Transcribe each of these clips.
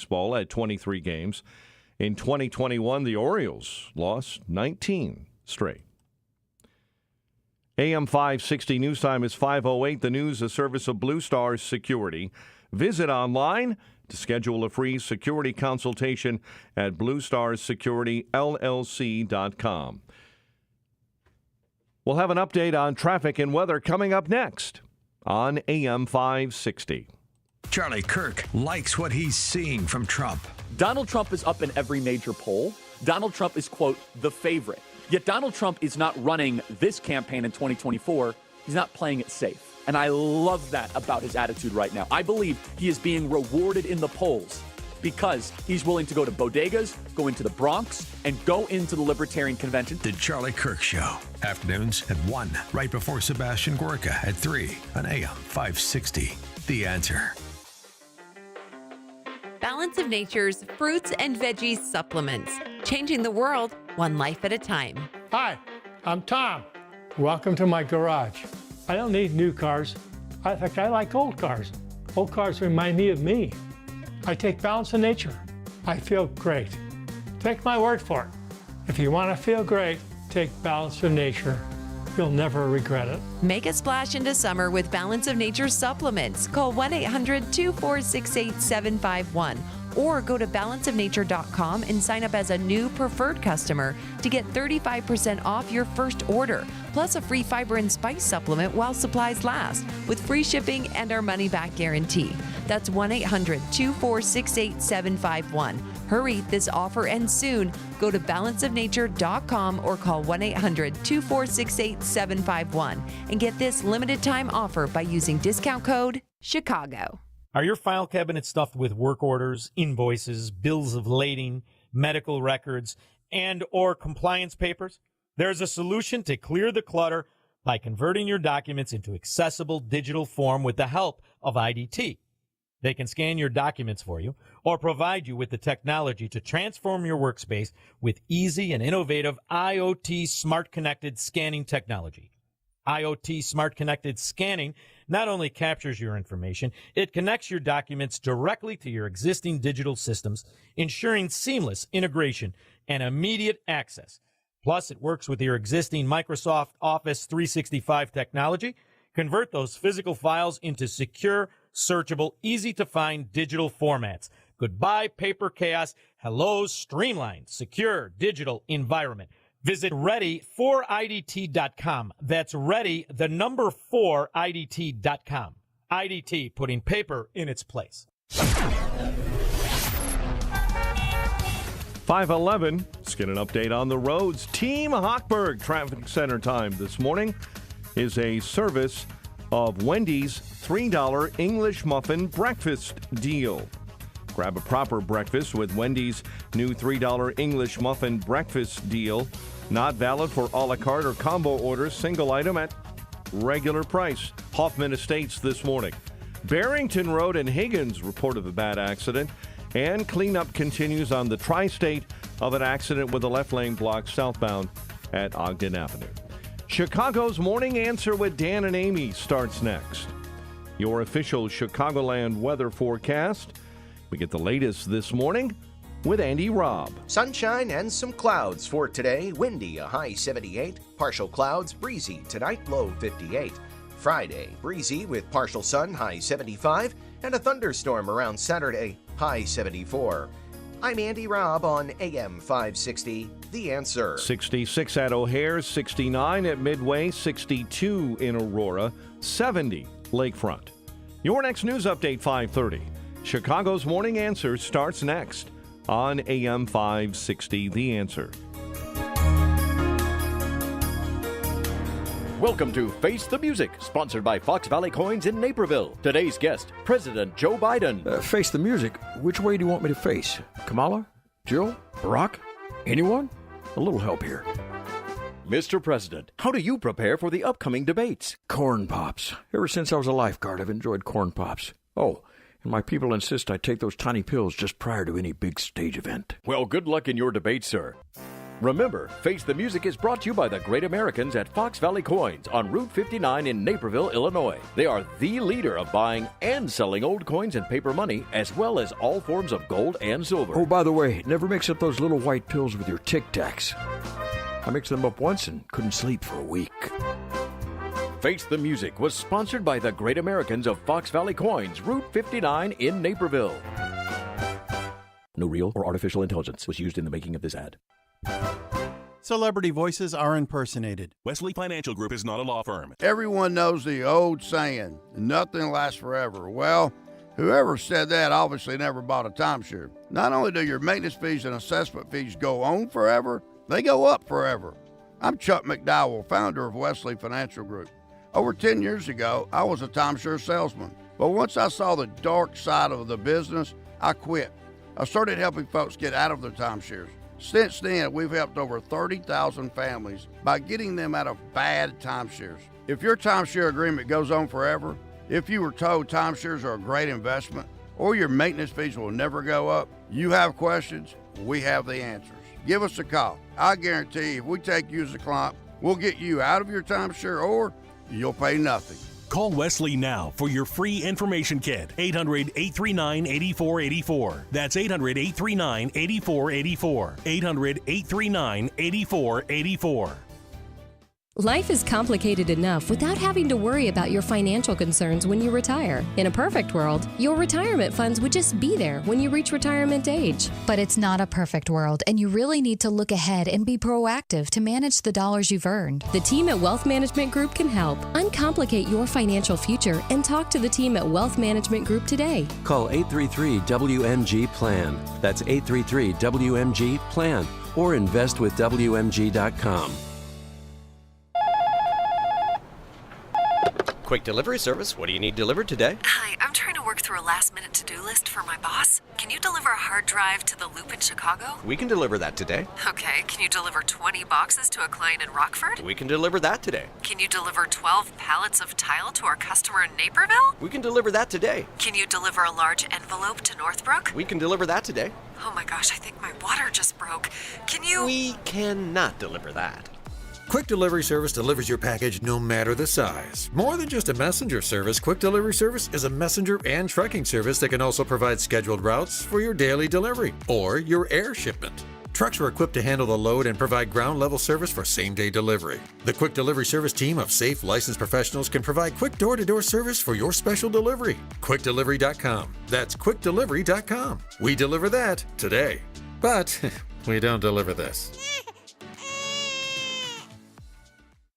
baseball at 23 games. In 2021, the Orioles lost 19 straight. AM 560 news time is 5:08. The news, a service of Blue Stars Security. Visit online to schedule a free security consultation at bluestarsecurityllc.com. We'll have an update on traffic and weather coming up next on AM 560. Charlie Kirk likes what he's seeing from Trump. Donald Trump is up in every major poll. Donald Trump is, quote, the favorite. Yet Donald Trump is not running this campaign in 2024. He's not playing it safe. And I love that about his attitude right now. I believe he is being rewarded in the polls because he's willing to go to bodegas, go into the Bronx, and go into the Libertarian Convention. The Charlie Kirk Show. Afternoons at 1, right before Sebastian Gorka at 3 on AM 560. The Answer. Balance of Nature's fruits and veggies supplements. Changing the world one life at a time. Hi, I'm Tom. Welcome to my garage. I don't need new cars. In fact, I like old cars. Old cars remind me of me. I take Balance of Nature. I feel great. Take my word for it. If you want to feel great, take Balance of Nature. You'll never regret it. Make a splash into summer with Balance of Nature supplements. Call 1-800-246-8751 or go to balanceofnature.com and sign up as a new preferred customer to get 35% off your first order, plus a free fiber and spice supplement while supplies last, with free shipping and our money-back guarantee. That's 1-800-246-8751. Hurry, this offer ends soon. Go to balanceofnature.com or call 1-800-246-8751 and get this limited time offer by using discount code CHICAGO. Are your file cabinets stuffed with work orders, invoices, bills of lading, medical records, and or compliance papers? There's a solution to clear the clutter by converting your documents into accessible digital form with the help of IDT. They can scan your documents for you or provide you with the technology to transform your workspace with easy and innovative IoT smart connected scanning technology. IoT smart connected scanning not only captures your information, it connects your documents directly to your existing digital systems, ensuring seamless integration and immediate access. Plus, it works with your existing Microsoft Office 365 technology. Convert those physical files into secure, searchable, easy-to-find digital formats. Goodbye, paper chaos. Hello, streamlined, secure digital environment. Visit ready4idt.com. That's ready, the number 4idt.com. IDT, putting paper in its place. 5:11. Let's get an update on the roads. Team Hochberg Traffic Center time this morning is a service of Wendy's $3 English muffin breakfast deal. Grab a proper breakfast with Wendy's new $3 English muffin breakfast deal. Not valid for a la carte or combo orders. Single item at regular price. Hoffman Estates this morning. Barrington Road and Higgins reported a bad accident. And cleanup continues on the tri-state of an accident with a left lane blocked southbound at Ogden Avenue. Chicago's Morning Answer with Dan and Amy starts next. Your official Chicagoland weather forecast. We get the latest this morning with Andy Robb. Sunshine and some clouds for today. Windy, a high 78. Partial clouds, breezy tonight, low 58. Friday, breezy with partial sun, high 75. And a thunderstorm around Saturday, high 74. I'm Andy Robb on AM 560, The Answer. 66 at O'Hare, 69 at Midway, 62 in Aurora, 70 Lakefront. Your next news update, 5:30. Chicago's Morning Answer starts next on AM 560, The Answer. Welcome to Face the Music, sponsored by Fox Valley Coins in Naperville. Today's guest, President Joe Biden. Face the music? Which way do you want me to face? Kamala? Jill? Barack? Anyone? A little help here. Mr. President, how do you prepare for the upcoming debates? Corn Pops. Ever since I was a lifeguard, I've enjoyed Corn Pops. Oh, and my people insist I take those tiny pills just prior to any big stage event. Well, good luck in your debate, sir. Remember, Face the Music is brought to you by the Great Americans at Fox Valley Coins on Route 59 in Naperville, Illinois. They are the leader of buying and selling old coins and paper money, as well as all forms of gold and silver. Oh, by the way, never mix up those little white pills with your Tic Tacs. I mixed them up once and couldn't sleep for a week. Face the Music was sponsored by the Great Americans of Fox Valley Coins, Route 59 in Naperville. No real or artificial intelligence was used in the making of this ad. Celebrity voices are impersonated. Wesley Financial Group is not a law firm. Everyone knows the old saying, nothing lasts forever. Well, whoever said that obviously never bought a timeshare. Not only do your maintenance fees and assessment fees go on forever, they go up forever. I'm Chuck McDowell, founder of Wesley Financial Group. Over 10 years ago, I was a timeshare salesman. But once I saw the dark side of the business, I quit. I started helping folks get out of their timeshares. Since then, we've helped over 30,000 families by getting them out of bad timeshares. If your timeshare agreement goes on forever, if you were told timeshares are a great investment, or your maintenance fees will never go up, you have questions, we have the answers. Give us a call. I guarantee if we take you as a client, we'll get you out of your timeshare or you'll pay nothing. Call Wesley now for your free information kit. 800-839-8484. That's 800-839-8484. 800-839-8484. Life is complicated enough without having to worry about your financial concerns when you retire. In a perfect world, your retirement funds would just be there when you reach retirement age. But it's not a perfect world, and you really need to look ahead and be proactive to manage the dollars you've earned. The team at Wealth Management Group can help. Uncomplicate your financial future and talk to the team at Wealth Management Group today. Call 833-WMG-PLAN. That's 833-WMG-PLAN. Or investwithwmg.com. Quick delivery service. What do you need delivered today? Hi, I'm trying to work through a last-minute to-do list for my boss. Can you deliver a hard drive to the Loop in Chicago? We can deliver that today. Okay, can you deliver 20 boxes to a client in Rockford? We can deliver that today. Can you deliver 12 pallets of tile to our customer in Naperville? We can deliver that today. Can you deliver a large envelope to Northbrook? We can deliver that today. Oh my gosh, I think my water just broke. Can you... We cannot deliver that. Quick Delivery Service delivers your package no matter the size. More than just a messenger service, Quick Delivery Service is a messenger and trucking service that can also provide scheduled routes for your daily delivery or your air shipment. Trucks are equipped to handle the load and provide ground-level service for same-day delivery. The Quick Delivery Service team of safe, licensed professionals can provide quick door-to-door service for your special delivery. QuickDelivery.com. That's QuickDelivery.com. We deliver that today. But we don't deliver this.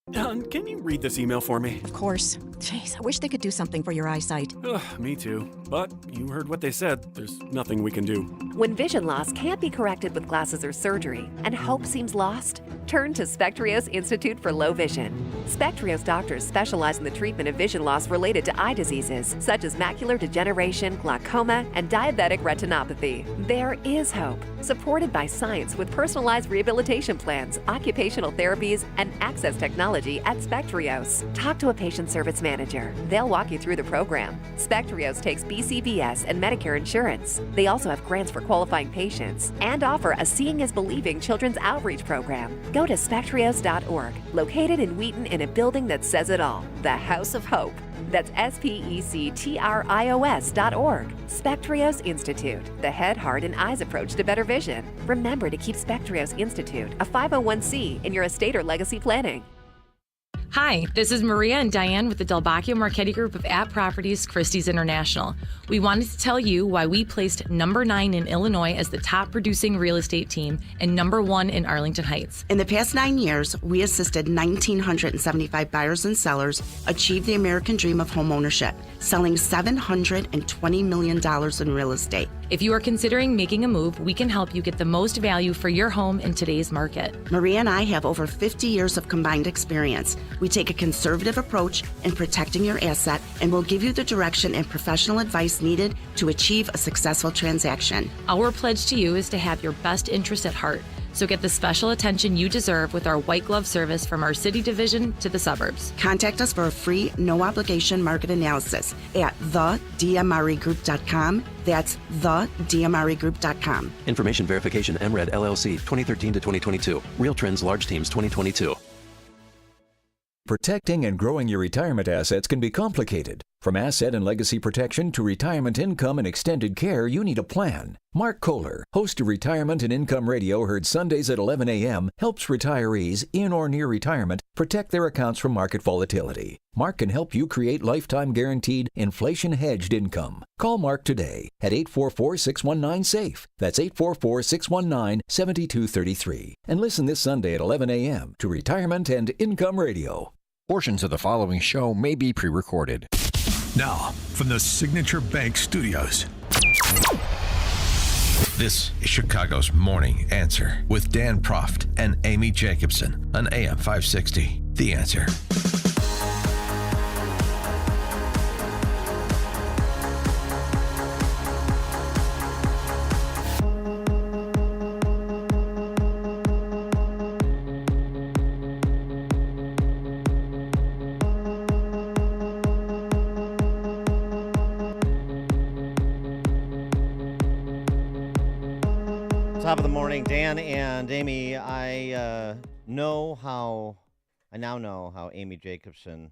Don, can you read this email for me? Of course. Jeez, I wish they could do something for your eyesight. Me too. But you heard what they said. There's nothing we can do. When vision loss can't be corrected with glasses or surgery, and hope seems lost, turn to Spectrios Institute for Low Vision. Spectrios doctors specialize in the treatment of vision loss related to eye diseases, such as macular degeneration, glaucoma, and diabetic retinopathy. There is hope, supported by science with personalized rehabilitation plans, occupational therapies, and access technology at Spectrios. Talk to a patient service manager. They'll walk you through the program. Spectrios takes BCBS and Medicare insurance. They also have grants for qualifying patients and offer a Seeing is Believing children's outreach program. Go to spectrios.org, located in Wheaton in a building that says it all, the House of Hope. That's SPECTRIOS.org. Spectrios Institute, the head, heart, and eyes approach to better vision. Remember to keep Spectrios Institute, a 501c, in your estate or legacy planning. Hi, this is Maria and Diane with the Del Bacchio Marchetti Group of App Properties Christie's International. We wanted to tell you why we placed number 9 in Illinois as the top producing real estate team and number 1 in Arlington Heights. In the past 9 years, we assisted 1,975 buyers and sellers achieve the American dream of home ownership, selling $720 million in real estate. If you are considering making a move, we can help you get the most value for your home in today's market. Maria and I have over 50 years of combined experience. We take a conservative approach in protecting your asset and will give you the direction and professional advice needed to achieve a successful transaction. Our pledge to you is to have your best interest at heart. So get the special attention you deserve with our white glove service from our city division to the suburbs. Contact us for a free, no-obligation market analysis at thedmregroup.com That's thedmregroup.com. Information verification MRED LLC 2013 to 2022. Real Trends Large Teams 2022. Protecting and growing your retirement assets can be complicated. From asset and legacy protection to retirement income and extended care, you need a plan. Mark Kohler, host of Retirement and Income Radio, heard Sundays at 11 a.m., helps retirees in or near retirement protect their accounts from market volatility. Mark can help you create lifetime guaranteed, inflation-hedged income. Call Mark today at 844-619-SAFE. That's 844-619-7233. And listen this Sunday at 11 a.m. to Retirement and Income Radio. Portions of the following show may be pre-recorded. Now, from the Signature Bank Studios. This is Chicago's Morning Answer with Dan Proft and Amy Jacobson on AM 560. The Answer. Top of the morning, Dan and Amy. I now know how Amy Jacobson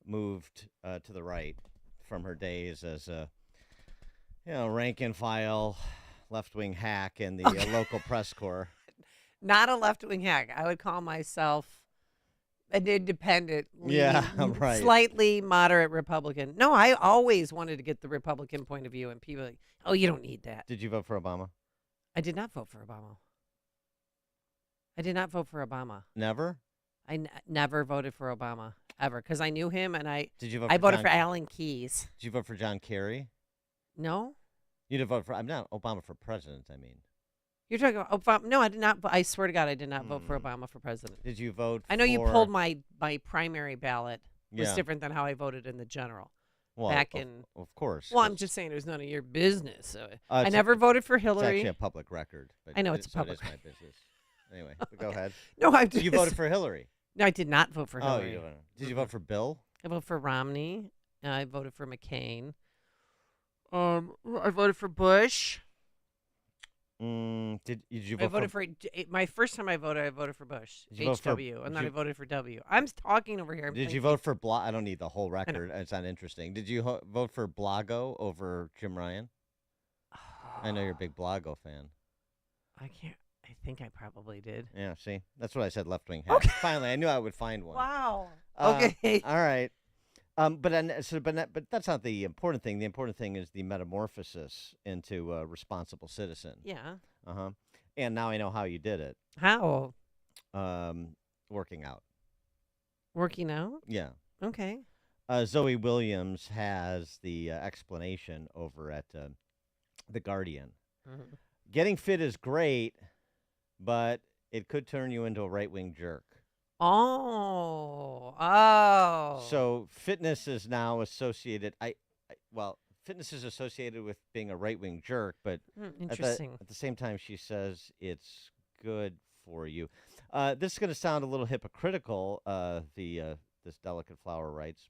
moved to the right from her days as a rank and file left-wing hack in the local press corps. Not a left-wing hack. I would call myself an independent, right, slightly moderate Republican. No, I always wanted to get the Republican point of view, and people are like, oh, you don't need that. Did you vote for Obama? I did not vote for Obama. Never? I never voted for Obama, ever, because I knew him, and I voted for Alan Keyes. Did you vote for John Kerry? No. You didn't vote for, I'm not Obama for president, I mean. You're talking about Obama? No, I did not. I swear to God, I did not vote for Obama for president. Did you vote I know you pulled my primary ballot. It was Yeah. different than how I voted in the general. Well, back in. Of course. Well, I'm just saying it was none of your business. So I It's never voted for It's Hillary. actually a public record. But I know it's a so public it is my business. Anyway, but go ahead. No, I You voted for Hillary. No, I did not vote for Hillary. Oh, you didn't. Did you vote for Bill? I voted for Romney. I voted for McCain. I voted for Bush. Did you vote I voted for my first time I voted for Bush. Did you vote for- HW, and did then you- I voted for W. I'm talking over here. Did you vote for I don't need the whole record. It's not interesting. Did you vote for Blago over Jim Ryan? I know you're a big Blago fan. I can't. I think I probably did. Yeah, see? That's what I said, left-wing hack. Okay. Finally, I knew I would find one. Wow. Okay. All right. But that's not the important thing. The important thing is the metamorphosis into a responsible citizen. Yeah. Uh-huh. And now I know how you did it. How? Working out. Working out? Yeah. Okay. Zoe Williams has the explanation over at The Guardian. Mm-hmm. Getting fit is great, but it could turn you into a right-wing jerk. Oh. So fitness is now associated. Fitness is associated with being a right-wing jerk, but interesting. At the same time, she says it's good for you. This is going to sound a little hypocritical. This delicate flower writes,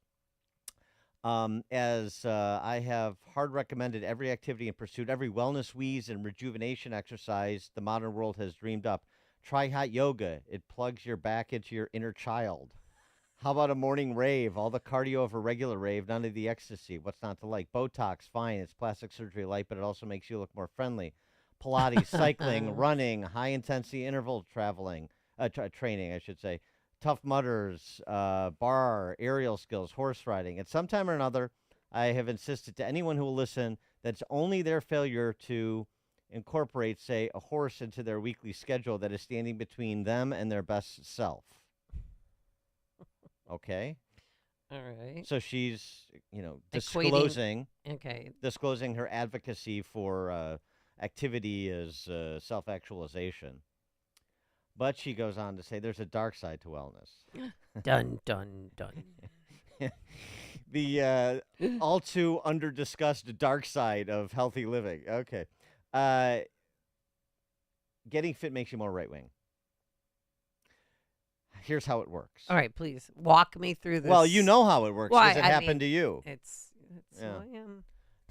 as I have hard recommended every activity and pursued every wellness, wheeze, and rejuvenation exercise the modern world has dreamed up. Try hot yoga. It plugs your back into your inner child. How about a morning rave? All the cardio of a regular rave, none of the ecstasy. What's not to like? Botox, fine. It's plastic surgery light, but it also makes you look more friendly. Pilates, cycling, running, high-intensity interval training, I should say. Tough Mudders, bar, aerial skills, horse riding. At some time or another, I have insisted to anyone who will listen that it's only their failure to incorporate, say, a horse into their weekly schedule that is standing between them and their best self. Okay? All right. So she's, disclosing Equating. her advocacy for activity as self-actualization. But she goes on to say there's a dark side to wellness. Dun, dun, dun. The all too under-discussed dark side of healthy living. Okay. Getting fit makes you more right-wing. Here's how it works. All right, please walk me through this. Well, you know how it works because it happened to you. It's Yeah.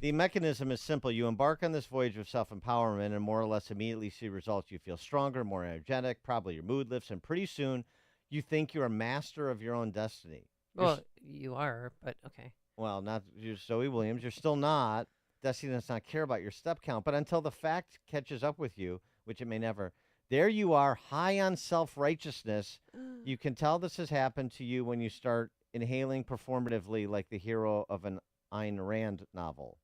The mechanism is simple. You embark on this voyage of self-empowerment and more or less immediately see results. You feel stronger, more energetic, probably your mood lifts, and pretty soon you think you're a master of your own destiny. Well, you are, but okay. Well, not you're Zoe Williams. You're still not. Destiny does not care about your step count. But until the fact catches up with you, which it may never, there you are, high on self-righteousness. You can tell this has happened to you when you start inhaling performatively like the hero of an Ayn Rand novel.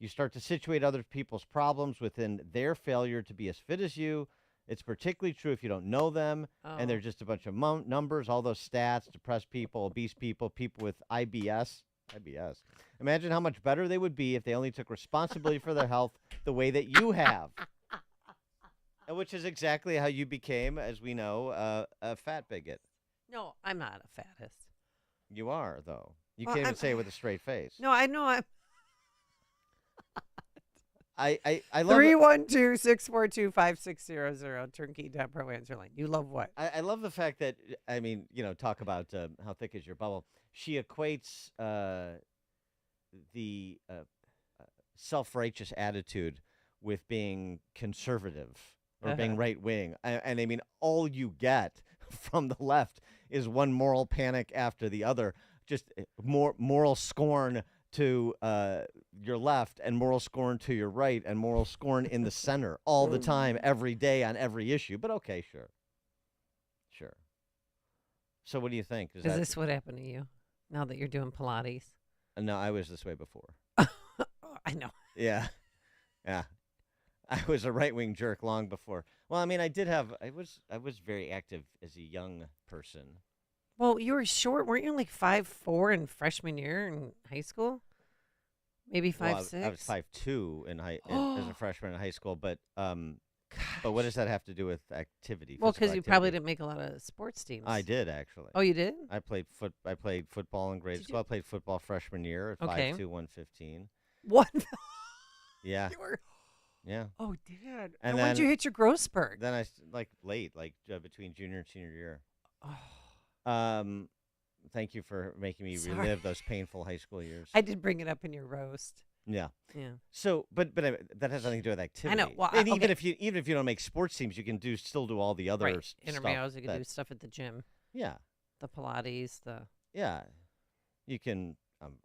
You start to situate other people's problems within their failure to be as fit as you. It's particularly true if you don't know them, and they're just a bunch of numbers, all those stats, depressed people, obese people, people with IBS. Imagine how much better they would be if they only took responsibility for their health the way that you have. Which is exactly how you became, as we know, a fat bigot. No, I'm not a fattest. You are, though. You can't even say it with a straight face. No, I know I'm. I love 312-642-5600 turnkey.pro answer line. You love what? I love the fact that, I mean, talk about how thick is your bubble. She equates the self-righteous attitude with being conservative or being right-wing. And I mean, all you get from the left is one moral panic after the other, just more moral scorn to your left and moral scorn to your right and moral scorn in the center all the time, every day on every issue. But okay, sure. So what do you think? Is this what happened to you now that you're doing Pilates? No, I was this way before. I know. Yeah. I was a right-wing jerk long before. Well, I mean, I was very active as a young person. Well, you were short. Weren't you like 5'4" in freshman year in high school? Maybe 5'6"? I was 5'2" as a freshman in high school, but what does that have to do with activity? Well, because you probably didn't make a lot of sports teams. I did, actually. Oh, you did? I played football in grade school. I played football freshman year at 5'2", 115. What? Yeah. Yeah. Oh, Dad. And when did you hit your growth spurt? Then late, between junior and senior year. Oh. Thank you for making me relive those painful high school years. I did bring it up in your roast. Yeah. Yeah. So, but that has nothing to do with activity. I know. Well, and even if you don't make sports teams, you can still do all the other stuff. Intramurals, you can do stuff at the gym. Yeah. The Pilates, Yeah. You can,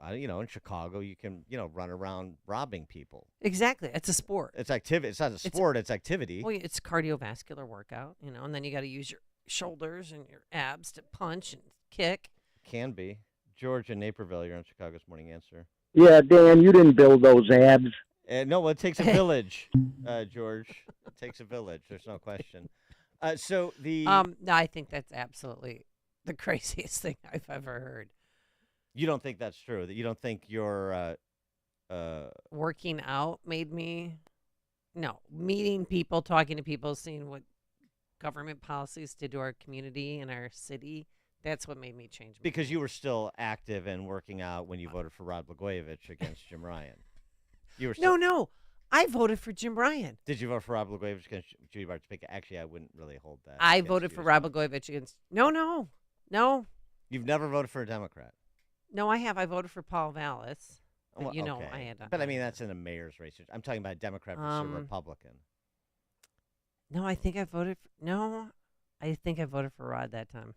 in Chicago, you can, run around robbing people. Exactly. It's a sport. It's activity. It's not a sport. It's activity. Well, it's cardiovascular workout, and then you got to use your shoulders and your abs to punch and kick. Can be. George in Naperville, you're on Chicago's Morning Answer. Yeah, Dan, you didn't build those abs. No, well, it takes a village, George. It takes a village. There's no question. So the no, I think that's absolutely the craziest thing I've ever heard. You don't think that's true? That you don't think your working out made me? No, meeting people, talking to people, seeing what government policies did to our community and our city. That's what made me change. Because you were still active and working out when you voted for Rod Blagojevich against Jim Ryan. You were still... No. I voted for Jim Ryan. Did you vote for Rod Blagojevich against Judy Bart Topinka? Actually, I wouldn't really hold that. I voted for Rod Blagojevich against... No. You've never voted for a Democrat? No, I have. I voted for Paul Vallis. But okay. I had. But I mean, that's in a mayor's race. I'm talking about a Democrat versus a Republican. No, I think I voted for... No, I think I voted for Rod that time.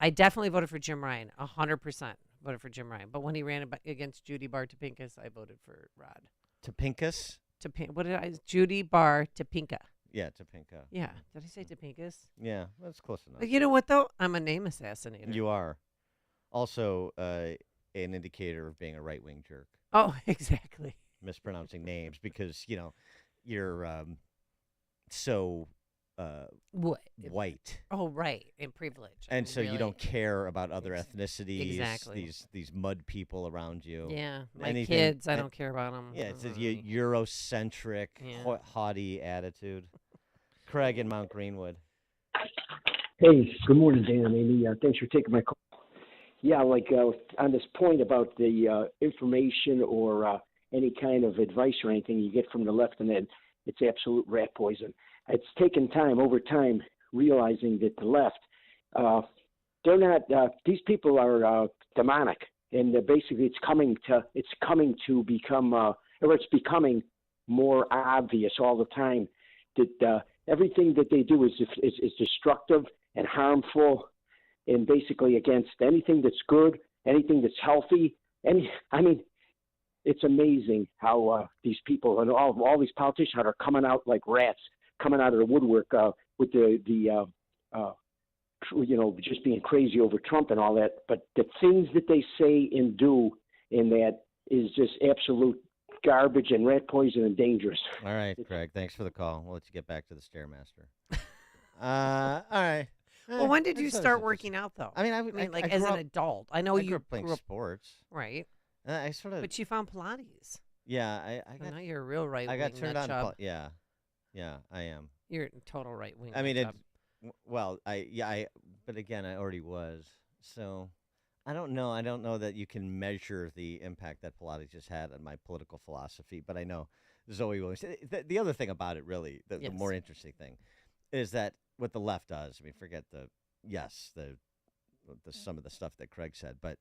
I definitely voted for Jim Ryan. 100% voted for Jim Ryan. But when he ran against Judy Bar Topinka, I voted for Rod. Topinkas? What did I? Judy Bar Topinka. Yeah, Topinka. Yeah. Did I say Topinkas? Yeah, that's close enough. But you know what, though? I'm a name assassinator. You are. Also an indicator of being a right-wing jerk. Oh, exactly. Mispronouncing names because, you're so... white. Oh, right, and privilege. And so you don't care about other ethnicities. Exactly. These mud people around you. Yeah, my kids, I don't care about them. Yeah, it's a Eurocentric, haughty attitude. Craig in Mount Greenwood. Hey, good morning, Dan and Amy. Thanks for taking my call. Yeah, on this point about the information or any kind of advice or anything you get from the left, and then it's absolute rat poison. It's taken time, over time, realizing that the left, they're not, these people are demonic, and basically it's coming to become, or it's becoming more obvious all the time that everything that they do is destructive and harmful, and basically against anything that's good, anything that's healthy. It's amazing how these people and all these politicians are coming out like rats, coming out of the woodwork with the just being crazy over Trump and all that. But the things that they say and do in that is just absolute garbage and rat poison and dangerous. All right, Greg, thanks for the call. We'll let you get back to the Stairmaster. All right. Well, when did you start working out, though? I as an adult. I know I you grew up playing sports. Right. I sort of. But you found Pilates. Yeah, I got. Now you're a real right wing. I got turned on. Chub. Yeah, I am. You're a total right wing. I mean, but again, I already was. So, I don't know. I don't know that you can measure the impact that Pilates just had on my political philosophy. But I know Zoe Williams. The other thing about it, really, the more interesting thing, is that what the left does. I mean, forget the some of the stuff that Craig said, but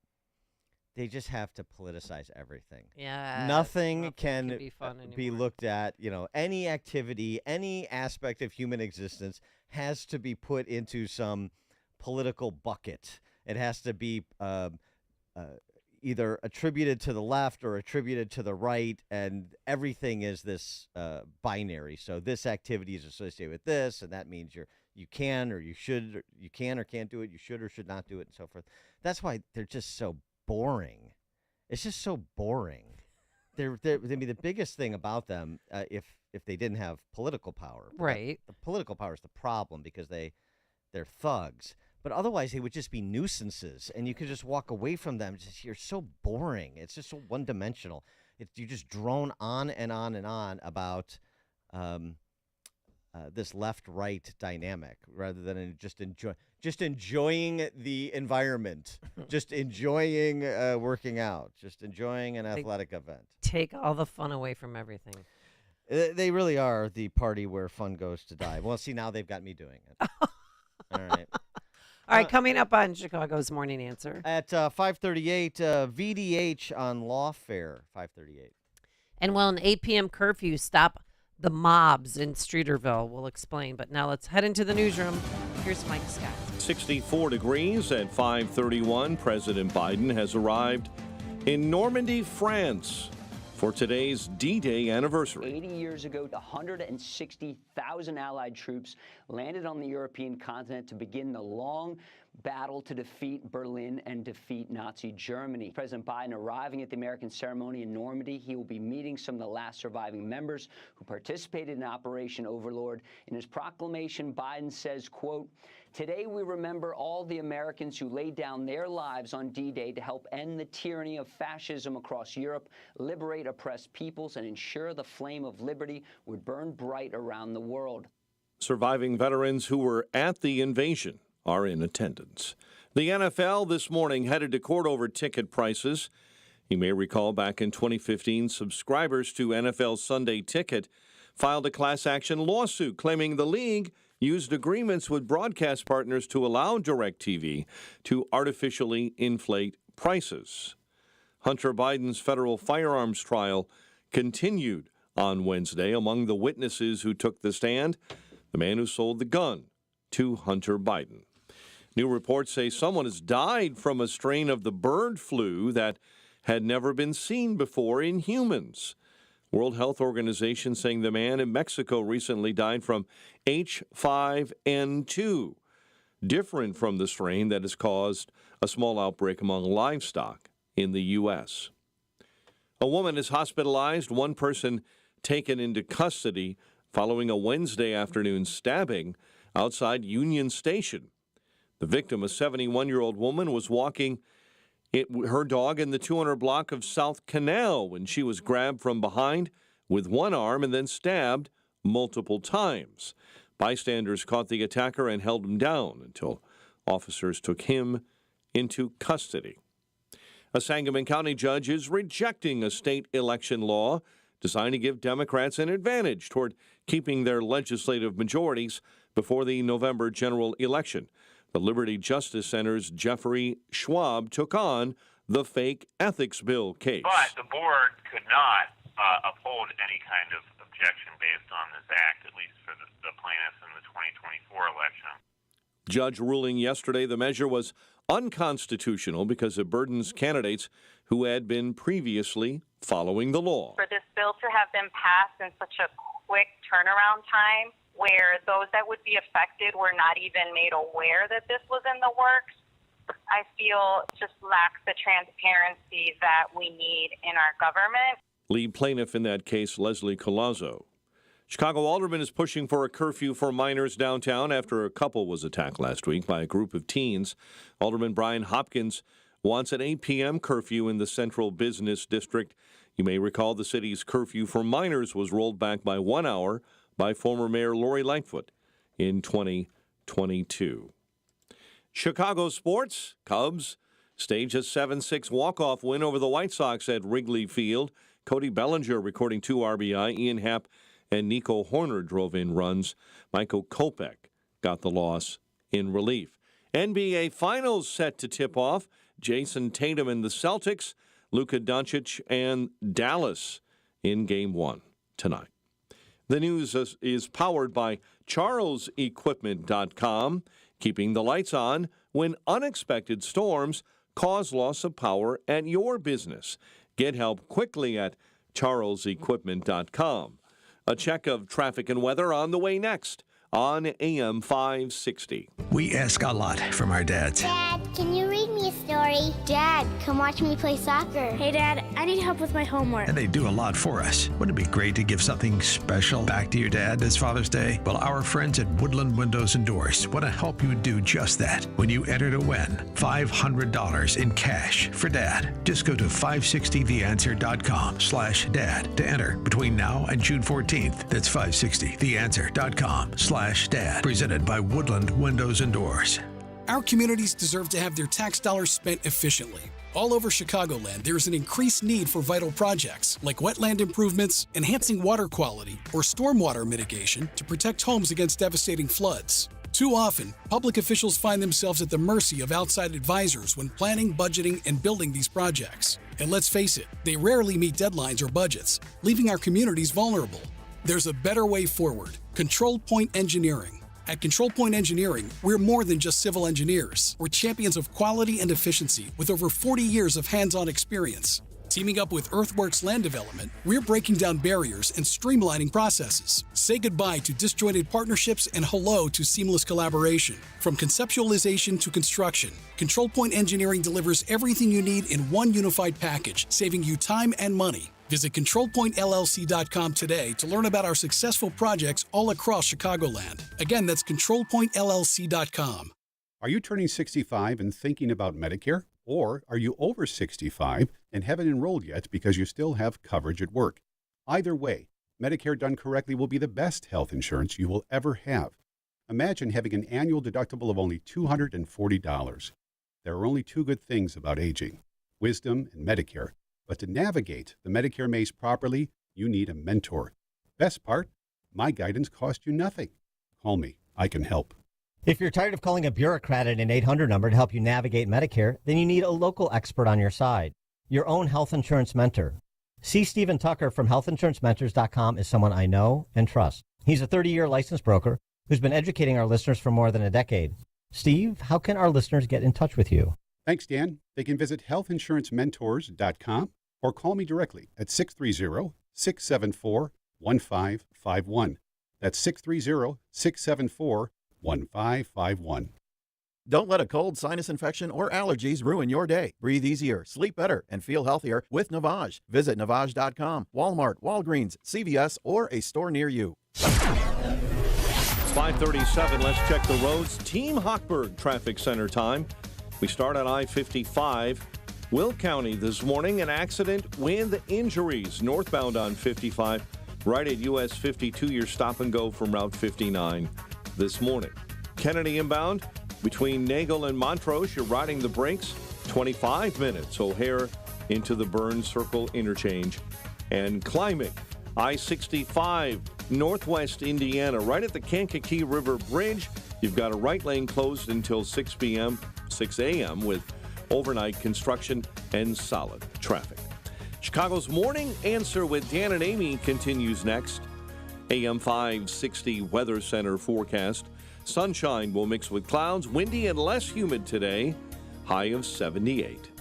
they just have to politicize everything. Yeah. Nothing can be fun be anymore. looked at, any activity, any aspect of human existence has to be put into some political bucket. It has to be either attributed to the left or attributed to the right, and everything is this binary. So this activity is associated with this, and that means you can or you should, or you can or can't do it, you should or should not do it, and so forth. That's why they're just so boring. It's just so boring. The biggest thing about them, if they didn't have political power, right? The political power is the problem because they're thugs. But otherwise, they would just be nuisances, and you could just walk away from them. You're so boring. It's just so one-dimensional. You just drone on and on and on about this left-right dynamic, rather than just enjoying the environment, just enjoying working out, just enjoying an athletic event. Take all the fun away from everything. They really are the party where fun goes to die. Well, see, now they've got me doing it. All right. All right, coming up on Chicago's Morning Answer. At 5:38, VDH on Lawfare, 5:38. And will an 8 p.m. curfew stop the mobs in Streeterville? We'll explain. But now let's head into the newsroom. Here's Mike Scott. 64 degrees at 5:31. President Biden has arrived in Normandy, France, for today's D-Day anniversary. 80 years ago, 160,000 Allied troops landed on the European continent to begin the long battle to defeat Berlin and defeat Nazi Germany. President Biden arriving at the American ceremony in Normandy. He will be meeting some of the last surviving members who participated in Operation Overlord. In his proclamation, Biden says, quote, "Today we remember all the Americans who laid down their lives on D-Day to help end the tyranny of fascism across Europe, liberate oppressed peoples, and ensure the flame of liberty would burn bright around the world." Surviving veterans who were at the invasion are in attendance. The NFL this morning headed to court over ticket prices. You may recall back in 2015, subscribers to NFL Sunday Ticket filed a class action lawsuit claiming the league used agreements with broadcast partners to allow DirecTV to artificially inflate prices. Hunter Biden's federal firearms trial continued on Wednesday. Among the witnesses who took the stand, the man who sold the gun to Hunter Biden. New reports say someone has died from a strain of the bird flu that had never been seen before in humans. World Health Organization saying the man in Mexico recently died from H5N2, different from the strain that has caused a small outbreak among livestock in the U.S. A woman is hospitalized, one person taken into custody following a Wednesday afternoon stabbing outside Union Station. The victim, a 71-year-old woman, was walking her dog in the 200 block of South Canal when she was grabbed from behind with one arm and then stabbed multiple times. Bystanders caught the attacker and held him down until officers took him into custody. A Sangamon County judge is rejecting a state election law designed to give Democrats an advantage toward keeping their legislative majorities before the November general election. The Liberty Justice Center's Jeffrey Schwab took on the fake ethics bill case. But the board could not uphold any kind of objection based on this act, at least for the plaintiffs in the 2024 election. Judge ruling yesterday the measure was unconstitutional because it burdens candidates who had been previously following the law. For this bill to have been passed in such a quick turnaround time, where those that would be affected were not even made aware that this was in the works, I feel just lacks the transparency that we need in our government. Lead plaintiff in that case, Leslie Collazo. Chicago Alderman is pushing for a curfew for minors downtown after a couple was attacked last week by a group of teens. Alderman Brian Hopkins wants an 8 p.m. curfew in the Central Business District. You may recall the city's curfew for minors was rolled back by 1 hour by former Mayor Lori Lightfoot in 2022. Chicago sports, Cubs stage a 7-6 walk-off win over the White Sox at Wrigley Field. Cody Bellinger recording 2 RBI. Ian Happ and Nico Horner drove in runs. Michael Kopech got the loss in relief. NBA Finals set to tip off. Jason Tatum and the Celtics, Luka Doncic and Dallas in Game 1 tonight. The news is powered by CharlesEquipment.com, keeping the lights on when unexpected storms cause loss of power at your business. Get help quickly at CharlesEquipment.com. A check of traffic and weather on the way next on AM 560. We ask a lot from our dads. Dad, can you read me a story? Dad, come watch me play soccer. Hey, Dad, I need help with my homework. And they do a lot for us. Wouldn't it be great to give something special back to your dad this Father's Day? Well, our friends at Woodland Windows and Doors want to help you do just that. When you enter to win $500 in cash for Dad, just go to 560theanswer.com/dad to enter between now and June 14th. That's 560theanswer.com/dad. Presented by Woodland Windows and Doors. Our communities deserve to have their tax dollars spent efficiently. All over Chicagoland, there is an increased need for vital projects like wetland improvements, enhancing water quality, or stormwater mitigation to protect homes against devastating floods. Too often, public officials find themselves at the mercy of outside advisors when planning, budgeting, and building these projects. And let's face it, they rarely meet deadlines or budgets, leaving our communities vulnerable. There's a better way forward. Control Point Engineering. At Control Point Engineering, we're more than just civil engineers. We're champions of quality and efficiency with over 40 years of hands-on experience. Teaming up with Earthworks Land Development, we're breaking down barriers and streamlining processes. Say goodbye to disjointed partnerships and hello to seamless collaboration. From conceptualization to construction, Control Point Engineering delivers everything you need in one unified package, saving you time and money. Visit ControlPointLLC.com today to learn about our successful projects all across Chicagoland. Again, that's ControlPointLLC.com. Are you turning 65 and thinking about Medicare? Or are you over 65 and haven't enrolled yet because you still have coverage at work? Either way, Medicare done correctly will be the best health insurance you will ever have. Imagine having an annual deductible of only $240. There are only two good things about aging: wisdom and Medicare. But to navigate the Medicare maze properly, you need a mentor. Best part, my guidance cost you nothing. Call me. I can help. If you're tired of calling a bureaucrat at an 800 number to help you navigate Medicare, then you need a local expert on your side, your own health insurance mentor. C. Stephen Tucker from healthinsurancementors.com is someone I know and trust. He's a 30-year licensed broker who's been educating our listeners for more than a decade. Steve, how can our listeners get in touch with you? Thanks, Dan. They can visit healthinsurancementors.com or call me directly at 630-674-1551. That's 630-674-1551. Don't let a cold, sinus infection, or allergies ruin your day. Breathe easier, sleep better, and feel healthier with Navage. Visit Navage.com, Walmart, Walgreens, CVS, or a store near you. It's 5:37. Let's check the roads. Team Hochberg Traffic Center time. We start on I-55. Will County this morning, an accident with injuries northbound on 55, right at US 52. Your stop and go from Route 59 this morning. Kennedy inbound between Nagel and Montrose. You're riding the brakes. 25 minutes. O'Hare into the Burns Circle interchange. And climbing I-65 northwest Indiana, right at the Kankakee River Bridge. You've got a right lane closed until 6 a.m. with overnight construction, and solid traffic. Chicago's Morning Answer with Dan and Amy continues next. AM 560 Weather Center forecast. Sunshine will mix with clouds, windy and less humid today, high of 78.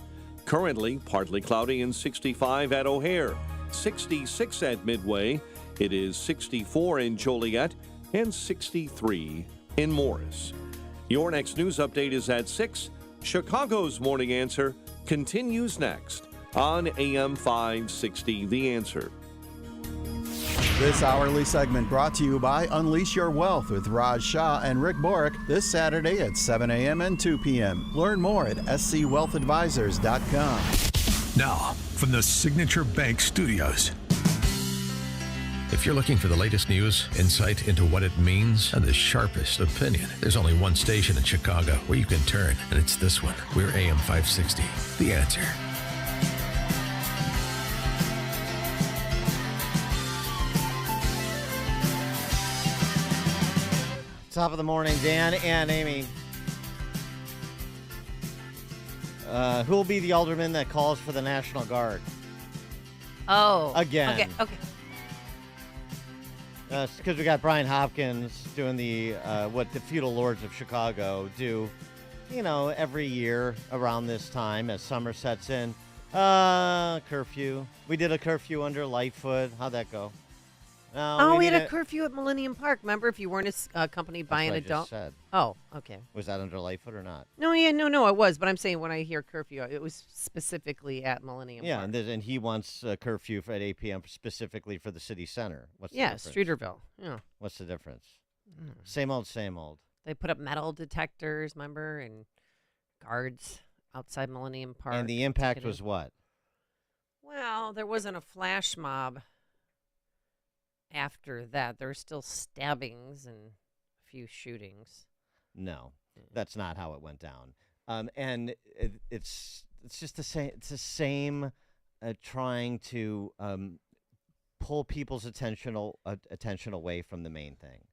Currently, partly cloudy and 65 at O'Hare, 66 at Midway. It is 64 in Joliet and 63 in Morris. Your next news update is at 6. Chicago's Morning Answer continues next on AM 560 The Answer. This hourly segment brought to you by Unleash Your Wealth with Raj Shah and Rick Borick this Saturday at 7 a.m. and 2 p.m. Learn more at scwealthadvisors.com. Now, from the Signature Bank Studios. If you're looking for the latest news, insight into what it means, and the sharpest opinion, there's only one station in Chicago where you can turn, and it's this one. We're AM 560, The Answer. Top of the morning, Dan and Amy. Who will be the alderman that calls for the National Guard? Oh. Again. Okay. Because we got Brian Hopkins doing the what the feudal lords of Chicago do, every year around this time as summer sets in. Curfew. We did a curfew under Lightfoot. How'd that go? We had a curfew at Millennium Park. Remember, if you weren't accompanied by an adult. Said. Oh, okay. Was that under Lightfoot or not? No, it was. But I'm saying when I hear curfew, it was specifically at Millennium Park. Yeah, and he wants a curfew at 8 p.m. specifically for the city center. What's the difference? Streeterville. Yeah. What's the difference? Same old. They put up metal detectors, remember, and guards outside Millennium Park. And the impact was what? Well, there wasn't a flash mob. After that, there were still stabbings and a few shootings. No, that's not how it went down. And it's just the same. It's the same trying to pull people's attention away from the main thing.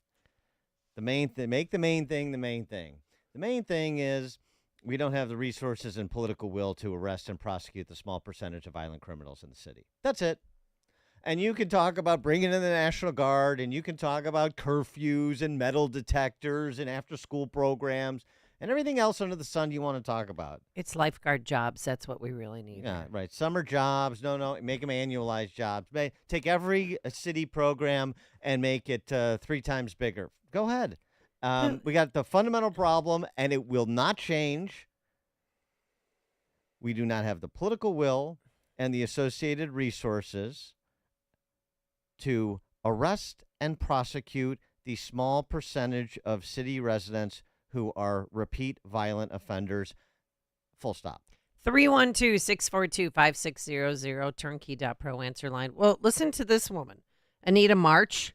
Make the main thing the main thing. The main thing is we don't have the resources and political will to arrest and prosecute the small percentage of violent criminals in the city. That's it. And you can talk about bringing in the National Guard, and you can talk about curfews and metal detectors and after-school programs and everything else under the sun you want to talk about. It's lifeguard jobs. That's what we really need. Yeah, right. Summer jobs. No, make them annualized jobs. Take every city program and make it 3 times bigger. Go ahead. We got the fundamental problem, and it will not change. We do not have the political will and the associated resources to arrest and prosecute the small percentage of city residents who are repeat violent offenders. Full stop. 312-642-5600, turnkey.pro answer line. Well, listen to this woman, Anita March,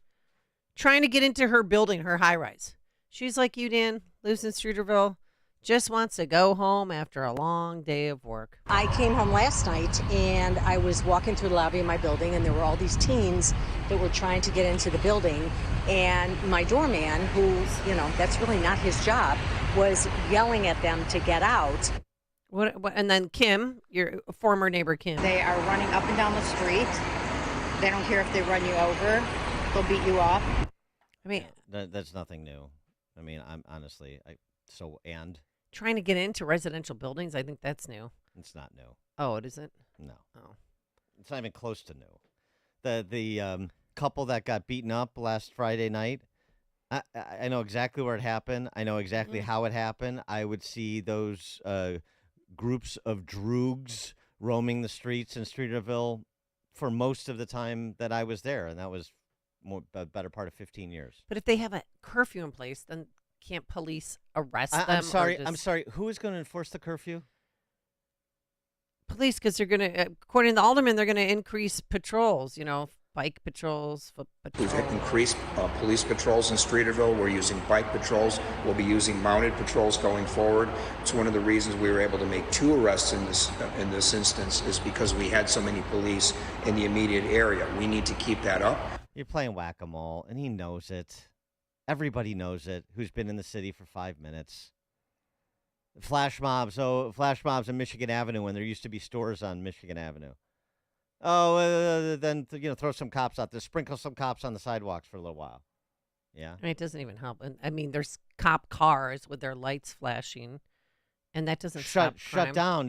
trying to get into her building, her high-rise. She's like you, Dan, lives in Streeterville, just wants to go home after a long day of work. I came home last night and I was walking through the lobby of my building and there were all these teens that were trying to get into the building, and my doorman, who, that's really not his job, was yelling at them to get out. What? And then Kim, your former neighbor Kim. They are running up and down the street. They don't care if they run you over. They'll beat you up. I mean, that's nothing new. I mean, I'm honestly, trying to get into residential buildings, I think that's new. It's not new. Oh, it isn't? No. Oh. It's not even close to new. The couple that got beaten up last Friday night, I know exactly where it happened. I know exactly how it happened. I would see those groups of droogs roaming the streets in Streeterville for most of the time that I was there, and that was a better part of 15 years. But if they have a curfew in place, then can't police arrest them? I'm sorry. Who is going to enforce the curfew? Police, because they're going to, according to the alderman, they're going to increase patrols, bike patrols, foot patrols. We've increased police patrols in Streeterville. We're using bike patrols. We'll be using mounted patrols going forward. It's one of the reasons we were able to make 2 arrests in this instance, is because we had so many police in the immediate area. We need to keep that up. You're playing whack-a-mole, and he knows it. Everybody knows it, who's been in the city for 5 minutes. Flash mobs on Michigan Avenue when there used to be stores on Michigan Avenue. Oh, then throw some cops out there, sprinkle some cops on the sidewalks for a little while. Yeah. I mean, it doesn't even help. And I mean, there's cop cars with their lights flashing, and that doesn't stop crime. Shut down.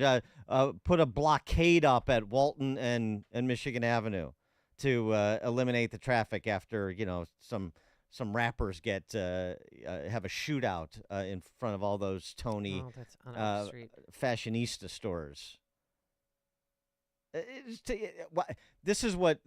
Put a blockade up at Walton and Michigan Avenue to eliminate the traffic after some rappers have a shootout in front of all those Tony that's on our street. fashionista stores. This is what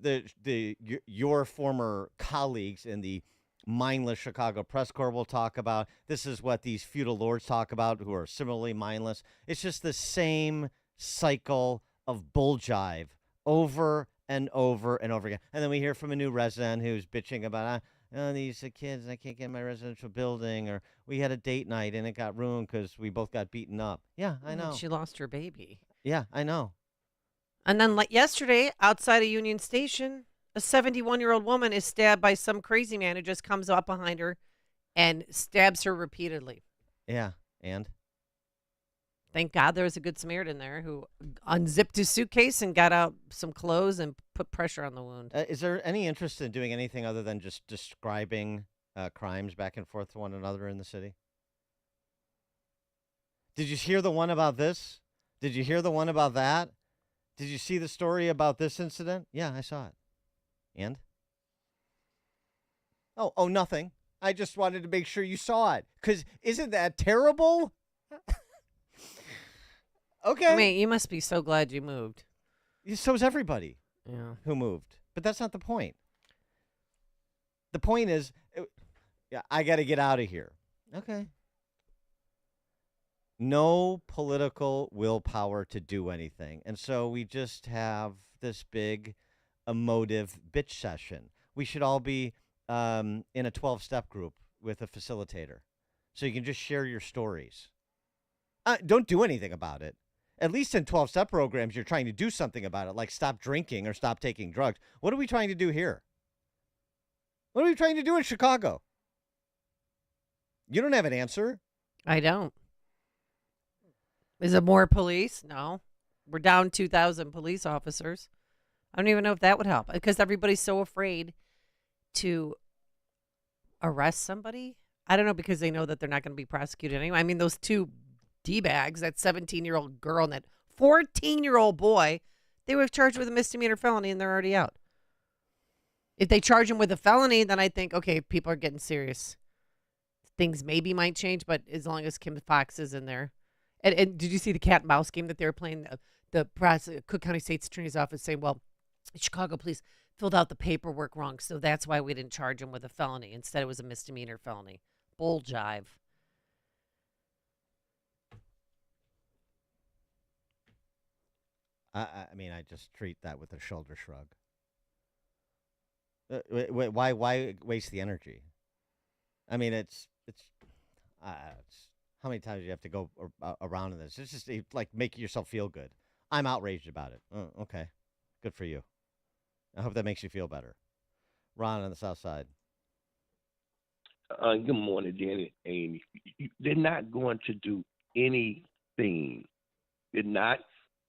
your former colleagues in the mindless Chicago Press Corps will talk about. This is what these feudal lords talk about who are similarly mindless. It's just the same cycle of bull jive over and over and over again. And then we hear from a new resident who's bitching about, these kids, I can't get in my residential building, or we had a date night and it got ruined because we both got beaten up. Yeah, I know. She lost her baby. Yeah, I know. And then like yesterday, outside of Union Station, a 71-year-old woman is stabbed by some crazy man who just comes up behind her and stabs her repeatedly. Yeah, and? Thank God there was a good Samaritan there who unzipped his suitcase and got out some clothes and put pressure on the wound. Is there any interest in doing anything other than just describing crimes back and forth to one another in the city? Did you hear the one about this? Did you hear the one about that? Did you see the story about this incident? Yeah, I saw it. And? Oh, nothing. I just wanted to make sure you saw it. Because isn't that terrible? Okay. I mean, you must be so glad you moved. So is everybody who moved. But that's not the point. The point is, I got to get out of here. Okay. No political willpower to do anything. And so we just have this big emotive bitch session. We should all be in a 12-step group with a facilitator so you can just share your stories. Don't do anything about it. At least in 12-step programs, you're trying to do something about it, like stop drinking or stop taking drugs. What are we trying to do here? What are we trying to do in Chicago? You don't have an answer. I don't. Is it more police? No. We're down 2,000 police officers. I don't even know if that would help because everybody's so afraid to arrest somebody. I don't know, because they know that they're not going to be prosecuted anyway. I mean, those two D-bags, that 17-year-old girl and that 14-year-old boy, they were charged with a misdemeanor felony and they're already out. If they charge them with a felony, then I think, okay, people are getting serious. Things maybe might change, but as long as Kim Fox is in there. And did you see the cat and mouse game that they were playing? The Cook County State's Attorney's Office saying, well, Chicago police filled out the paperwork wrong, so that's why we didn't charge him with a felony. Instead, it was a misdemeanor felony. Bull jive. I mean, I just treat that with a shoulder shrug. Why waste the energy? I mean, it's how many times do you have to go around in this? It's just like making yourself feel good. I'm outraged about it. Oh, okay. Good for you. I hope that makes you feel better. Ron on the South Side. Good morning, Danny. Amy. They're not going to do anything. They're not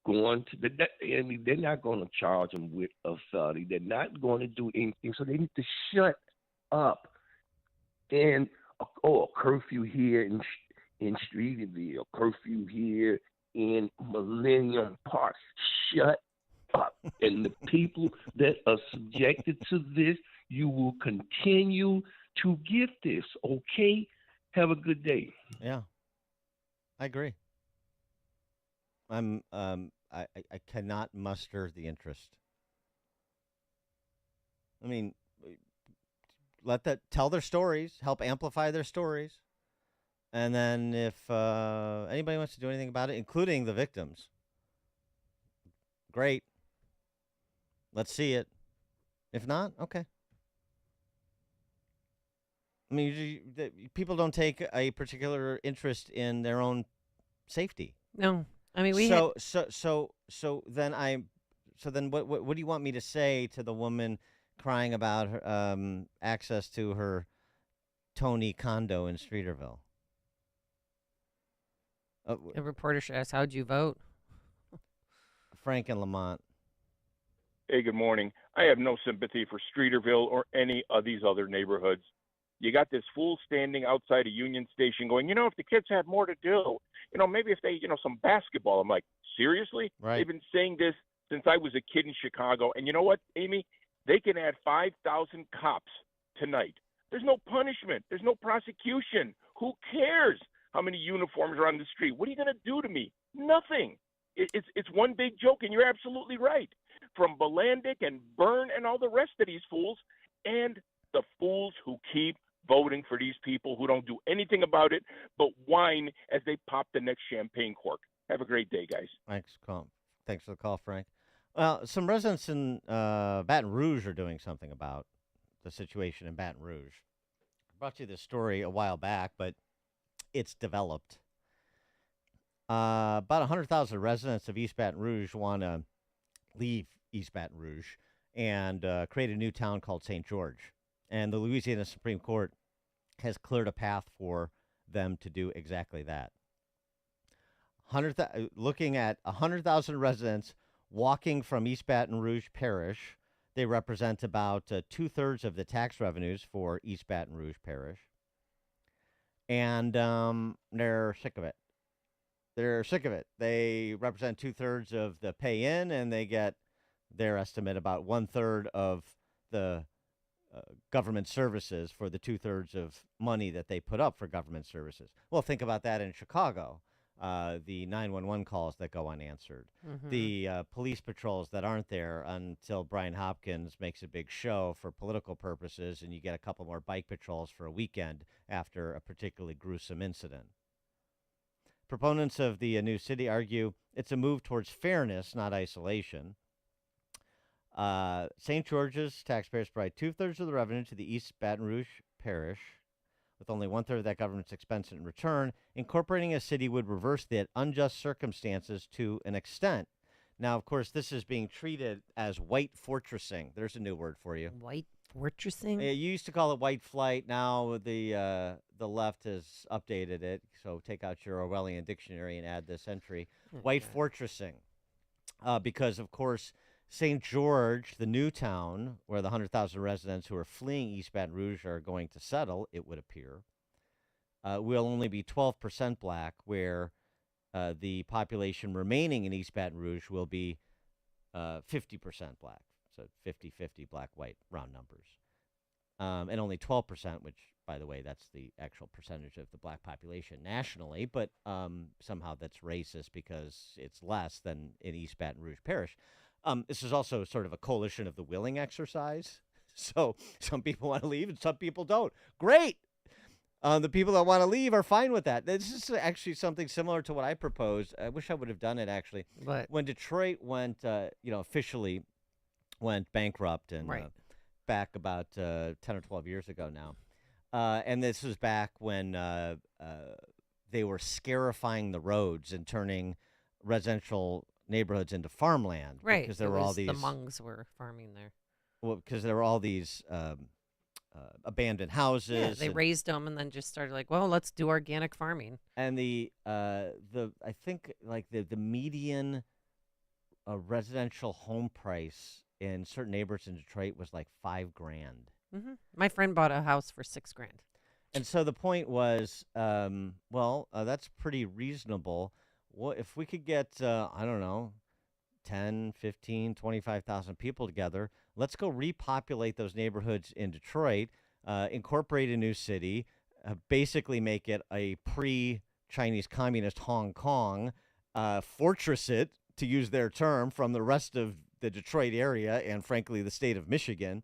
going to. They're not going to charge them with a felony. They're not going to do anything. So they need to shut up. And a curfew here in Streeterville, curfew here in Millennium Park. Shut up. And the people that are subjected to this, you will continue to get this, okay? Have a good day. Yeah, I agree. I cannot muster the interest. I mean, tell their stories, help amplify their stories. And then if anybody wants to do anything about it, including the victims, great. Let's see it. If not, okay. I mean, people don't take a particular interest in their own safety. No, I mean So then what do you want me to say to the woman crying about her, access to her Tony condo in Streeterville? A reporter should ask, how'd you vote? Frank and Lamont. Hey, good morning. I have no sympathy for Streeterville or any of these other neighborhoods. You got this fool standing outside a Union Station going, if the kids had more to do, maybe if they, some basketball. I'm like, seriously? Right. They've been saying this since I was a kid in Chicago. And you know what, Amy? They can add 5,000 cops tonight. There's no punishment. There's no prosecution. Who cares how many uniforms are on the street? What are you going to do to me? Nothing. It's one big joke, and you're absolutely right. From Bolandic and Byrne and all the rest of these fools, and the fools who keep voting for these people who don't do anything about it but whine as they pop the next champagne cork. Have a great day, guys. Thanks for the call, Frank. Well, some residents in Baton Rouge are doing something about the situation in Baton Rouge. I brought you this story a while back, but it's developed. About 100,000 residents of East Baton Rouge want to leave East Baton Rouge and create a new town called St. George. And the Louisiana Supreme Court has cleared a path for them to do exactly that. Looking at 100,000 residents walking from East Baton Rouge Parish, they represent about 2/3 of the tax revenues for East Baton Rouge Parish. And they're sick of it. They represent 2/3 of the pay-in, and they get their estimate about 1/3 of the government services for the 2/3 of money that they put up for government services. Well, think about that in Chicago. The 911 calls that go unanswered, the police patrols that aren't there until Brian Hopkins makes a big show for political purposes, and you get a couple more bike patrols for a weekend after a particularly gruesome incident. Proponents of the new city argue it's a move towards fairness, not isolation. St. George's taxpayers provide 2/3 of the revenue to the East Baton Rouge Parish, with only 1/3 of that government's expense in return. Incorporating a city would reverse the unjust circumstances to an extent. Now, of course, this is being treated as white fortressing. There's a new word for you. White fortressing? You used to call it white flight. Now the left has updated it. So take out your Orwellian dictionary and add this entry. White fortressing. Because, of course, St. George, the new town, where the 100,000 residents who are fleeing East Baton Rouge are going to settle, it would appear, will only be 12% black, where the population remaining in East Baton Rouge will be 50% black. So 50-50 black-white, round numbers. And only 12%, which, by the way, that's the actual percentage of the black population nationally, but somehow that's racist because it's less than in East Baton Rouge Parish. This is also sort of a coalition of the willing exercise. So some people want to leave and some people don't. Great. The people that want to leave are fine with that. This is actually something similar to what I proposed. I wish I would have done it, actually. What? When Detroit went, officially went bankrupt and back about 10 or 12 years ago now. And this was back when they were scarifying the roads and turning residential neighborhoods into farmland, right? Because there were all these. The Hmongs were farming there. Well, because there were all these abandoned houses. Yeah, they raised them and then just started like, well, let's do organic farming. And the I think like the median residential home price in certain neighborhoods in Detroit was like $5,000. Mm-hmm. My friend bought a house for $6,000. And so the point was, that's pretty reasonable. Well, if we could get, 10, 15, 25,000 people together, let's go repopulate those neighborhoods in Detroit, incorporate a new city, basically make it a pre-Chinese communist Hong Kong, fortress it, to use their term, from the rest of the Detroit area and, frankly, the state of Michigan,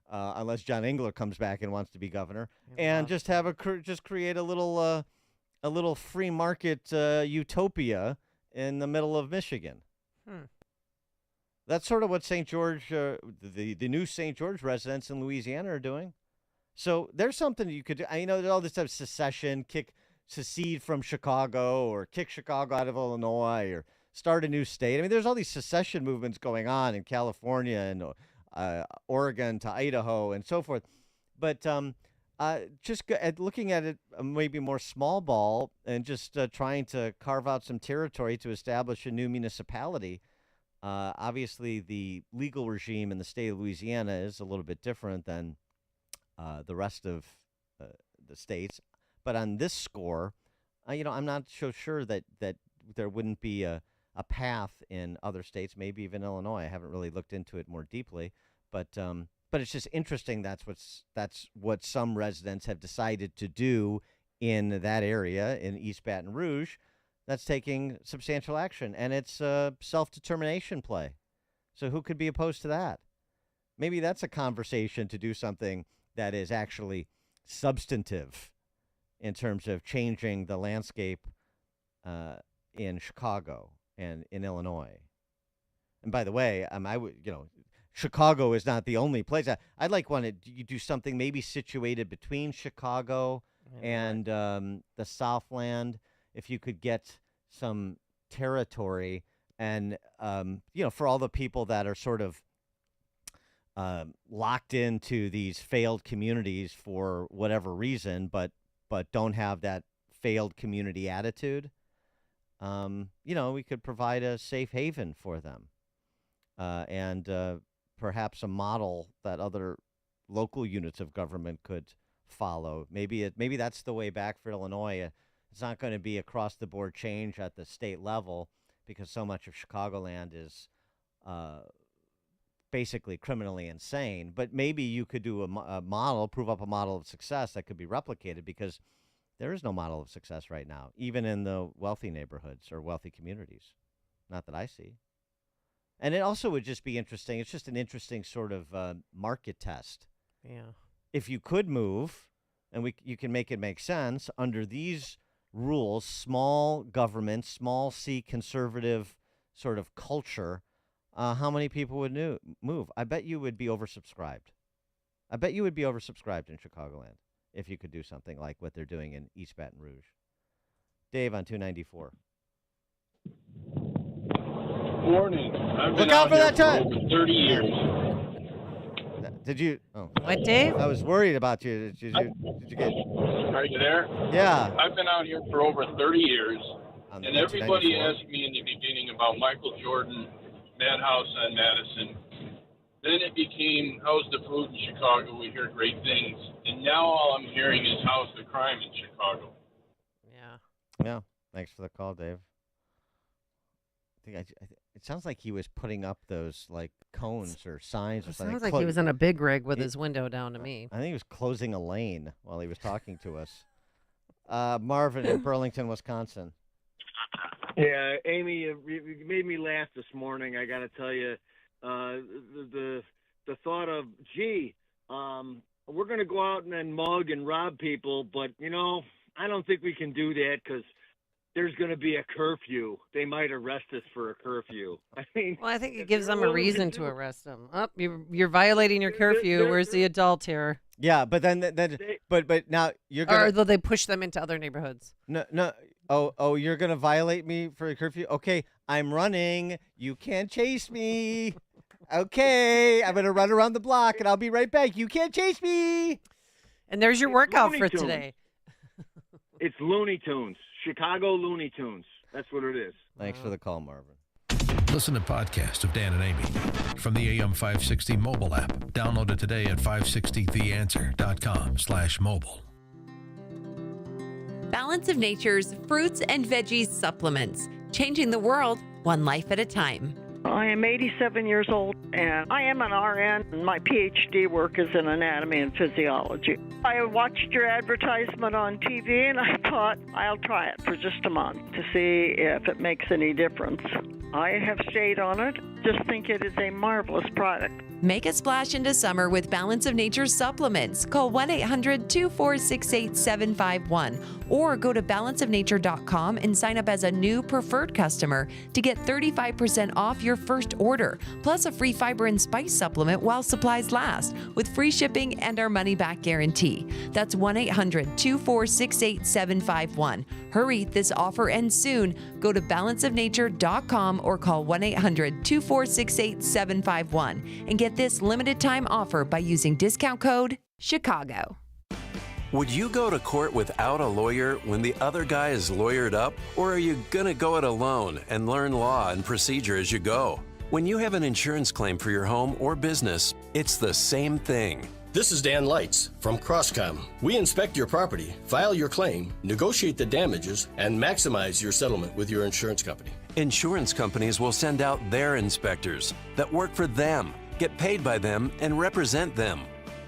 unless John Engler comes back and wants to be governor, and just have create a little free market utopia in the middle of Michigan. That's sort of what St. George, the new St. George residents in Louisiana are doing. So there's something you could do. I know there's all this stuff, secession, secede from Chicago, or kick Chicago out of Illinois, or start a new state. I mean, there's all these secession movements going on in California and Oregon to Idaho and so forth. But Looking at it maybe more small ball and just trying to carve out some territory to establish a new municipality. Obviously, the legal regime in the state of Louisiana is a little bit different than the rest of the states. But on this score, I'm not so sure that there wouldn't be a path in other states, maybe even Illinois. I haven't really looked into it more deeply, but it's just interesting. That's what some residents have decided to do in that area in East Baton Rouge. That's taking substantial action, and it's a self-determination play. So who could be opposed to that? Maybe that's a conversation to do something that is actually substantive in terms of changing the landscape in Chicago and in Illinois. And by the way, Chicago is not the only place. I'd like you do something maybe situated between Chicago and the Southland. If you could get some territory and, for all the people that are sort of locked into these failed communities for whatever reason, but don't have that failed community attitude, we could provide a safe haven for them. And perhaps a model that other local units of government could follow. Maybe that's the way back for Illinois. It's not going to be across the board change at the state level because so much of Chicagoland is basically criminally insane. But maybe you could do a model, prove up a model of success that could be replicated, because there is no model of success right now, even in the wealthy neighborhoods or wealthy communities. Not that I see. And it also would just be interesting. It's just an interesting sort of market test. Yeah. If you could move, and you can make it make sense under these rules, small government, small C conservative sort of culture, how many people would move? I bet you would be oversubscribed. I bet you would be oversubscribed in Chicagoland if you could do something like what they're doing in East Baton Rouge. Dave on 294. Morning. I've been Look out for here that time. For over 30 years. Did you? Oh. What, Dave? I was worried about you. Did you get? Are you there? Yeah. I've been out here for over 30 years, On and everybody 1994. asked me in the beginning about Michael Jordan, Madhouse on Madison. Then it became, how's the food in Chicago? We hear great things. And now all I'm hearing is, how's the crime in Chicago? Yeah. Thanks for the call, Dave. It sounds like he was putting up those like cones or signs or It something. sounds like he was in a big rig with his window down to me. I think he was closing a lane while he was talking to us. Marvin in Burlington, Wisconsin. Yeah, Amy, you made me laugh this morning. I got to tell you, the thought of, we're going to go out and then mug and rob people, but I don't think we can do that because there's going to be a curfew. They might arrest us for a curfeu. I think it gives them a reason to arrest them. Oh, you're violating your curfew. Where's the adult here? Yeah, but then but now you're gonna. Or will they push them into other neighborhoods? No. Oh, you're gonna violate me for a curfew? Okay, I'm running. You can't chase me. Okay, I'm gonna run around the block and I'll be right back. You can't chase me. And there's your workout Looney for Tunes. today. It's Looney Tunes. Chicago Looney Tunes. That's what it is. Thanks for the call, Marvin. Listen to podcasts of Dan and Amy from the AM 560 mobile app. Download it today at 560theanswer.com/mobile. Balance of Nature's fruits and veggies supplements, changing the world one life at a time. I am 87 years old, and I am an RN. My PhD work is in anatomy and physiology. I watched your advertisement on TV, and I thought I'll try it for just a month to see if it makes any difference. I have stayed on it. Just think it is a marvelous product. Make a splash into summer with Balance of Nature supplements. Call 1-800-246-8751 or go to balanceofnature.com and sign up as a new preferred customer to get 35% off your first order, plus a free fiber and spice supplement while supplies last, with free shipping and our money-back guarantee. That's 1-800-246-8751. Hurry, this offer ends soon. Go to balanceofnature.com or call 1-800-246-8751 and get this limited time offer by using discount code CHICAGO. Would you go to court without a lawyer when the other guy is lawyered up? Or are you going to go it alone and learn law and procedure as you go? When you have an insurance claim for your home or business, it's the same thing. This is Dan Lights from Crosscom. We inspect your property, file your claim, negotiate the damages, and maximize your settlement with your insurance company. Insurance companies will send out their inspectors that work for them, get paid by them, and represent them.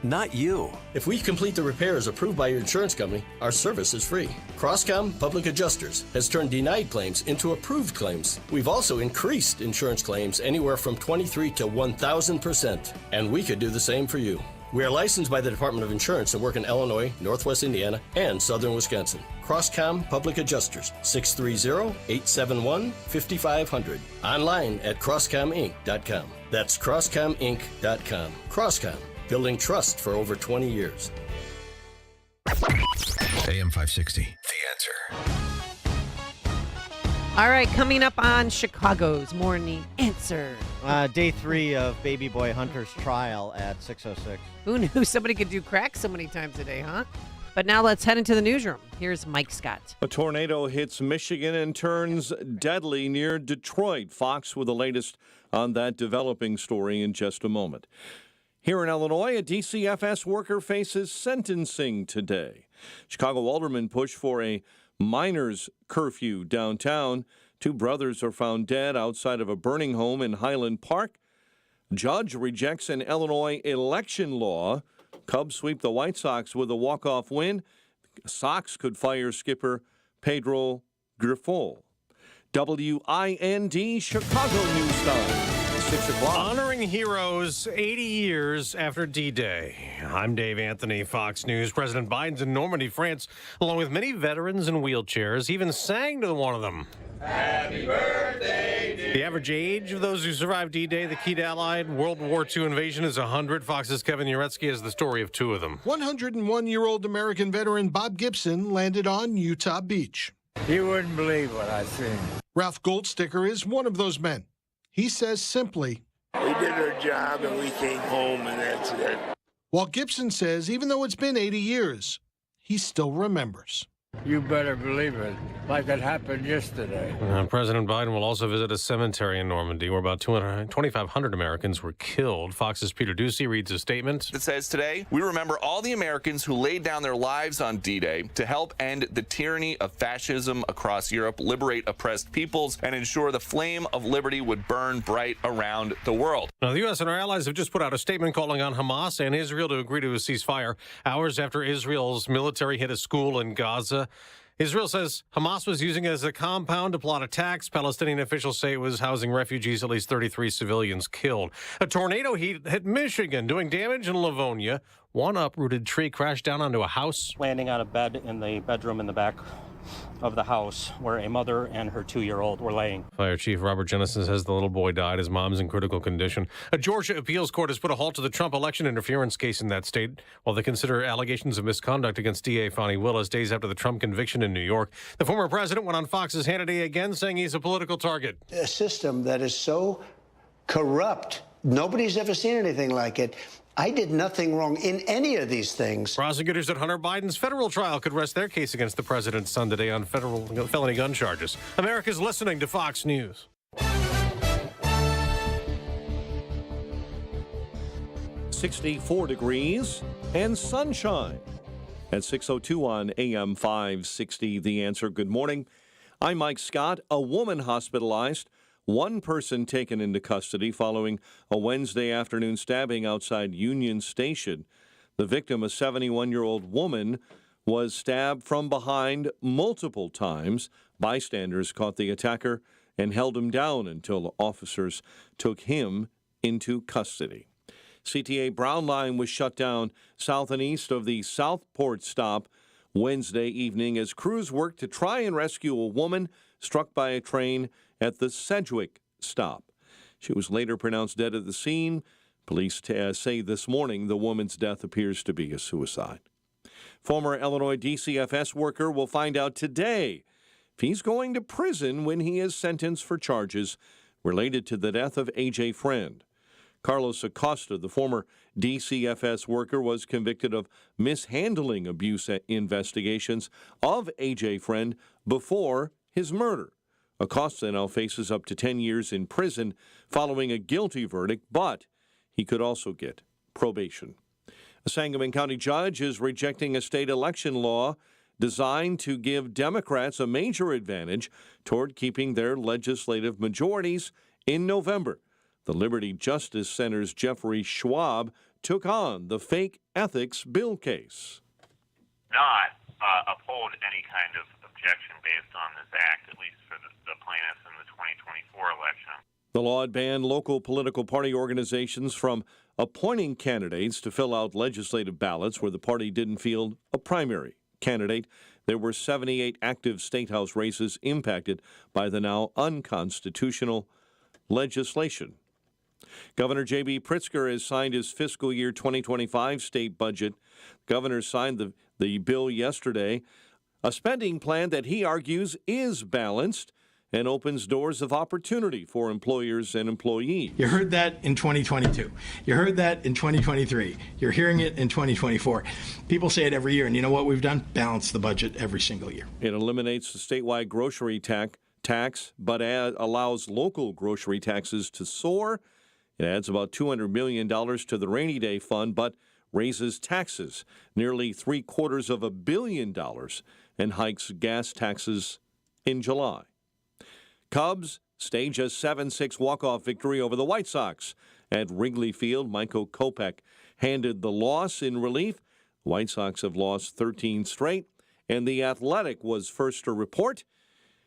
Not you. If we complete the repairs approved by your insurance company, our service is free. Crosscom Public Adjusters has turned denied claims into approved claims. We've also increased insurance claims anywhere from 23 to 1,000%, and we could do the same for you. We are licensed by the Department of Insurance and work in Illinois, Northwest Indiana, and Southern Wisconsin. Crosscom Public Adjusters, 630-871-5500. Online at crosscominc.com. That's crosscominc.com. Crosscom, building trust for over 20 years. AM 560, The Answer. All right, coming up on Chicago's Morning Answer. Day 3 of baby boy Hunter's trial at 6:06. Who knew somebody could do crack so many times a day, huh? But now let's head into the newsroom. Here's Mike Scott. A tornado hits Michigan and turns deadly near Detroit. Fox with the latest on that developing story in just a moment. Here in Illinois, a DCFS worker faces sentencing today. Chicago aldermen push for a miners' curfew downtown. 2 brothers are found dead outside of a burning home in Highland Park. Judge rejects an Illinois election law. Cubs sweep the White Sox with a walk-off win. Sox could fire skipper Pedro Grifol. WIND Chicago News Time. 6 o'clock. Honoring heroes 80 years after D-Day. I'm Dave Anthony, Fox News. President Biden's in Normandy, France, along with many veterans in wheelchairs, even sang to one of them. Happy birthday, dear. The average age of those who survived D-Day, the key to Allied World War II invasion, is 100. Fox's Kevin Uretsky has the story of 2 of them. 101-year-old American veteran Bob Gibson landed on Utah Beach. You wouldn't believe what I've seen. Ralph Goldsticker is one of those men. He says simply, We did our job and we came home and that's it. While Gibson says even though it's been 80 years, he still remembers. You better believe it, like it happened yesterday. President Biden will also visit a cemetery in Normandy where about 2,500 Americans were killed. Fox's Peter Ducey reads a statement. It says, today, we remember all the Americans who laid down their lives on D-Day to help end the tyranny of fascism across Europe, liberate oppressed peoples, and ensure the flame of liberty would burn bright around the world. Now, the U.S. and our allies have just put out a statement calling on Hamas and Israel to agree to a ceasefire hours after Israel's military hit a school in Gaza. Israel says Hamas was using it as a compound to plot attacks. Palestinian officials say it was housing refugees, at least 33 civilians killed. A tornado hit Michigan, doing damage in Livonia. One uprooted tree crashed down onto a house. Landing on a bed in the bedroom in the back of the house where a mother and her 2-year-old were laying. Fire Chief Robert Jennison says the little boy died. His mom's in critical condition. A Georgia appeals court has put a halt to the Trump election interference case in that state while they consider allegations of misconduct against DA Fani Willis days after the Trump conviction in New York. The former president went on Fox's Hannity again, saying he's a political target. A system that is so corrupt. Nobody's ever seen anything like it. I did nothing wrong in any of these things. Prosecutors at Hunter Biden's federal trial could rest their case against the president's son today on federal felony gun charges. America's listening to Fox News. 64 degrees and sunshine. At 6:02 on AM 560, The Answer. Good morning. I'm Mike Scott. A woman hospitalized. 1 person taken into custody following a Wednesday afternoon stabbing outside Union Station. The victim, a 71-year-old woman, was stabbed from behind multiple times. Bystanders caught the attacker and held him down until officers took him into custody. CTA Brown Line was shut down south and east of the Southport stop Wednesday evening as crews worked to try and rescue a woman struck by a train at the Sedgwick stop. She was later pronounced dead at the scene. Police say this morning the woman's death appears to be a suicide. Former Illinois DCFS worker will find out today if he's going to prison when he is sentenced for charges related to the death of A.J. Friend. Carlos Acosta, the former DCFS worker was convicted of mishandling abuse investigations of A.J. Friend before his murder. Acosta now faces up to 10 years in prison following a guilty verdict, but he could also get probation. A Sangamon County judge is rejecting a state election law designed to give Democrats a major advantage toward keeping their legislative majorities in November. The Liberty Justice Center's Jeffrey Schwab took on the fake ethics bill case. Not uphold any kind of objection based on this act, at least for the plaintiffs in the 2024 election. The law had banned local political party organizations from appointing candidates to fill out legislative ballots where the party didn't field a primary candidate. There were 78 active state house races impacted by the now unconstitutional legislation. Governor J.B. Pritzker has signed his fiscal year 2025 state budget. Governor signed the bill yesterday, a spending plan that he argues is balanced and opens doors of opportunity for employers and employees. You heard that in 2022. You heard that in 2023. You're hearing it in 2024. People say it every year, and you know what we've done? Balance the budget every single year. It eliminates the statewide grocery tax, but allows local grocery taxes to soar. It adds about $200 million to the rainy day fund, but raises taxes nearly $750 million and hikes gas taxes in July. Cubs stage a 7-6 walk-off victory over the White Sox at Wrigley Field. Michael Kopech handed the loss in relief. The White Sox have lost 13 straight, and The Athletic was first to report.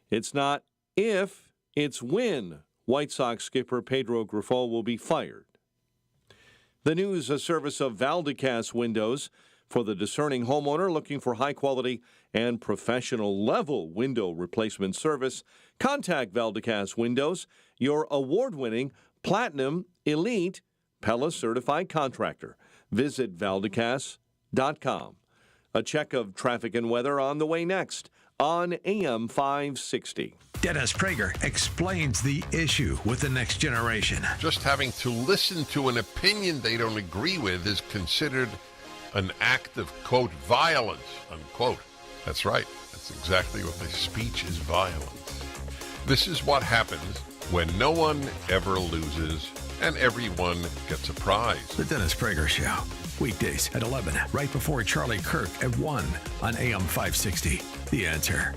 It's not if, it's when White Sox skipper Pedro Grifol will be fired. The news, a service of Valdecas Windows. For the discerning homeowner looking for high-quality and professional-level window replacement service, contact Valdecas Windows, your award-winning Platinum Elite Pella-certified contractor. Visit Valdecas.com. A check of traffic and weather on the way next on AM 560. Dennis Prager explains the issue with the next generation. Just having to listen to an opinion they don't agree with is considered an act of, quote, violence, unquote. That's right. That's exactly what the speech is, violence. This is what happens when no one ever loses and everyone gets a prize. The Dennis Prager Show. Weekdays at 11, right before Charlie Kirk at 1 on AM 560. The Answer.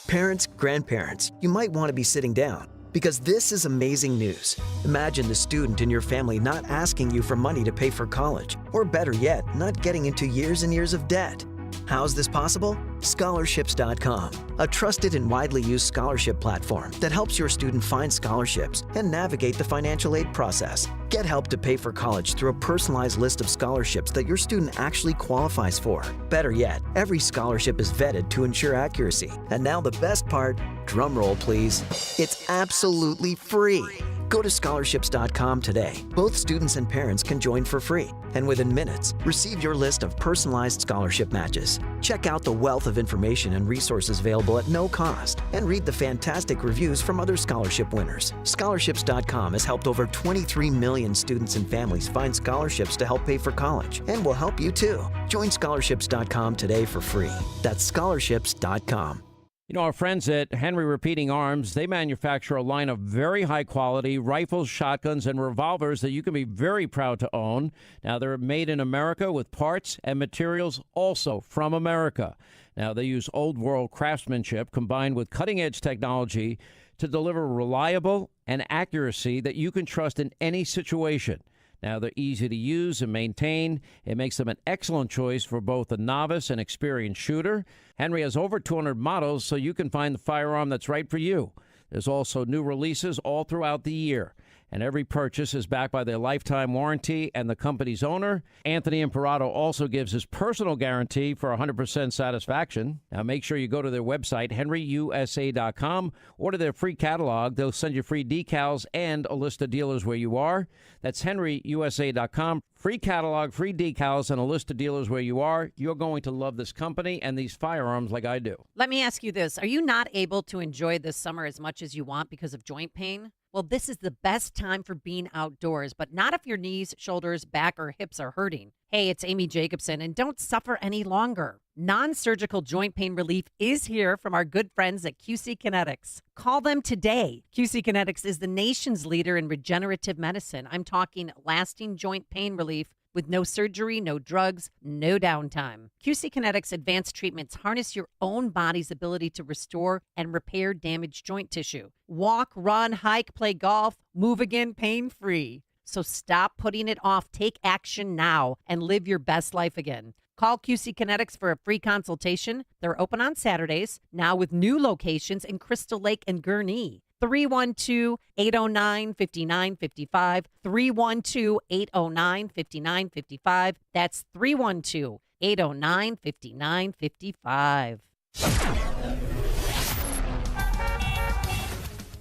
Parents, grandparents, you might want to be sitting down because this is amazing news. Imagine the student in your family not asking you for money to pay for college, or better yet, not getting into years and years of debt. How's this possible? Scholarships.com, a trusted and widely used scholarship platform that helps your student find scholarships and navigate the financial aid process. Get help to pay for college through a personalized list of scholarships that your student actually qualifies for. Better yet, every scholarship is vetted to ensure accuracy. And now the best part, drum roll please, it's absolutely free. Go to scholarships.com today. Both students and parents can join for free. And within minutes, receive your list of personalized scholarship matches. Check out the wealth of information and resources available at no cost. And read the fantastic reviews from other scholarship winners. Scholarships.com has helped over 23 million students and families find scholarships to help pay for college. And will help you too. Join scholarships.com today for free. That's scholarships.com. You know, our friends at Henry Repeating Arms, they manufacture a line of very high-quality rifles, shotguns, and revolvers that you can be very proud to own. Now, they're made in America with parts and materials also from America. Now, they use old-world craftsmanship combined with cutting-edge technology to deliver reliable and accuracy that you can trust in any situation. Now, they're easy to use and maintain. It makes them an excellent choice for both a novice and experienced shooter. Henry has over 200 models, so you can find the firearm that's right for you. There's also new releases all throughout the year. And every purchase is backed by their lifetime warranty and the company's owner. Anthony Imperato also gives his personal guarantee for 100% satisfaction. Now, make sure you go to their website, henryusa.com. Order their free catalog. They'll send you free decals and a list of dealers where you are. That's henryusa.com. Free catalog, free decals, and a list of dealers where you are. You're going to love this company and these firearms like I do. Let me ask you this. Are you not able to enjoy this summer as much as you want because of joint pain? Well, this is the best time for being outdoors, but not if your knees, shoulders, back, or hips are hurting. Hey, it's Amy Jacobson, and don't suffer any longer. Non-surgical joint pain relief is here from our good friends at QC Kinetics. Call them today. QC Kinetics is the nation's leader in regenerative medicine. I'm talking lasting joint pain relief with no surgery, no drugs, no downtime. QC Kinetics advanced treatments harness your own body's ability to restore and repair damaged joint tissue. Walk, run, hike, play golf, move again pain-free. So stop putting it off. Take action now and live your best life again. Call QC Kinetics for a free consultation. They're open on Saturdays, now with new locations in Crystal Lake and Gurnee. 312-809-5955. 312-809-5955. That's 312-809-5955.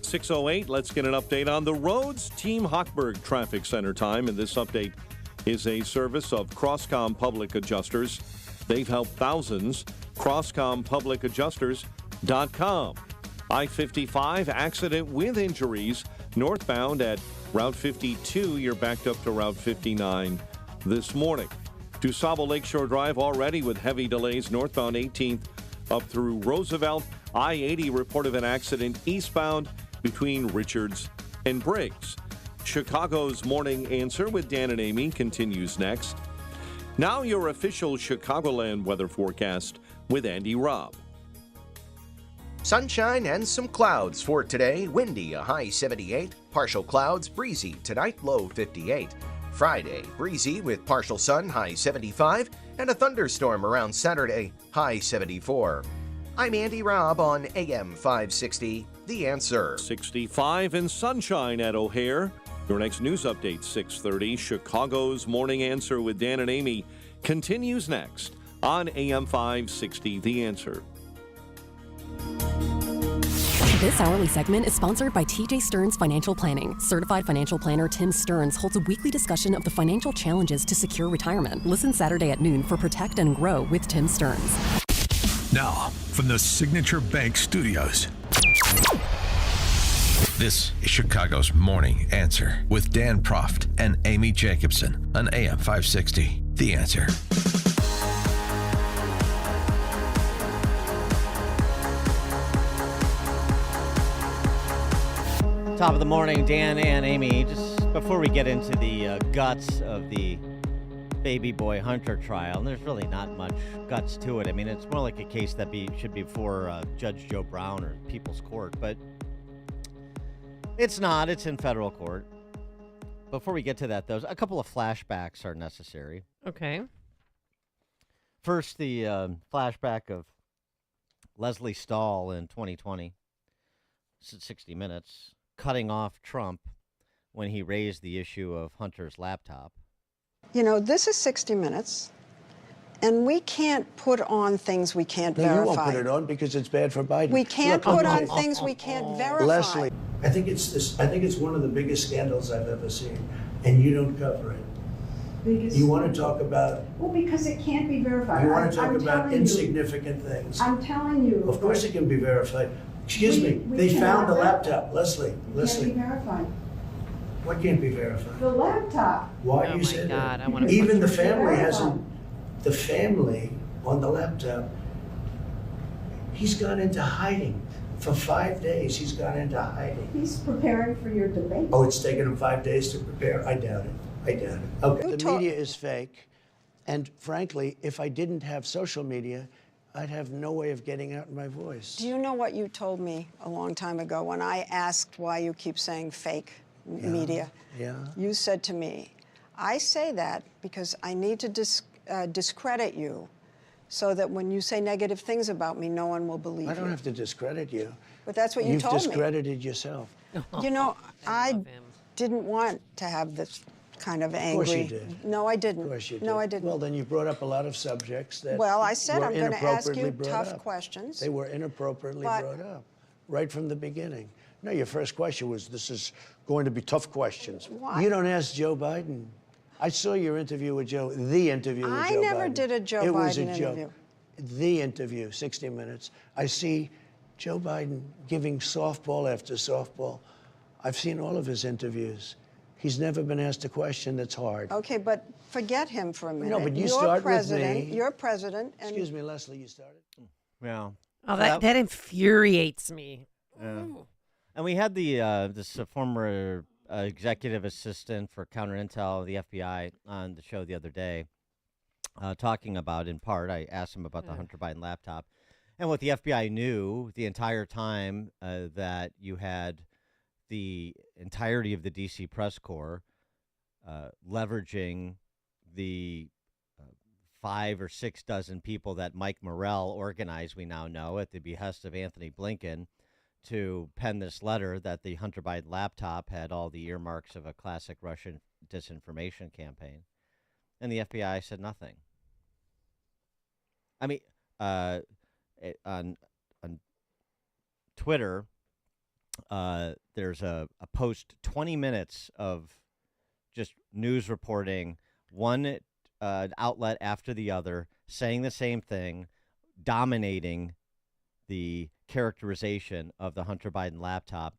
6:08, let's get an update on the roads. Team Hochberg Traffic Center time, and this update is a service of Crosscom Public Adjusters. They've helped thousands. CrosscomPublicAdjusters.com. I-55 accident with injuries northbound at Route 52. You're backed up to Route 59 this morning. DuSable Lakeshore Drive already with heavy delays northbound 18th up through Roosevelt. I-80 report of an accident eastbound between Richards and Briggs. Chicago's Morning Answer with Dan and Amy continues next. Now your official Chicagoland weather forecast with Andy Robb. Sunshine and some clouds for today. Windy, a high 78. Partial clouds, breezy tonight, low 58. Friday, breezy with partial sun, high 75. And a thunderstorm around Saturday, high 74. I'm Andy Robb on AM 560, The Answer. 65 and sunshine at O'Hare. Your next news update, 6:30. Chicago's Morning Answer with Dan and Amy continues next on AM 560, The Answer. This hourly segment is sponsored by TJ Stearns Financial Planning. Certified financial planner Tim Stearns holds a weekly discussion of the financial challenges to secure retirement. Listen Saturday at noon for Protect and Grow with Tim Stearns. Now, from the Signature Bank Studios, this is Chicago's Morning Answer with Dan Proft and Amy Jacobson on AM 560. The Answer. Top of the morning, Dan and Amy. Just before we get into the guts of the baby boy Hunter trial, and there's really not much guts to it. I mean, it's more like a case that should be before Judge Joe Brown or People's Court, but it's not. It's in federal court. Before we get to that, though, a couple of flashbacks are necessary. Okay. First, the flashback of Leslie Stahl in 2020. This is 60 Minutes. Cutting off Trump when he raised the issue of Hunter's laptop. You know, this is 60 Minutes, and we can't put on things we can't verify. You won't put it on because it's bad for Biden. We can't put on things we can't verify. Leslie, I think it's one of the biggest scandals I've ever seen, and you don't cover it. You want to talk about? Well, because it can't be verified. You want to talk about insignificant things? I'm telling you. Of course, it can be verified. Excuse me. They found the laptop, Leslie. Can't be verified. What can't be verified? The laptop. Why Oh you my said God, that? I wanna Even the put- family hasn't. The family on the laptop. He's gone into hiding for 5 days. He's gone into hiding. He's preparing for your debate. Oh, it's taken him 5 days to prepare. I doubt it. Okay. The media is fake, and frankly, if I didn't have social media, I'd have no way of getting out my voice. Do you know what you told me a long time ago when I asked why you keep saying fake media? Yeah. You said to me, I say that because I need to discredit you so that when you say negative things about me, no one will believe you. I don't have to discredit you. But that's what you You've told me. discredited yourself. You know, I didn't want to have this kind of angry. Of course you did. No, I didn't. Of course you did. No, I didn't. Well, then you brought up a lot of subjects that Well, I said were I'm going to ask you inappropriately brought tough up. questions. They were inappropriately But- brought up right from the beginning. No, your first question was, this is going to be tough questions. Why? You don't ask Joe Biden. I saw your interview with Joe, the interview with Joe Biden. I never did a Joe It was Biden a joke. interview. The interview, 60 Minutes. I see Joe Biden giving softball after softball I've seen all of his interviews. He's never been asked a question that's hard. Okay, but forget him for a minute. No, but you You're start president, with me. You're president. And Excuse me, Leslie, you started? Well, Oh, that infuriates me. And we had this former executive assistant for counterintel of the FBI on the show the other day, talking about, in part, I asked him about the Hunter Biden laptop and what the FBI knew the entire time that you had the entirety of the D.C. press corps leveraging the 5 or 6 dozen people that Mike Morrell organized, we now know, at the behest of Anthony Blinken, to pen this letter that the Hunter Biden laptop had all the earmarks of a classic Russian disinformation campaign. And the FBI said nothing. I mean, on Twitter, there's a post 20 minutes of just news reporting, one outlet after the other saying the same thing, dominating the characterization of the Hunter Biden laptop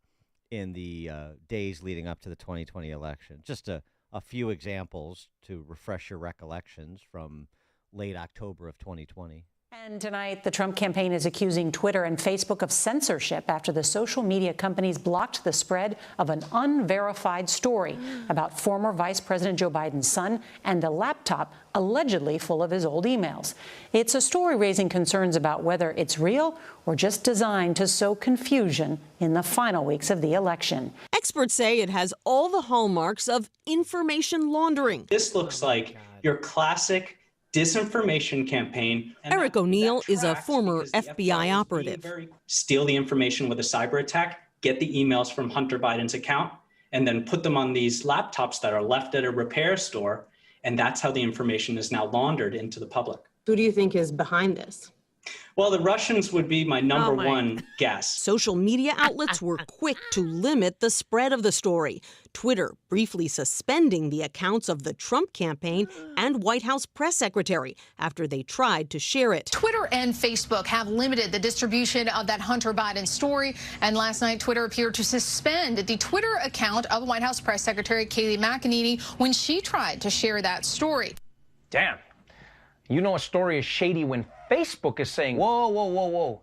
in the days leading up to the 2020 election. Just a few examples to refresh your recollections from late October of 2020. And tonight, the Trump campaign is accusing Twitter and Facebook of censorship after the social media companies blocked the spread of an unverified story about former Vice President Joe Biden's son and a laptop allegedly full of his old emails. It's a story raising concerns about whether it's real or just designed to sow confusion in the final weeks of the election. Experts say it has all the hallmarks of information laundering. This looks like your classic disinformation campaign. Eric O'Neill is a former FBI operative. Steal the information with a cyber attack, get the emails from Hunter Biden's account, and then put them on these laptops that are left at a repair store. And that's how the information is now laundered into the public. Who do you think is behind this? Well, the Russians would be my number one guess. Social media outlets were quick to limit the spread of the story. Twitter briefly suspending the accounts of the Trump campaign and White House press secretary after they tried to share it. Twitter and Facebook have limited the distribution of that Hunter Biden story. And last night, Twitter appeared to suspend the Twitter account of White House press secretary Kayleigh McEnany when she tried to share that story. Damn. You know a story is shady when Facebook is saying, whoa, whoa, whoa, whoa.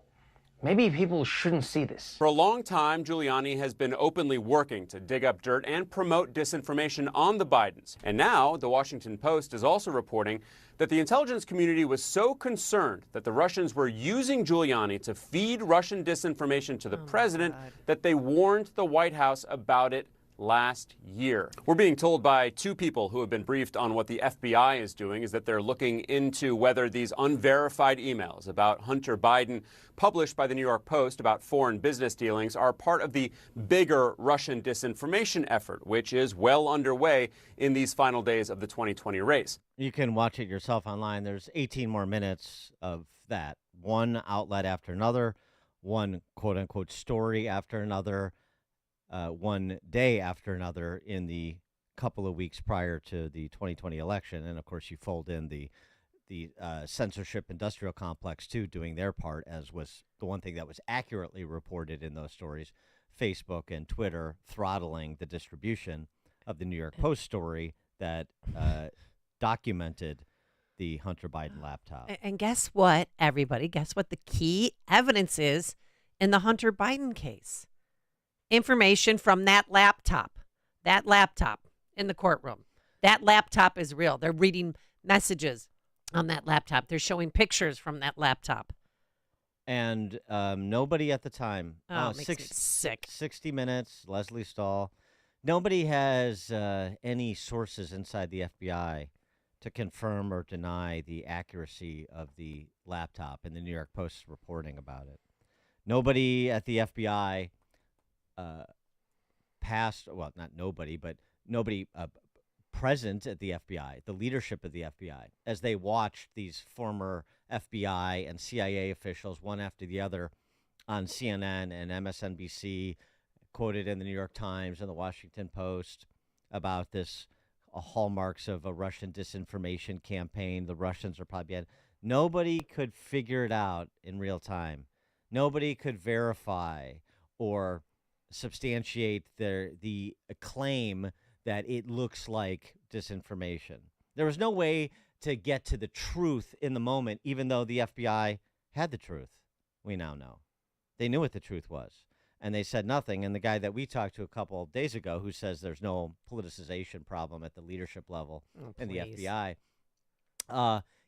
Maybe people shouldn't see this. For a long time, Giuliani has been openly working to dig up dirt and promote disinformation on the Bidens. And now, the Washington Post is also reporting that the intelligence community was so concerned that the Russians were using Giuliani to feed Russian disinformation to the president that they warned the White House about it last year. We're being told by 2 people who have been briefed on what the FBI is doing is that they're looking into whether these unverified emails about Hunter Biden published by the New York Post about foreign business dealings are part of the bigger Russian disinformation effort, which is well underway in these final days of the 2020 race. You can watch it yourself online. There's 18 more minutes of that. One outlet after another, one quote-unquote story after another, one day after another in the couple of weeks prior to the 2020 election. And, of course, you fold in the censorship industrial complex, too, doing their part, as was the one thing that was accurately reported in those stories, Facebook and Twitter throttling the distribution of the New York Post story that documented the Hunter Biden laptop. And guess what, everybody? Guess what the key evidence is in the Hunter Biden case? Information from that laptop in the courtroom. That laptop is real. They're reading messages on that laptop. They're showing pictures from that laptop. And nobody at the time. Oh, makes me sick. 60 Minutes, Leslie Stahl. Nobody has any sources inside the FBI to confirm or deny the accuracy of the laptop in the New York Post's reporting about it. Nobody at the FBI nobody present at the FBI, the leadership of the FBI, as they watched these former FBI and CIA officials, one after the other, on CNN and MSNBC, quoted in the New York Times and the Washington Post about this hallmarks of a Russian disinformation campaign. The Russians are probably bad. Nobody could figure it out in real time. Nobody could verify or substantiate the claim that it looks like disinformation. There was no way to get to the truth in the moment, even though the FBI had the truth. We now know. They knew what the truth was, and they said nothing. And the guy that we talked to a couple of days ago who says there's no politicization problem at the leadership level in the FBI,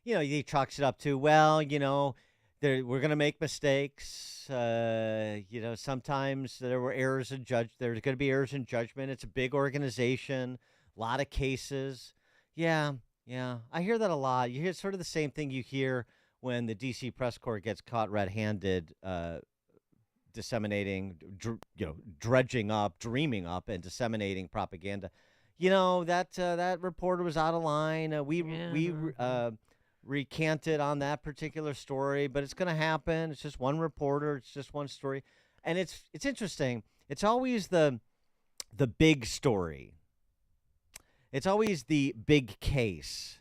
he chalks it up to, well, we're going to make mistakes. Sometimes there were errors in there's going to be errors in judgment. It's a big organization, a lot of cases. Yeah. I hear that a lot. You hear sort of the same thing you hear when the D.C. press corps gets caught red-handed disseminating, dredging up, dreaming up, and disseminating propaganda. That reporter was out of line. We recanted on that particular story, but it's going to happen. It's just one reporter. It's just one story. And it's interesting. It's always the big story. It's always the big case.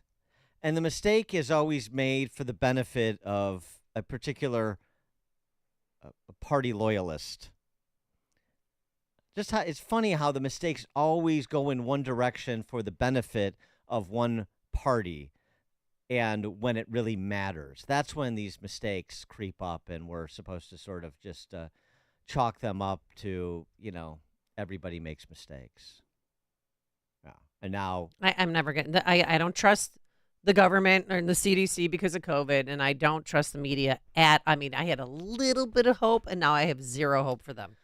And the mistake is always made for the benefit of a particular party loyalist. It's funny how the mistakes always go in one direction for the benefit of one party. And when it really matters, that's when these mistakes creep up, and we're supposed to sort of just chalk them up to, everybody makes mistakes. Yeah. And now I'm never going to, I don't trust the government or the CDC because of COVID, and I don't trust the media I had a little bit of hope, and now I have zero hope for them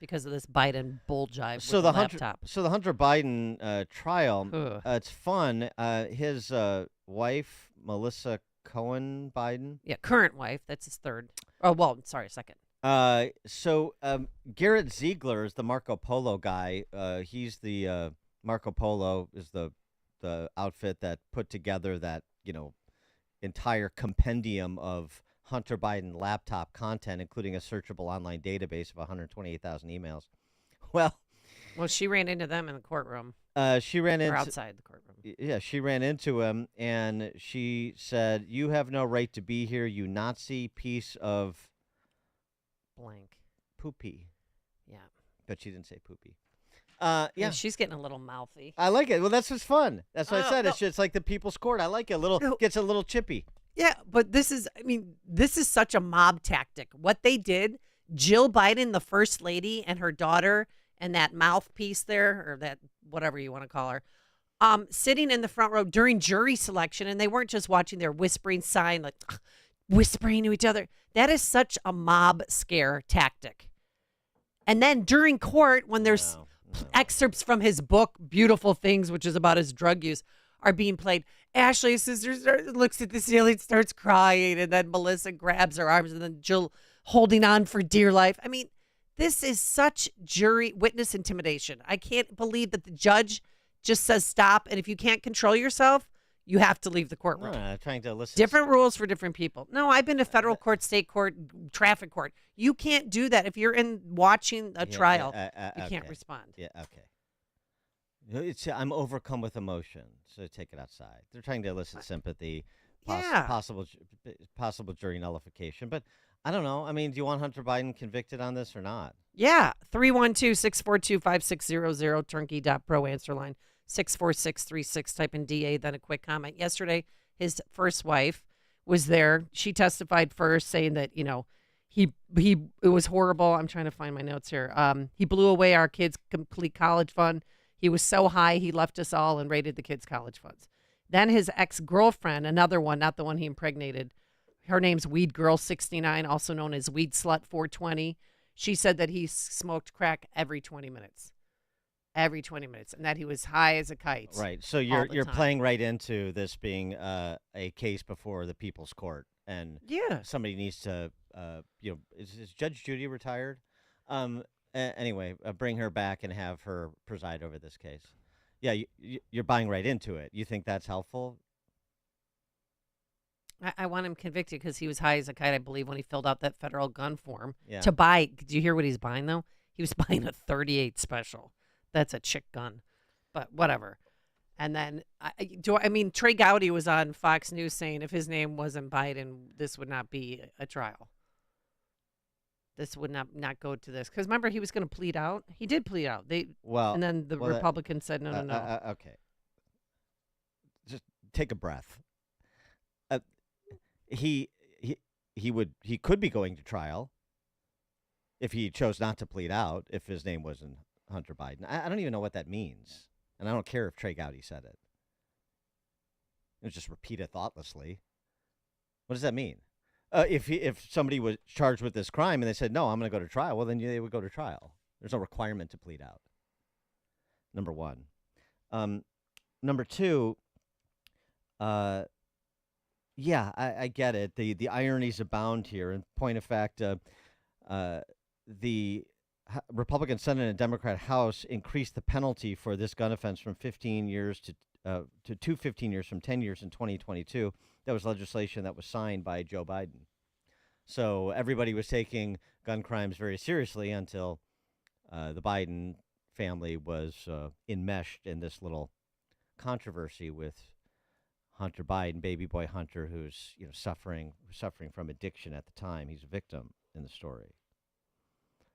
because of this Biden bull jive with the laptop. So the Hunter Biden trial, it's fun. His wife, Melissa Cohen Biden. Yeah, current wife. That's his third. Oh, well, sorry, second. So Garrett Ziegler is the Marco Polo guy. He's the Marco Polo is the outfit that put together that, entire compendium of Hunter Biden laptop content, including a searchable online database of 128,000 emails. Well, she ran into them in the courtroom. She ran into outside the courtroom. Yeah, she ran into him, and she said, "You have no right to be here, you Nazi piece of blank poopy." Yeah, but she didn't say poopy. Yeah, she's getting a little mouthy. I like it. Well, that's what's fun. That's what I said. No. It's just like the People's Court. I like it. Gets a little chippy. Yeah, but this is such a mob tactic. What they did, Jill Biden, the first lady, and her daughter, and that mouthpiece there, or that whatever you want to call her, sitting in the front row during jury selection, and they weren't just watching their whispering sign, like whispering to each other. That is such a mob scare tactic. And then during court, when there's excerpts from his book, Beautiful Things, which is about his drug use, are being played. Ashley's sister looks at the ceiling, starts crying, and then Melissa grabs her arms, and then Jill holding on for dear life. This is such jury witness intimidation. I can't believe that the judge just says stop, and if you can't control yourself, you have to leave the courtroom. Trying to listen. Different rules for different people. No, I've been to federal court, state court, traffic court. You can't do that. If you're watching a trial, you can't respond. Yeah, okay. I'm overcome with emotion, so take it outside. They're trying to elicit sympathy, possible jury nullification. But I don't know. Do you want Hunter Biden convicted on this or not? Yeah. 312-642-5600, turnkey.pro answer line. 64636, type in DA, then a quick comment. Yesterday, his first wife was there. She testified first, saying that, it was horrible. I'm trying to find my notes here. He blew away our kids' complete college fund. He was so high, he left us all and raided the kids' college funds. Then his ex-girlfriend, another one, not the one he impregnated, her name's Weed Girl 69, also known as Weed Slut 420. She said that he smoked crack every 20 minutes. Every 20 minutes, and that he was high as a kite. Right. So you're playing right into this being a case before the People's Court, and somebody needs to, is Judge Judy retired? Anyway, bring her back and have her preside over this case. Yeah, you're buying right into it. You think that's helpful? I want him convicted because he was high as a kite, I believe, when he filled out that federal gun form Yeah. to buy. Did you hear what he's buying, though? He was buying a .38 special. That's a chick gun, but whatever. And then, Trey Gowdy was on Fox News saying if his name wasn't Biden, this would not be a trial. this would not go to this. Because remember, he was going to plead out. He did plead out. And then the well, Republicans said no. Okay. Just take a breath. He could be going to trial if he chose not to plead out, if his name wasn't Hunter Biden. I don't even know what that means. And I don't care if Trey Gowdy said it. Just repeat it thoughtlessly. What does that mean? If somebody was charged with this crime and they said, no, I'm going to go to trial, well, then they would go to trial. There's no requirement to plead out. Number one. Number two, yeah, I get it. The ironies abound here. In point of fact, the Republican Senate and Democrat House increased the penalty for this gun offense from 15 years to 15 years, from 10 years in 2022. That was legislation that was signed by Joe Biden. So everybody was taking gun crimes very seriously until the Biden family was enmeshed in this little controversy with Hunter Biden, baby boy Hunter, who's suffering from addiction at the time. He's a victim in the story.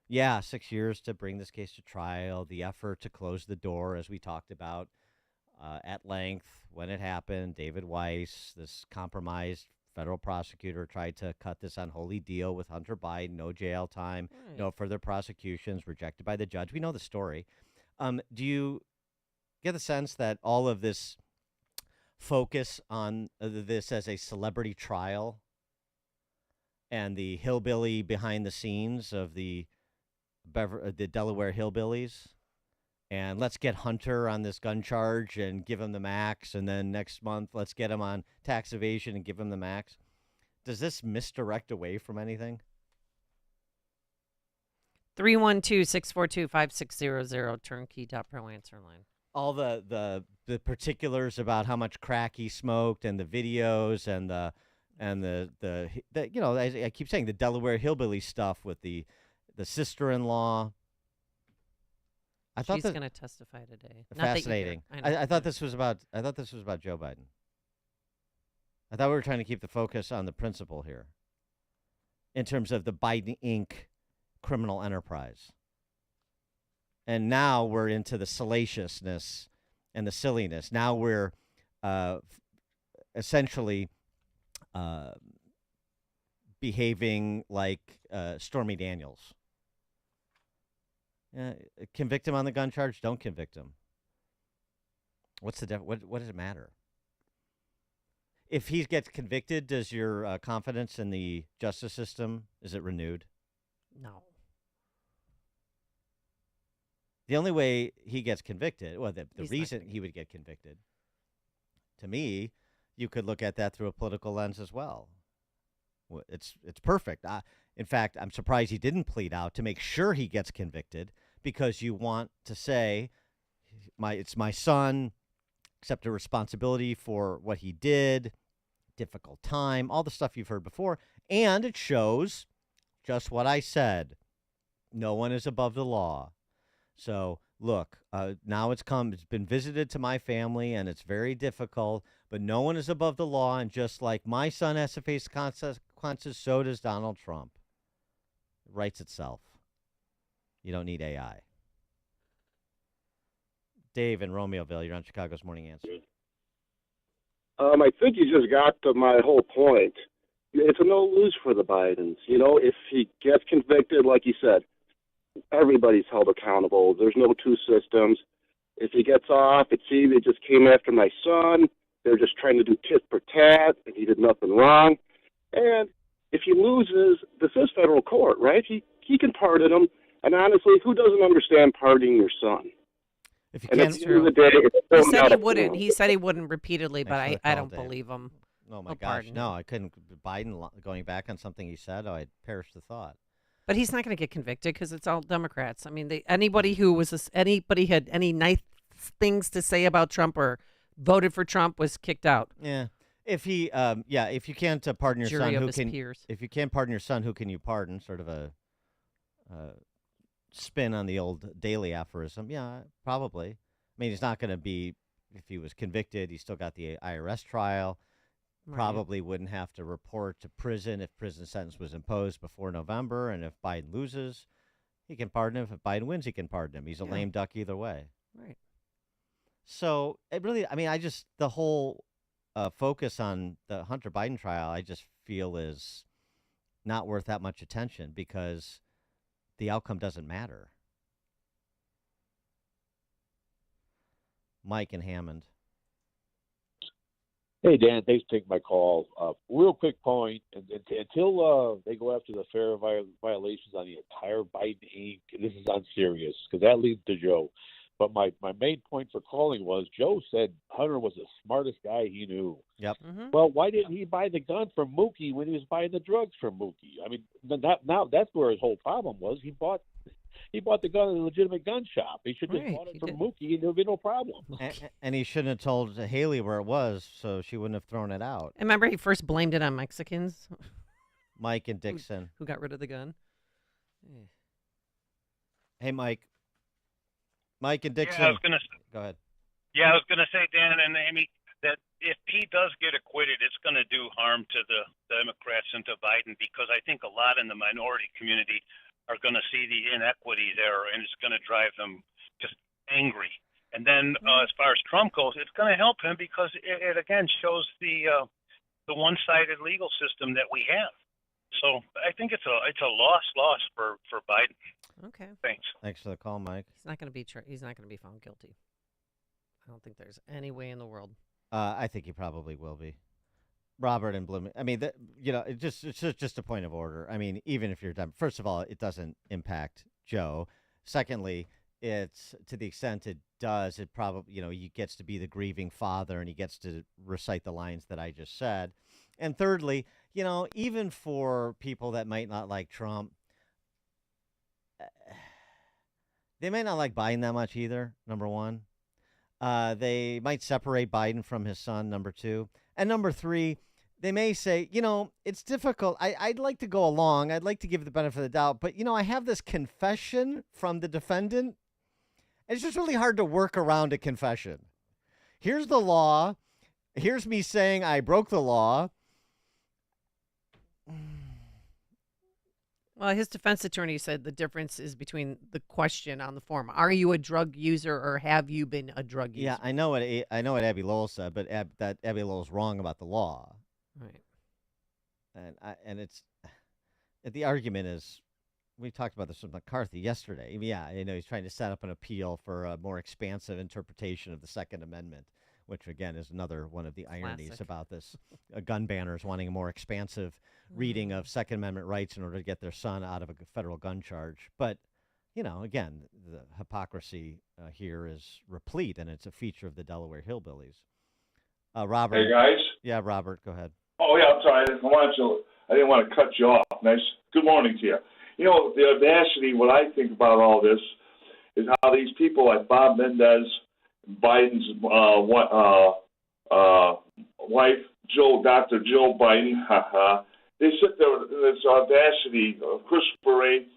Yeah, 6 years to bring this case to trial. The effort to close the door, as we talked about at length when it happened. David Weiss, this compromised federal prosecutor, tried to cut this unholy deal with Hunter Biden. No jail time, no further prosecutions, rejected by the judge. We know the story. Do you get the sense that all of this focus on this as a celebrity trial and the hillbilly behind the scenes of the Delaware hillbillies, and let's get Hunter on this gun charge and give him the max, and then next month let's get him on tax evasion and give him the max? Does this misdirect away from anything? 312-642-5600, turnkey.pro answer line. All the particulars about how much crack he smoked and the videos and the I keep saying the Delaware hillbilly stuff with the sister-in-law. She's going to testify today. Fascinating. I thought this was about Joe Biden. I thought we were trying to keep the focus on the principle here in terms of the Biden Inc. criminal enterprise. And now we're into the salaciousness and the silliness. Now we're essentially behaving like Stormy Daniels. Convict him on the gun charge. Don't convict him. What's the what does it matter? If he gets convicted, does your confidence in the justice system, is it renewed? No. The only way he gets convicted, well, the reason he would get convicted, to me, you could look at that through a political lens as well. It's perfect. In fact, I'm surprised he didn't plead out to make sure he gets convicted, because you want to say, it's my son, accept a responsibility for what he did, difficult time, all the stuff you've heard before, and it shows just what I said. No one is above the law. So, look, now it's been visited to my family, and it's very difficult, but no one is above the law, and just like my son has to face consequences, so does Donald Trump. It writes itself. You don't need AI. Dave in Romeoville, you're on Chicago's Morning Answer. I think you just got to my whole point. It's a no-lose for the Bidens. If he gets convicted, like you said, everybody's held accountable. There's no two systems. If he gets off, it's they just came after my son. They're just trying to do tit for tat, and he did nothing wrong. And if he loses, this is federal court, right? He can pardon him. And honestly, who doesn't understand pardoning your son? If you and can't, at the end of the day, he said he wouldn't. He said he wouldn't repeatedly, but I don't believe him. Oh my gosh, no! I couldn't. Biden going back on something he said, I'd perish the thought. But he's not going to get convicted because it's all Democrats. I mean, anybody had any nice things to say about Trump or voted for Trump was kicked out. Yeah. If he, if you can't pardon your son, who can? Peers. If you can't pardon your son, who can you pardon? Sort of a spin on the old Daily aphorism. Yeah, probably. I mean, he's not going to be. If he was convicted, he's still got the IRS trial. probably wouldn't have to report to prison if prison sentence was imposed before November. And if Biden loses, he can pardon him. If Biden wins, he can pardon him. He's a lame duck either way. Right. So it really, I mean, the whole focus on the Hunter Biden trial, I just feel is not worth that much attention because the outcome doesn't matter. Mike and Hammond. Hey, Dan, thanks for taking my call. Real quick point, until they go after the FARA violations on the entire Biden Inc., this is unserious, because that leads to Joe. But my main point for calling was Joe said Hunter was the smartest guy he knew. Yep. Well, why didn't he buy the gun from Mookie when he was buying the drugs from Mookie? I mean, now that's where his whole problem was. He bought the gun at a legitimate gun shop. He should have just bought it from Mookie, and there would be no problem. And he shouldn't have told Haley where it was, so she wouldn't have thrown it out. And remember, he first blamed it on Mexicans. Mike and Dixon. Who got rid of the gun. Hey, Mike. Mike and Dixon. Yeah, I was gonna. Go ahead. Yeah, I was gonna say, Dan and Amy, that if he does get acquitted, it's going to do harm to the Democrats and to Biden, because I think a lot in the minority community are going to see the inequity there, and it's going to drive them just angry. And then as far as Trump goes, it's going to help him because it again shows the one-sided legal system that we have. So I think it's a loss for Biden. Okay. Thanks. Thanks for the call, Mike. He's not going to be found guilty. I don't think there's any way in the world. I think he probably will be. Robert and Bloom. I mean, it's just a point of order. I mean, even if you're done, first of all, it doesn't impact Joe. Secondly, it's to the extent it does, it probably, he gets to be the grieving father and he gets to recite the lines that I just said. And thirdly, even for people that might not like Trump, they might not like Biden that much either, number one. They might separate Biden from his son, number two. And number three, they may say, it's difficult. I'd like to go along. I'd like to give the benefit of the doubt. But, I have this confession from the defendant. It's just really hard to work around a confession. Here's the law. Here's me saying I broke the law. Well, his defense attorney said the difference is between the question on the form: are you a drug user or have you been a drug user? Yeah, I know what Abby Lowell said, but Abby Lowell's wrong about the law. Right. And it's the argument is, we talked about this with McCarthy yesterday. Yeah, he's trying to set up an appeal for a more expansive interpretation of the Second Amendment, which again is another one of the ironies about this. Gun banners wanting a more expansive reading of Second Amendment rights in order to get their son out of a federal gun charge. But, again, the hypocrisy here is replete, and it's a feature of the Delaware hillbillies. Robert. Hey, guys. Yeah, Robert, go ahead. Oh, yeah, I'm sorry. I didn't want to cut you off. Nice. Good morning to you. The audacity, what I think about all this is how these people like Bob Mendez, Biden's wife, Dr. Joe Biden, they sit there with this audacity of Christopher Wray,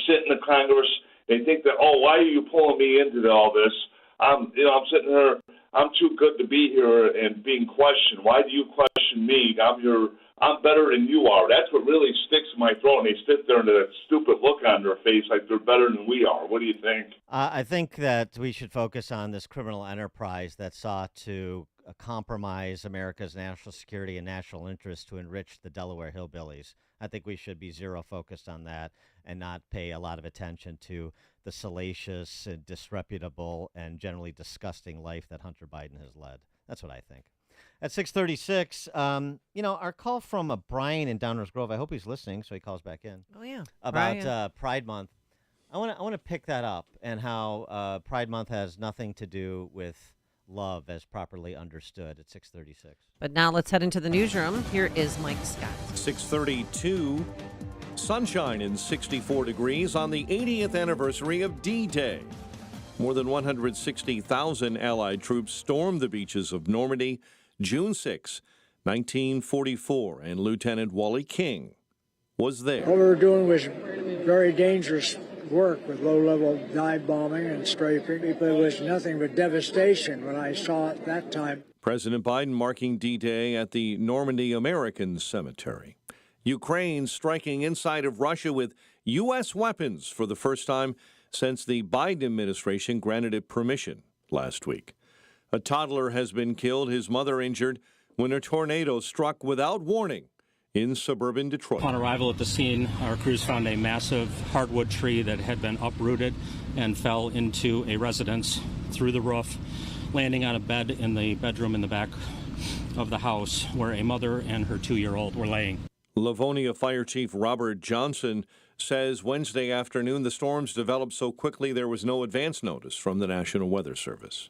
sit in the Congress. They think that, why are you pulling me into all this? I'm sitting here. I'm too good to be here and being questioned. Why do you question me? I'm better than you are. That's what really sticks in my throat. And they sit there and that stupid look on their face like they're better than we are. What do you think? I think that we should focus on this criminal enterprise that sought to compromise America's national security and national interest to enrich the Delaware hillbillies. I think we should be zero focused on that and not pay a lot of attention to the salacious and disreputable and generally disgusting life that Hunter Biden has led. That's what I think. At 6:36, our call from Brian in Downers Grove. I hope he's listening, so he calls back in. Oh yeah, about Pride Month. I want to pick that up and how Pride Month has nothing to do with love as properly understood at 6:36. But now let's head into the newsroom. Here is Mike Scott. 6:32. Sunshine and 64 degrees on the 80th anniversary of D-Day. More than 160,000 Allied troops stormed the beaches of Normandy June 6, 1944, and Lieutenant Wally King was there. What we were doing was very dangerous work with low-level dive bombing and strafing. It was nothing but devastation when I saw it that time. President Biden marking D-Day at the Normandy American Cemetery. Ukraine striking inside of Russia with U.S. weapons for the first time since the Biden administration granted it permission last week. A toddler has been killed, his mother injured, when a tornado struck without warning in suburban Detroit. Upon arrival at the scene, our crews found a massive hardwood tree that had been uprooted and fell into a residence through the roof, landing on a bed in the bedroom in the back of the house where a mother and her 2-year-old were laying. Livonia Fire Chief Robert Johnson says Wednesday afternoon the storms developed so quickly there was no advance notice from the National Weather Service.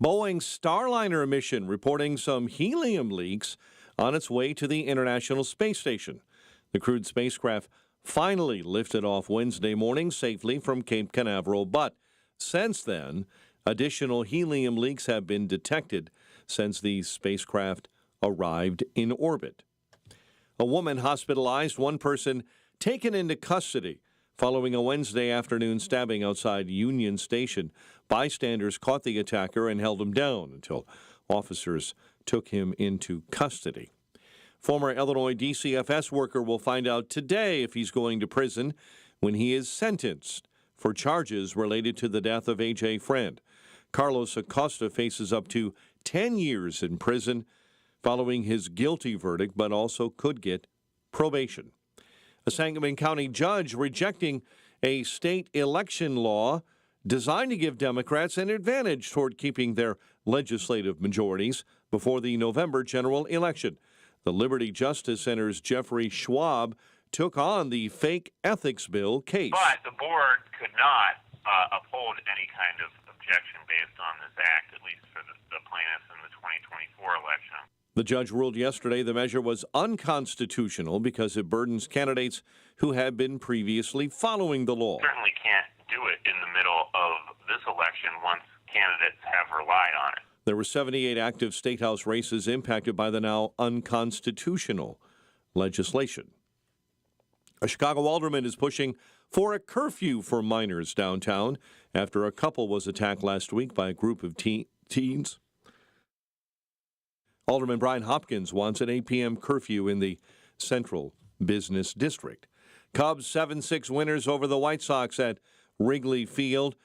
Boeing's Starliner mission reporting some helium leaks on its way to the International Space Station. The crewed spacecraft finally lifted off Wednesday morning safely from Cape Canaveral, but since then, additional helium leaks have been detected since the spacecraft arrived in orbit. A woman hospitalized, one person taken into custody following a Wednesday afternoon stabbing outside Union Station. Bystanders caught the attacker and held him down until officers took him into custody. Former Illinois DCFS worker will find out today if he's going to prison when he is sentenced for charges related to the death of A.J. Friend. Carlos Acosta faces up to 10 years in prison following his guilty verdict, but also could get probation. A Sangamon County judge rejecting a state election law designed to give Democrats an advantage toward keeping their legislative majorities before the November general election. The Liberty Justice Center's Jeffrey Schwab took on the fake ethics bill case. But the board could not uphold any kind of objection based on this act, at least for the plaintiffs in the 2024 election. The judge ruled yesterday the measure was unconstitutional because it burdens candidates who have been previously following the law. Certainly can't do it in the middle of this election once candidates have relied on it. There were 78 active state house races impacted by the now unconstitutional legislation. A Chicago alderman is pushing for a curfew for minors downtown after a couple was attacked last week by a group of teens. Alderman Brian Hopkins wants an 8 p.m. curfew in the Central Business District. Cubs 7-6 winners over the White Sox at Wrigley Field.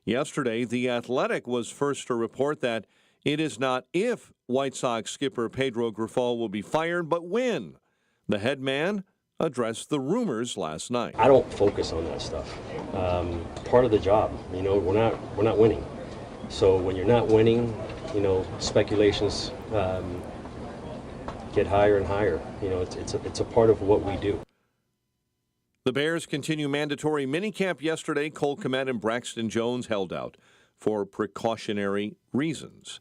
Yesterday, The Athletic was first to report that it is not if White Sox skipper Pedro Grifol will be fired, but when. The head man addressed the rumors last night. I don't focus on that stuff. Part of the job, we're not winning. So when you're not winning, speculations get higher and higher. It's a part of what we do. The Bears continue mandatory minicamp yesterday. Cole Kmet and Braxton Jones held out for precautionary reasons.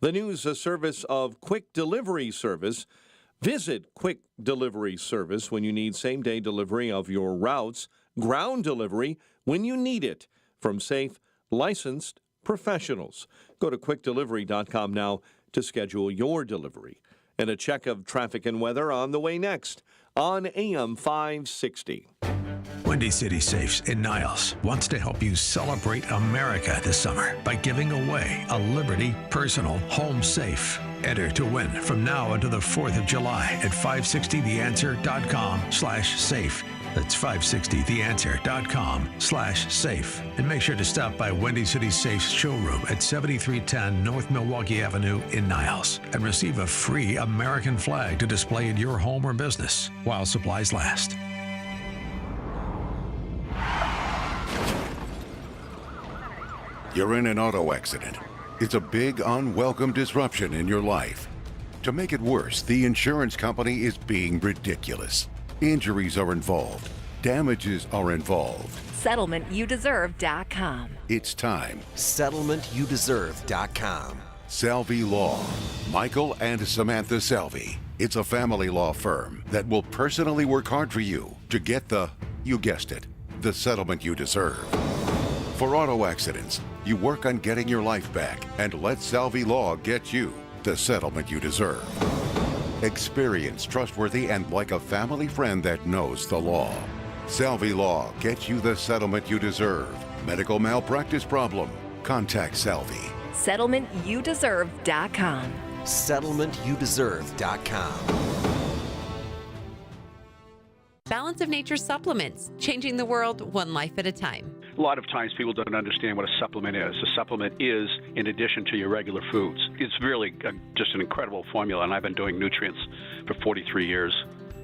The news, a service of Quick Delivery Service. Visit Quick Delivery Service when you need same-day delivery of your routes, ground delivery when you need it from safe, licensed professionals. Go to quickdelivery.com now to schedule your delivery. And a check of traffic and weather on the way next on AM 560. Windy City Safes in Niles wants to help you celebrate America this summer by giving away a Liberty Personal Home Safe. Enter to win from now until the 4th of July at 560theanswer.com/safe. That's 560theanswer.com/safe. And make sure to stop by Windy City Safe's showroom at 7310 North Milwaukee Avenue in Niles and receive a free American flag to display in your home or business while supplies last. You're in an auto accident. It's a big, unwelcome disruption in your life. To make it worse, the insurance company is being ridiculous. Injuries are involved. Damages are involved. SettlementYouDeserve.com. It's time. SettlementYouDeserve.com. Salvi Law. Michael and Samantha Salvi. It's a family law firm that will personally work hard for you to get you guessed it, the settlement you deserve. For auto accidents, you work on getting your life back and let Salvi Law get you the settlement you deserve. Experienced, trustworthy, and like a family friend that knows the law. Salvi Law gets you the settlement you deserve. Medical malpractice problem? Contact Salvi. SettlementYouDeserve.com. SettlementYouDeserve.com. Balance of Nature supplements, changing the world one life at a time. A lot of times people don't understand what a supplement is. A supplement is in addition to your regular foods. It's really just an incredible formula, and I've been doing nutrients for 43 years.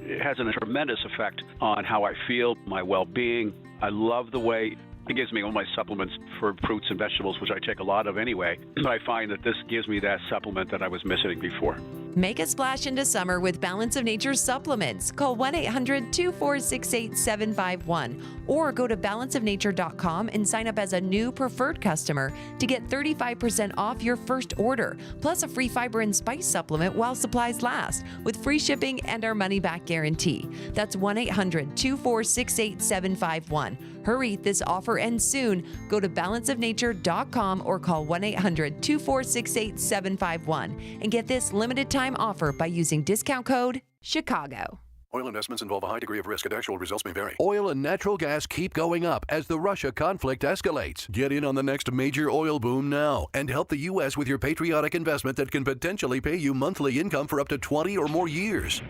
It has a tremendous effect on how I feel, my well-being. I love the way it gives me all my supplements for fruits and vegetables, which I take a lot of anyway. But I find that this gives me that supplement that I was missing before. Make a splash into summer with Balance of Nature supplements. Call 1-800-246-8751 or go to balanceofnature.com and sign up as a new preferred customer to get 35% off your first order, plus a free fiber and spice supplement while supplies last, with free shipping and our money-back guarantee. That's 1-800-246-8751. Hurry, this offer ends soon. Go to balanceofnature.com or call 1-800-246-8751 and get this limited time offer by using discount code CHICAGO. Oil investments involve a high degree of risk and actual results may vary. Oil and natural gas keep going up as the Russia conflict escalates. Get in on the next major oil boom now and help the U.S. with your patriotic investment that can potentially pay you monthly income for up to 20 or more years.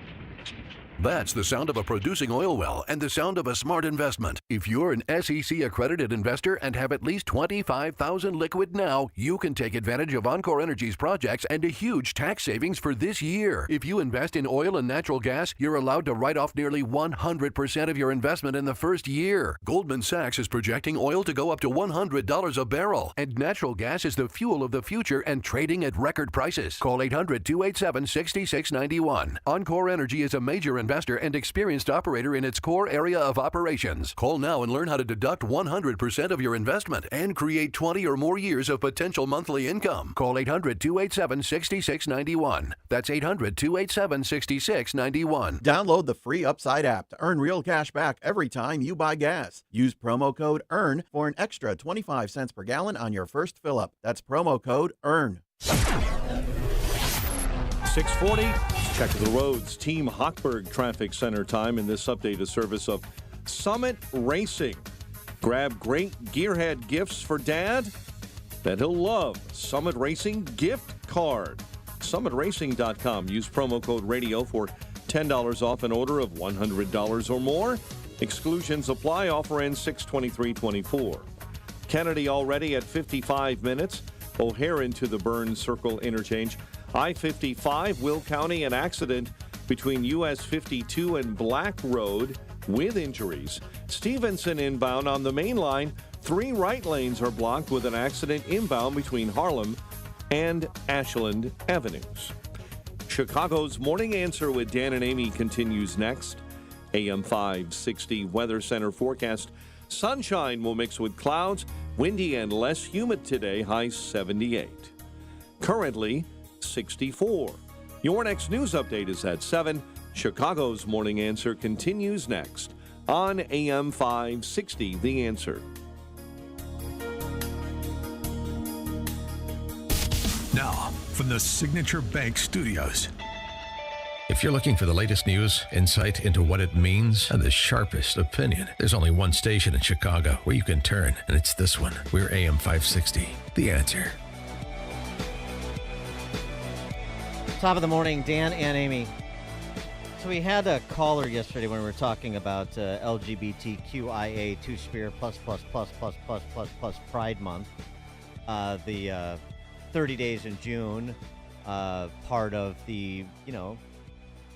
That's the sound of a producing oil well and the sound of a smart investment. If you're an SEC accredited investor and have at least $25,000 liquid now, you can take advantage of Encore Energy's projects and a huge tax savings for this year. If you invest in oil and natural gas, you're allowed to write off nearly 100% of your investment in the first year. Goldman Sachs is projecting oil to go up to $100 a barrel, and natural gas is the fuel of the future and trading at record prices. Call 800-287-6691. Encore Energy is a major investor and experienced operator in its core area of operations. Call now and learn how to deduct 100% of your investment and create 20 or more years of potential monthly income. Call 800-287-6691. That's 800-287-6691. Download the free Upside app to earn real cash back every time you buy gas. Use promo code EARN for an extra 25 cents per gallon on your first fill-up. That's promo code EARN. 640. Check the roads. Team Hochberg Traffic Center time in this update is service of Summit Racing. Grab great gearhead gifts for Dad that he'll love. Summit Racing gift card. SummitRacing.com. Use promo code radio for $10 off an order of $100 or more. Exclusions apply. Offer ends 6/23/24. Kennedy already at 55 minutes. O'Hare into the Burns Circle interchange. I-55, Will County, an accident between US 52 and Black Road with injuries. Stevenson inbound on the main line. 3 right lanes are blocked with an accident inbound between Harlem and Ashland Avenues. Chicago's Morning Answer with Dan and Amy continues next. AM 560 Weather Center forecast. Sunshine will mix with clouds. Windy and less humid today. High 78. Currently 64. Your next news update is at 7. Chicago's Morning Answer continues next on AM 560, The Answer. Now, from the Signature Bank Studios. If you're looking for the latest news, insight into what it means, and the sharpest opinion, there's only one station in Chicago where you can turn, and it's this one. We're AM 560, The Answer. Top of the morning, Dan and Amy. So we had a caller yesterday when we were talking about LGBTQIA Two-Spirit plus Pride Month. The 30 days in June, part of the,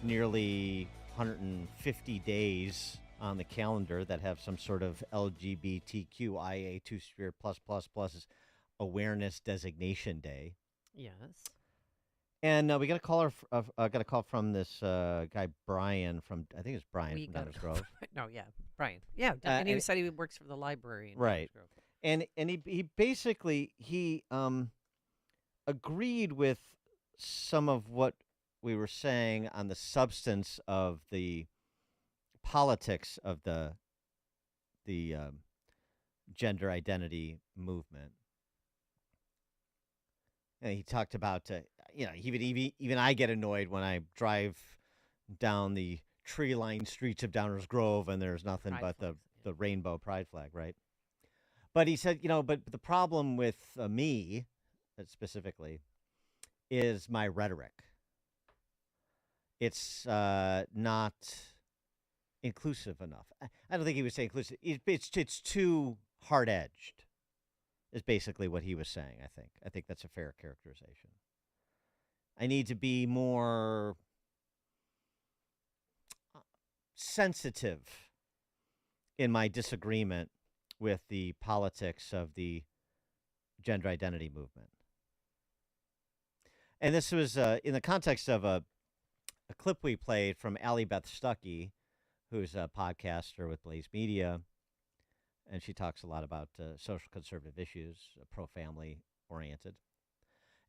nearly 150 days on the calendar that have some sort of LGBTQIA Two-Spirit plus Awareness Designation Day. Yes. And we got a caller. Got a call from this guy Brian from Brian from Downers Grove. Brian. Yeah, and he said he works for the library. In right, Downers Grove. and he basically agreed with some of what we were saying on the substance of the politics of the gender identity movement. And he talked about, even I get annoyed when I drive down the tree-lined streets of Downers Grove and there's nothing but the rainbow pride flag, right? But he said, but the problem with me specifically, is my rhetoric. It's not inclusive enough. I don't think he was saying inclusive. It's too hard-edged, is basically what he was saying, I think that's a fair characterization. I need to be more sensitive in my disagreement with the politics of the gender identity movement. And this was in the context of a clip we played from Allie Beth Stuckey, who's a podcaster with Blaze Media, and she talks a lot about social conservative issues, pro-family oriented.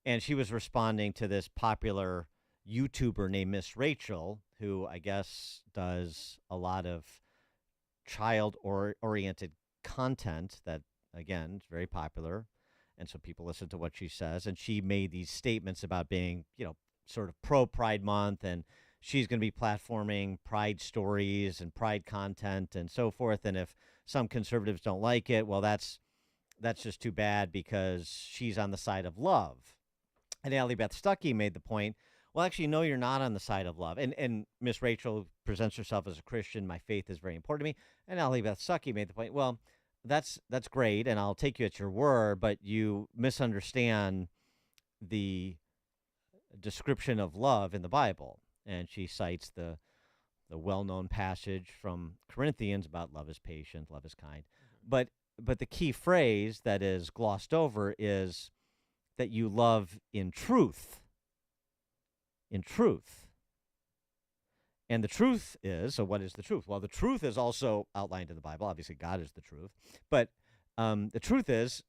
And she was responding to this popular YouTuber named Miss Rachel, who I guess does a lot of child-oriented content that, again, is very popular. And so people listen to what she says. And she made these statements about being, sort of pro-Pride Month, and she's going to be platforming Pride stories and Pride content and so forth. And if some conservatives don't like it, well, that's just too bad because she's on the side of love. And Allie Beth Stuckey made the point, well, actually, no, you're not on the side of love. And Miss Rachel presents herself as a Christian. My faith is very important to me. And Allie Beth Stuckey made the point, well, that's great, and I'll take you at your word, but you misunderstand the description of love in the Bible. And she cites the well-known passage from Corinthians about love is patient, love is kind. But the key phrase that is glossed over is that you love in truth. In truth. And the truth is, so what is the truth? Well, the truth is also outlined in the Bible. Obviously, God is the truth. But the truth is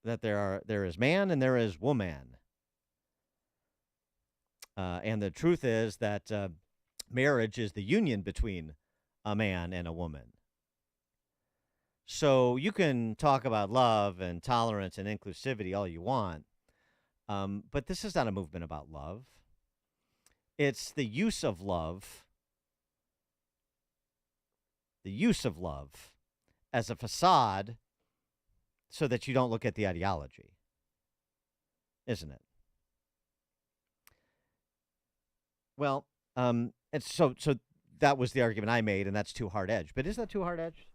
that there is man and there is woman. And the truth is that marriage is the union between a man and a woman. So you can talk about love and tolerance and inclusivity all you want, but this is not a movement about love. It's the use of love as a facade so that you don't look at the ideology, isn't it? Well, and so that was the argument I made, and that's too hard-edged. But is that too hard-edged?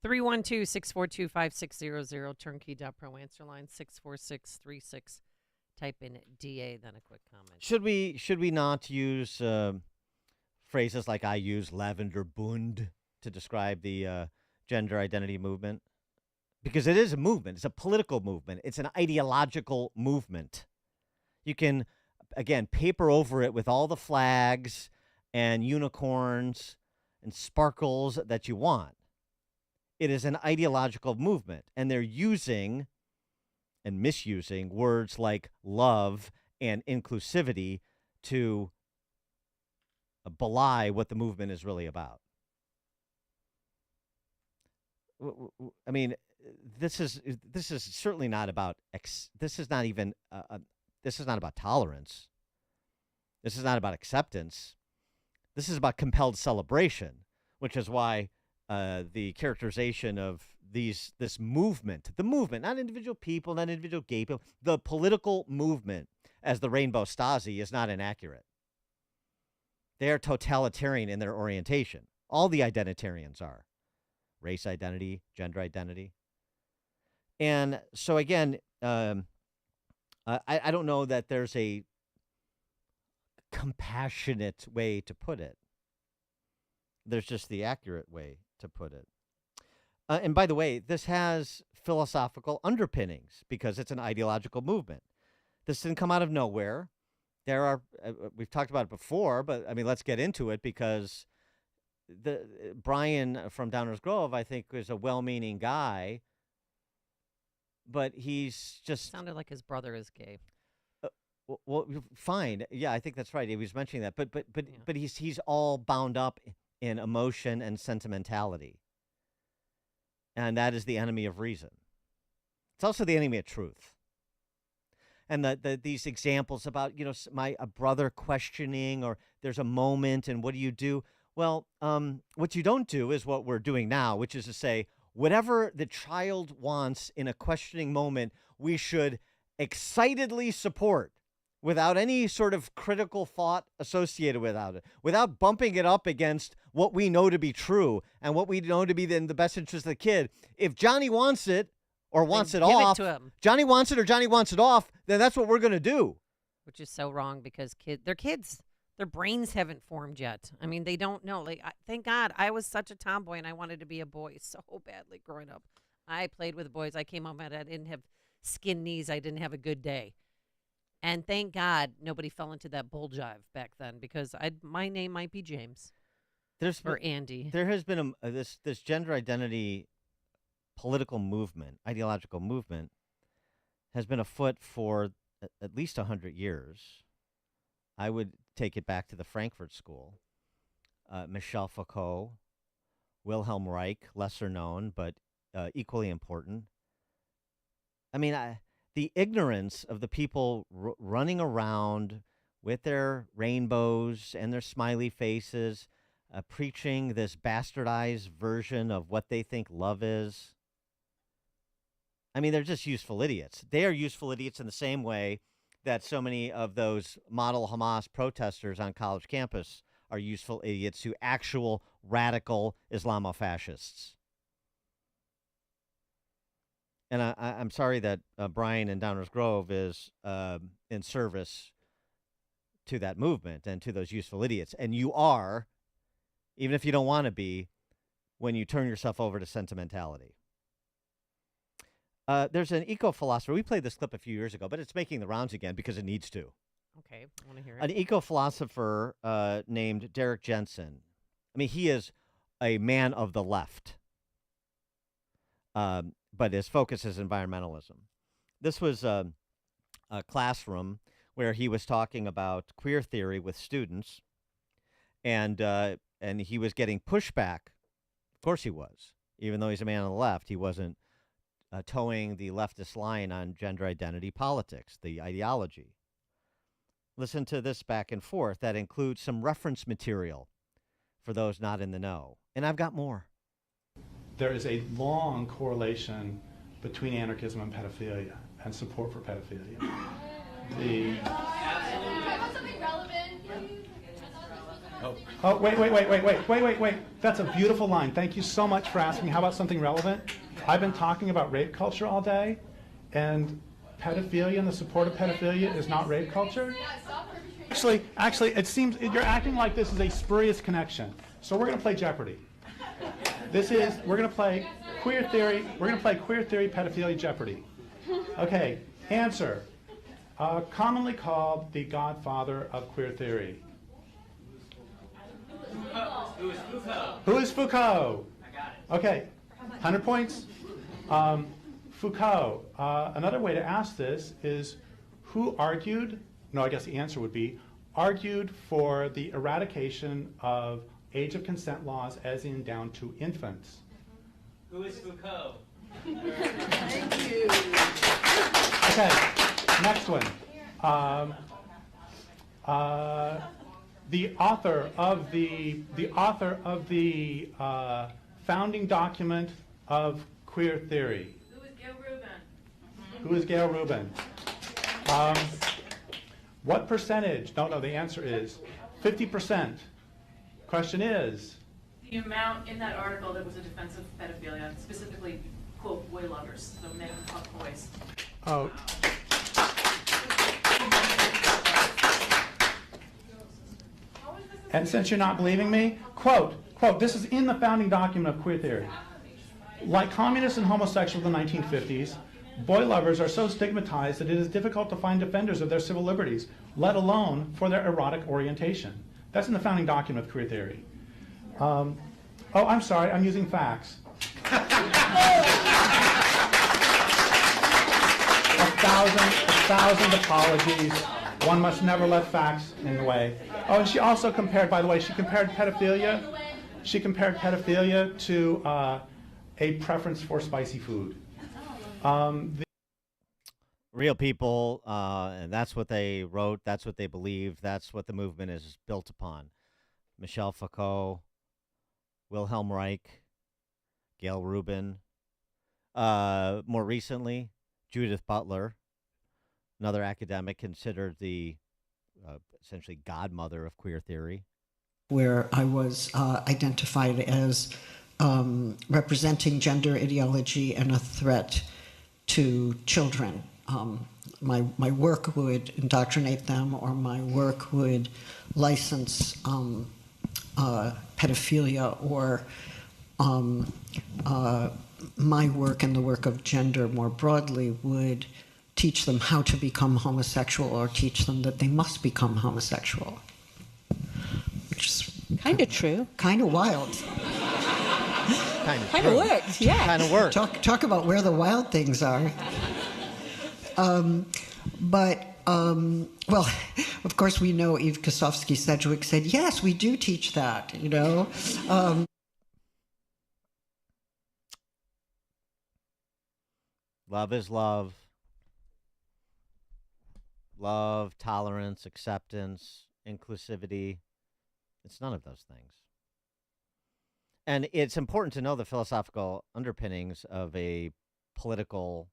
312-642-5600, turnkey.pro, answer line 64636. Type in DA, then a quick comment. Should we not use phrases like I use, Lavender Bund, to describe the gender identity movement? Because it is a movement. It's a political movement. It's an ideological movement. You can, again, paper over it with all the flags and unicorns and sparkles that you want. It is an ideological movement, and they're using and misusing words like love and inclusivity to belie what the movement is really about. I mean, this is certainly not about this is not about tolerance. This is not about acceptance. This is about compelled celebration, which is why the characterization of this movement, the movement, not individual people, not individual gay people, the political movement as the Rainbow Stasi is not inaccurate. They are totalitarian in their orientation. All the identitarians are. Race identity, gender identity. And so again, I don't know that there's a compassionate way to put it. There's just the accurate way to put it. And by the way, this has philosophical underpinnings because it's an ideological movement. This didn't come out of nowhere. There are, we've talked about it before, but I mean, let's get into it because Brian from Downers Grove, I think, is a well-meaning guy, but he's just sounded like his brother is gay. Well, fine. Yeah, I think that's right. He was mentioning that, but he's all bound up in emotion and sentimentality. And that is the enemy of reason. It's also the enemy of truth. And these examples about, a brother questioning, or there's a moment and what do you do? Well, what you don't do is what we're doing now, which is to say, whatever the child wants in a questioning moment, we should excitedly support without any sort of critical thought associated with it, without bumping it up against what we know to be true and what we know to be in the best interest of the kid. If Johnny wants it or wants it give it off, to him. Johnny wants it or Johnny wants it off, then that's what we're going to do. Which is so wrong because they're kids. Their brains haven't formed yet. I mean, they don't know. Like, thank God I was such a tomboy and I wanted to be a boy so badly growing up. I played with boys. I came home and I didn't have skin knees. I didn't have a good day. And thank God nobody fell into that bull jive back then because my name might be James or Andy. There has been this gender identity political movement, ideological movement, has been afoot for at least 100 years. I would take it back to the Frankfurt School. Michel Foucault, Wilhelm Reich, lesser known, but equally important. I mean, the ignorance of the people running around with their rainbows and their smiley faces, preaching this bastardized version of what they think love is. I mean, they're just useful idiots. They are useful idiots in the same way that so many of those model Hamas protesters on college campus are useful idiots to actual radical Islamofascists. And I'm sorry that Brian in Downers Grove is in service to that movement and to those useful idiots. And you are, even if you don't want to be, when you turn yourself over to sentimentality. There's an eco-philosopher. We played this clip a few years ago, but it's making the rounds again because it needs to. Okay, I want to hear it. An eco-philosopher named Derek Jensen. I mean, he is a man of the left, but his focus is environmentalism. This was a classroom where he was talking about queer theory with students, and he was getting pushback. Of course he was. Even though he's a man on the left, he wasn't towing the leftist line on gender identity politics, the ideology. Listen to this back and forth. That includes some reference material for those not in the know. And I've got more. There is a long correlation between anarchism and pedophilia and support for pedophilia. Wait. That's a beautiful line. Thank you so much for asking. How about something relevant? I've been talking about rape culture all day, and pedophilia and the support of pedophilia is not rape culture? Actually, it seems you're acting like this is a spurious connection. So we're going to play Jeopardy. We're going to play queer theory. We're going to play queer theory pedophilia Jeopardy. Okay, answer. Commonly called the godfather of queer theory. Who is Foucault? Who is Foucault? I got it. Okay, 100 points. Foucault. Another way to ask this is who argued, no, I guess the answer would be, argued for the eradication of age of consent laws as in down to infants. Who is Foucault? Thank you. Okay, next one. The author of the founding document of queer theory. Who is Gail Rubin? Who is Gail Rubin? What percentage? No, the answer is 50%. Question is? The amount in that article that was a defense of pedophilia, specifically, quote, boy lovers, so men who fuck boys. Oh. And since you're not believing me, quote, this is in the founding document of queer theory. Like communists and homosexuals in the 1950s, boy lovers are so stigmatized that it is difficult to find defenders of their civil liberties, let alone for their erotic orientation. That's in the founding document of queer theory. I'm sorry, I'm using facts. A thousand apologies. One must never let facts in the way. Oh, and she also compared, by the way, she compared pedophilia to a preference for spicy food. Real people, and that's what they wrote, that's what they believe, that's what the movement is built upon. Michel Foucault, Wilhelm Reich, Gail Rubin. More recently, Judith Butler, another academic considered the essentially godmother of queer theory. Where I was identified as representing gender ideology and a threat to children. My work would indoctrinate them, or my work would license pedophilia, or my work and the work of gender more broadly would teach them how to become homosexual, or teach them that they must become homosexual. Which is kind of true. Kind of wild. Kind of worked, yeah. Kind of worked. Talk about where the wild things are. Well, of course, we know Eve Kosofsky-Sedgwick said, yes, we do teach that, you know. Love is love. Love, tolerance, acceptance, inclusivity. It's none of those things. And it's important to know the philosophical underpinnings of a political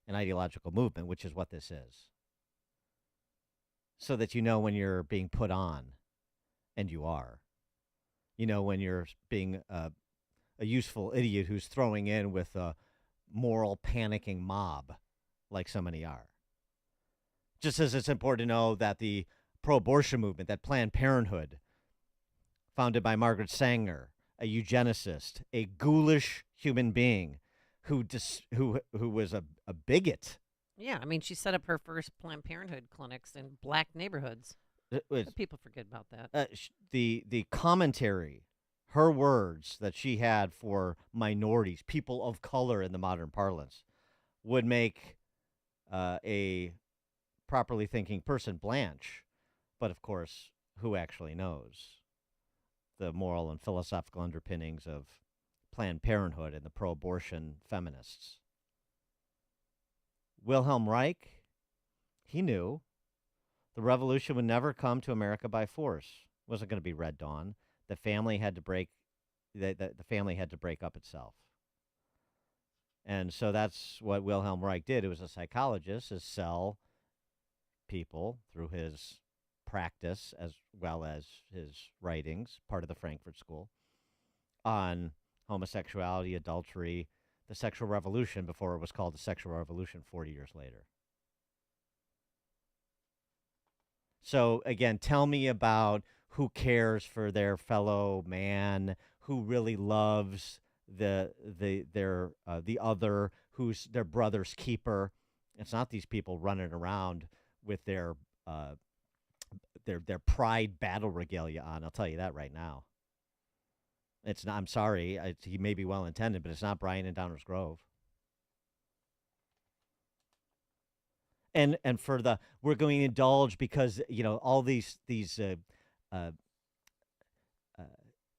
and ideological movement, which is what this is. So that you know when you're being put on, and you are. You know when you're being a useful idiot who's throwing in with a moral panicking mob, like so many are. Just as it's important to know that the pro-abortion movement, that Planned Parenthood, founded by Margaret Sanger, a eugenicist, a ghoulish human being who was a bigot. Yeah, I mean, she set up her first Planned Parenthood clinics in black neighborhoods. People forget about that. The commentary, her words that she had for minorities, people of color in the modern parlance, would make a properly thinking person blanch. But of course, who actually knows the moral and philosophical underpinnings of Planned Parenthood and the pro-abortion feminists? Wilhelm Reich, he knew the revolution would never come to America by force. It wasn't going to be Red Dawn. The family had to break. The family had to break up itself. And so that's what Wilhelm Reich did. It was a psychologist, is sell people through his practice as well as his writings, part of the Frankfurt School, on homosexuality, adultery, the sexual revolution before it was called the sexual revolution 40 years later. So again, tell me about who cares for their fellow man, who really loves the other, who's their brother's keeper. It's not these people running around with their pride battle regalia on. I'll tell you that right now. It's not. I'm sorry. He may be well intended, but it's not Brian and Downers Grove. And for we're going to indulge because all these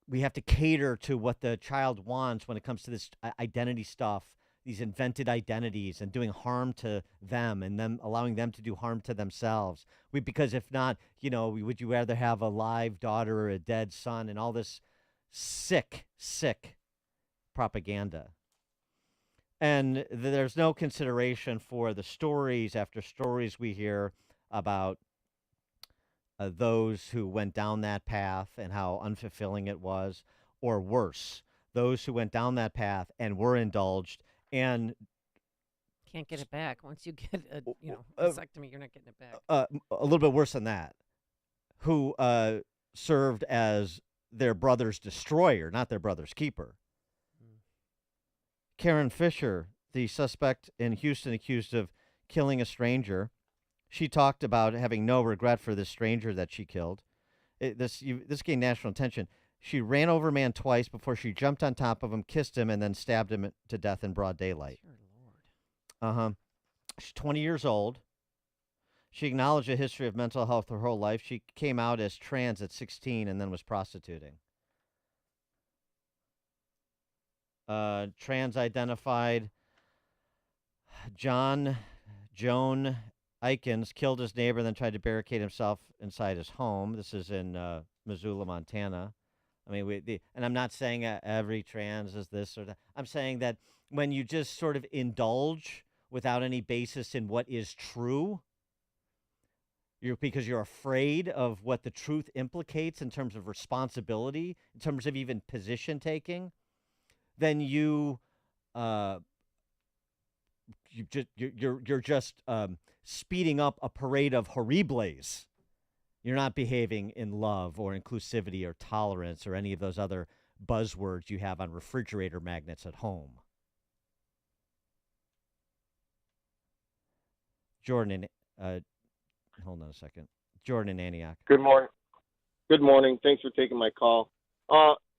we have to cater to what the child wants when it comes to this identity stuff, these invented identities, and doing harm to them and them allowing them to do harm to themselves. Because if not, would you rather have a live daughter or a dead son and all this sick propaganda? And there's no consideration for the stories after stories we hear about those who went down that path and how unfulfilling it was, or worse, those who went down that path and were indulged and can't get it back. Once you get a vasectomy, you're not getting it back. A little bit worse than that, who served as their brother's destroyer, not their brother's keeper. Karen Fisher, the suspect in Houston accused of killing a stranger, she talked about having no regret for this stranger that she killed. This gained national attention. She ran over a man twice before she jumped on top of him, kissed him, and then stabbed him to death in broad daylight. Dear Lord. She's 20 years old. She acknowledged a history of mental health her whole life. She came out as trans at 16 and then was prostituting. Trans-identified Joan Aikens killed his neighbor, then tried to barricade himself inside his home. This is in Missoula, Montana. I mean, and I'm not saying every trans is this or that. I'm saying that when you just sort of indulge without any basis in what is true, because you're afraid of what the truth implicates in terms of responsibility, in terms of even position taking, then you're just speeding up a parade of horribles. You're not behaving in love or inclusivity or tolerance or any of those other buzzwords you have on refrigerator magnets at home. Jordan, hold on a second. Jordan and Antioch. Good morning. Good morning. Thanks for taking my call.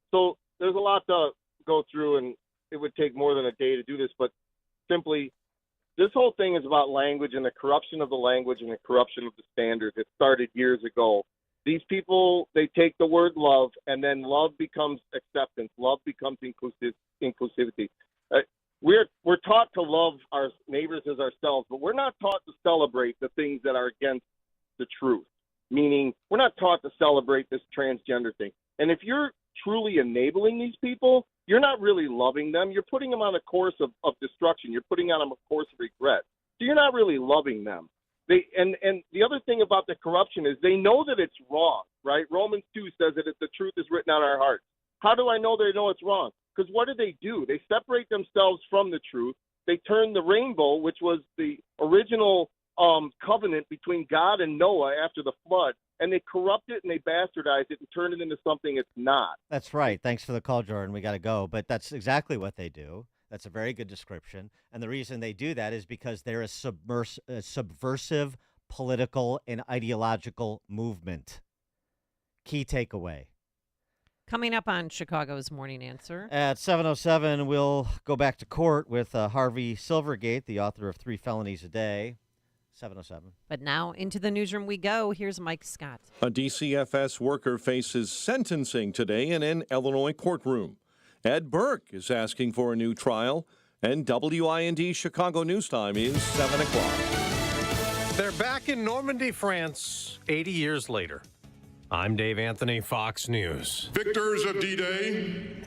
So there's a lot to go through, and it would take more than a day to do this, but simply, this whole thing is about language and the corruption of the language and the corruption of the standards. It started years ago. These people, they take the word love, and then love becomes acceptance. Love becomes inclusivity. We're taught to love our neighbors as ourselves, but we're not taught to celebrate the things that are against the truth. Meaning, we're not taught to celebrate this transgender thing. And if you're truly enabling these people, you're not really loving them. You're putting them on a course of destruction. You're putting on them a course of regret. So you're not really loving them. And the other thing about the corruption is they know that it's wrong, right? Romans 2 says that the truth is written on our hearts. How do I know they know it's wrong? Because what do? They separate themselves from the truth. They turn the rainbow, which was the original covenant between God and Noah after the flood, and they corrupt it and they bastardize it and turn it into something it's not. That's right. Thanks for the call, Jordan. We got to go. But that's exactly what they do. That's a very good description. And the reason they do that is because they're a subversive political and ideological movement. Key takeaway. Coming up on Chicago's Morning Answer. At 7:07, we'll go back to court with Harvey Silvergate, the author of 3 Felonies a Day. 7:07. But now into the newsroom we go. Here's Mike Scott. A DCFS worker faces sentencing today in an Illinois courtroom. Ed Burke is asking for a new trial, and WIND Chicago News Time is 7 o'clock. They're back in Normandy, France, 80 years later. I'm Dave Anthony, Fox News. Victors of D-Day,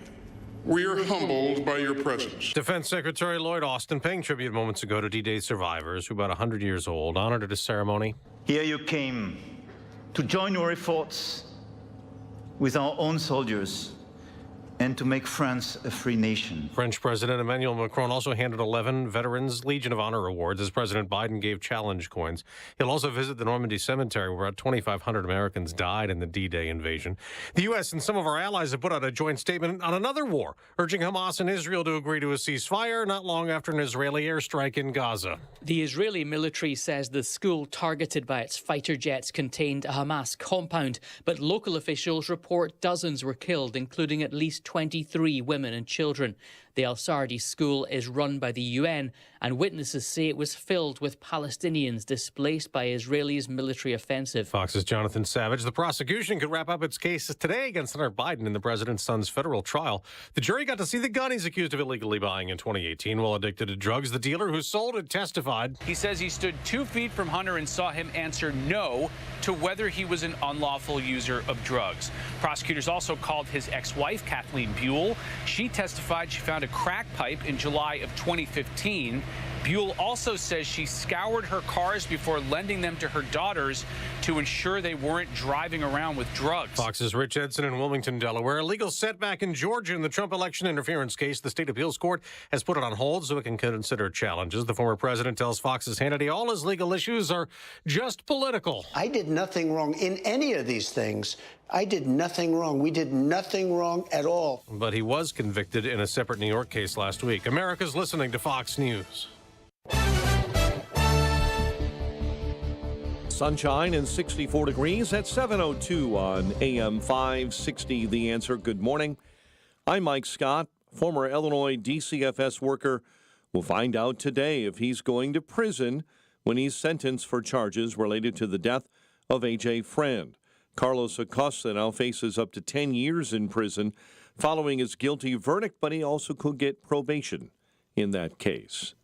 we are humbled by your presence. Defense Secretary Lloyd Austin paying tribute moments ago to D-Day survivors who are about 100 years old, honored at a ceremony. Here you came to join your efforts with our own soldiers and to make France a free nation. French President Emmanuel Macron also handed 11 Veterans Legion of Honor awards as President Biden gave challenge coins. He'll also visit the Normandy Cemetery where about 2,500 Americans died in the D-Day invasion. The U.S. and some of our allies have put out a joint statement on another war, urging Hamas and Israel to agree to a ceasefire not long after an Israeli airstrike in Gaza. The Israeli military says the school targeted by its fighter jets contained a Hamas compound, but local officials report dozens were killed, including at least 23 women and children. The Al-Sardi school is run by the UN, and witnesses say it was filled with Palestinians displaced by Israel's military offensive. Fox's Jonathan Savage. The prosecution could wrap up its case today against Senator Biden in the president's son's federal trial. The jury got to see the gun he's accused of illegally buying in 2018 while addicted to drugs. The dealer who sold it testified. He says he stood 2 feet from Hunter and saw him answer no to whether he was an unlawful user of drugs. Prosecutors also called his ex-wife, Kathleen Buell. She testified she found a crack pipe in July of 2015. Buell also says she scoured her cars before lending them to her daughters to ensure they weren't driving around with drugs. Fox's Rich Edson in Wilmington, Delaware. A legal setback in Georgia in the Trump election interference case. The state appeals court has put it on hold so it can consider challenges. The former president tells Fox's Hannity all his legal issues are just political. I did nothing wrong in any of these things. I did nothing wrong. We did nothing wrong at all. But he was convicted in a separate New York case last week. America's listening to Fox News. Sunshine and 64 degrees at 7:02 on AM 560. The Answer. Good morning. I'm Mike Scott. Former Illinois DCFS worker will find out today if he's going to prison when he's sentenced for charges related to the death of A.J. Friend. Carlos Acosta now faces up to 10 years in prison following his guilty verdict, but he also could get probation in that case.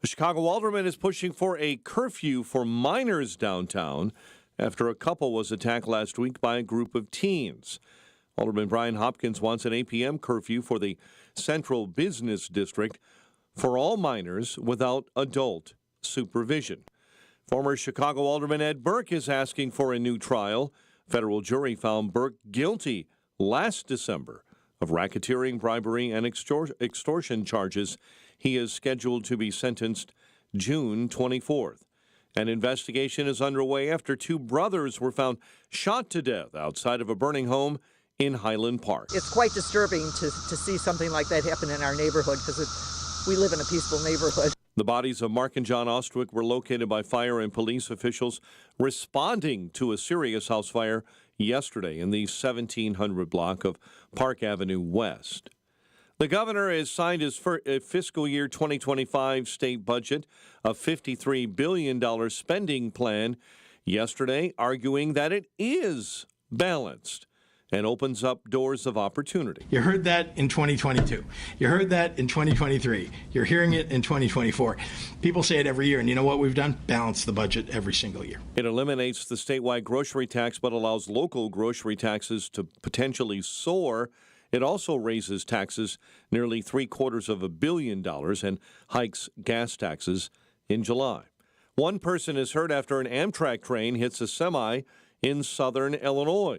A Chicago alderman is pushing for a curfew for minors downtown after a couple was attacked last week by a group of teens. Alderman Brian Hopkins wants an 8 p.m. curfew for the Central Business District for all minors without adult supervision. Former Chicago Alderman Ed Burke is asking for a new trial. Federal jury found Burke guilty last December of racketeering, bribery, and extortion charges. He is scheduled to be sentenced June 24th. An investigation is underway after two brothers were found shot to death outside of a burning home in Highland Park. It's quite disturbing to see something like that happen in our neighborhood because we live in a peaceful neighborhood. The bodies of Mark and John Ostwick were located by fire and police officials responding to a serious house fire yesterday in the 1700 block of Park Avenue West. The governor has signed his fiscal year 2025 state budget, a $53 billion spending plan, yesterday, arguing that it is balanced and opens up doors of opportunity. You heard that in 2022. You heard that in 2023. You're hearing it in 2024. People say it every year, and you know what we've done? Balance the budget every single year. It eliminates the statewide grocery tax but allows local grocery taxes to potentially soar. It also raises taxes nearly $750 million and hikes gas taxes in July. One person is hurt after an Amtrak train hits a semi in southern Illinois.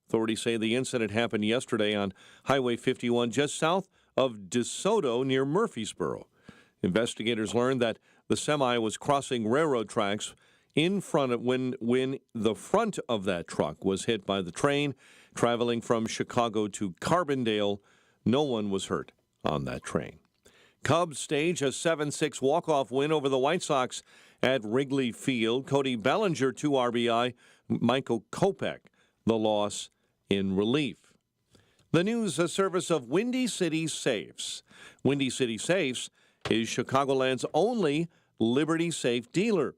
Authorities say the incident happened yesterday on Highway 51 just south of DeSoto near Murfreesboro. Investigators learned that the semi was crossing railroad tracks in front of when the front of that truck was hit by the train traveling from Chicago to Carbondale. No one was hurt on that train. Cubs stage a 7-6 walk-off win over the White Sox at Wrigley Field. Cody Bellinger, 2 RBI. Michael Kopech, the loss in relief. The news, a service of Windy City Safes. Windy City Safes is Chicagoland's only Liberty Safe dealer.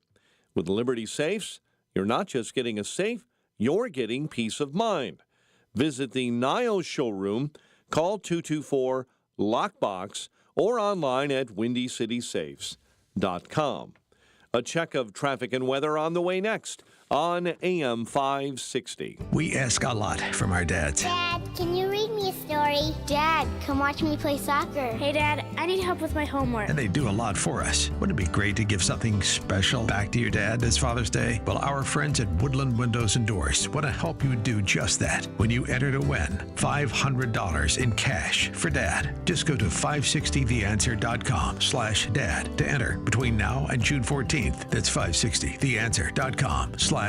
With Liberty Safes, you're not just getting a safe, you're getting peace of mind. Visit the Niles showroom, call 224-LOCKBOX, or online at windycitysafes.com. A check of traffic and weather on the way next on AM 560. We ask a lot from our dads. Dad, can you read me a story? Dad, come watch me play soccer. Hey, Dad, I need help with my homework. And they do a lot for us. Wouldn't it be great to give something special back to your dad this Father's Day? Well, our friends at Woodland Windows and Doors want to help you do just that. When you enter to win $500 in cash for Dad, just go to 560theanswer.com/dad to enter between now and June 14th. That's 560theanswer.com/dad.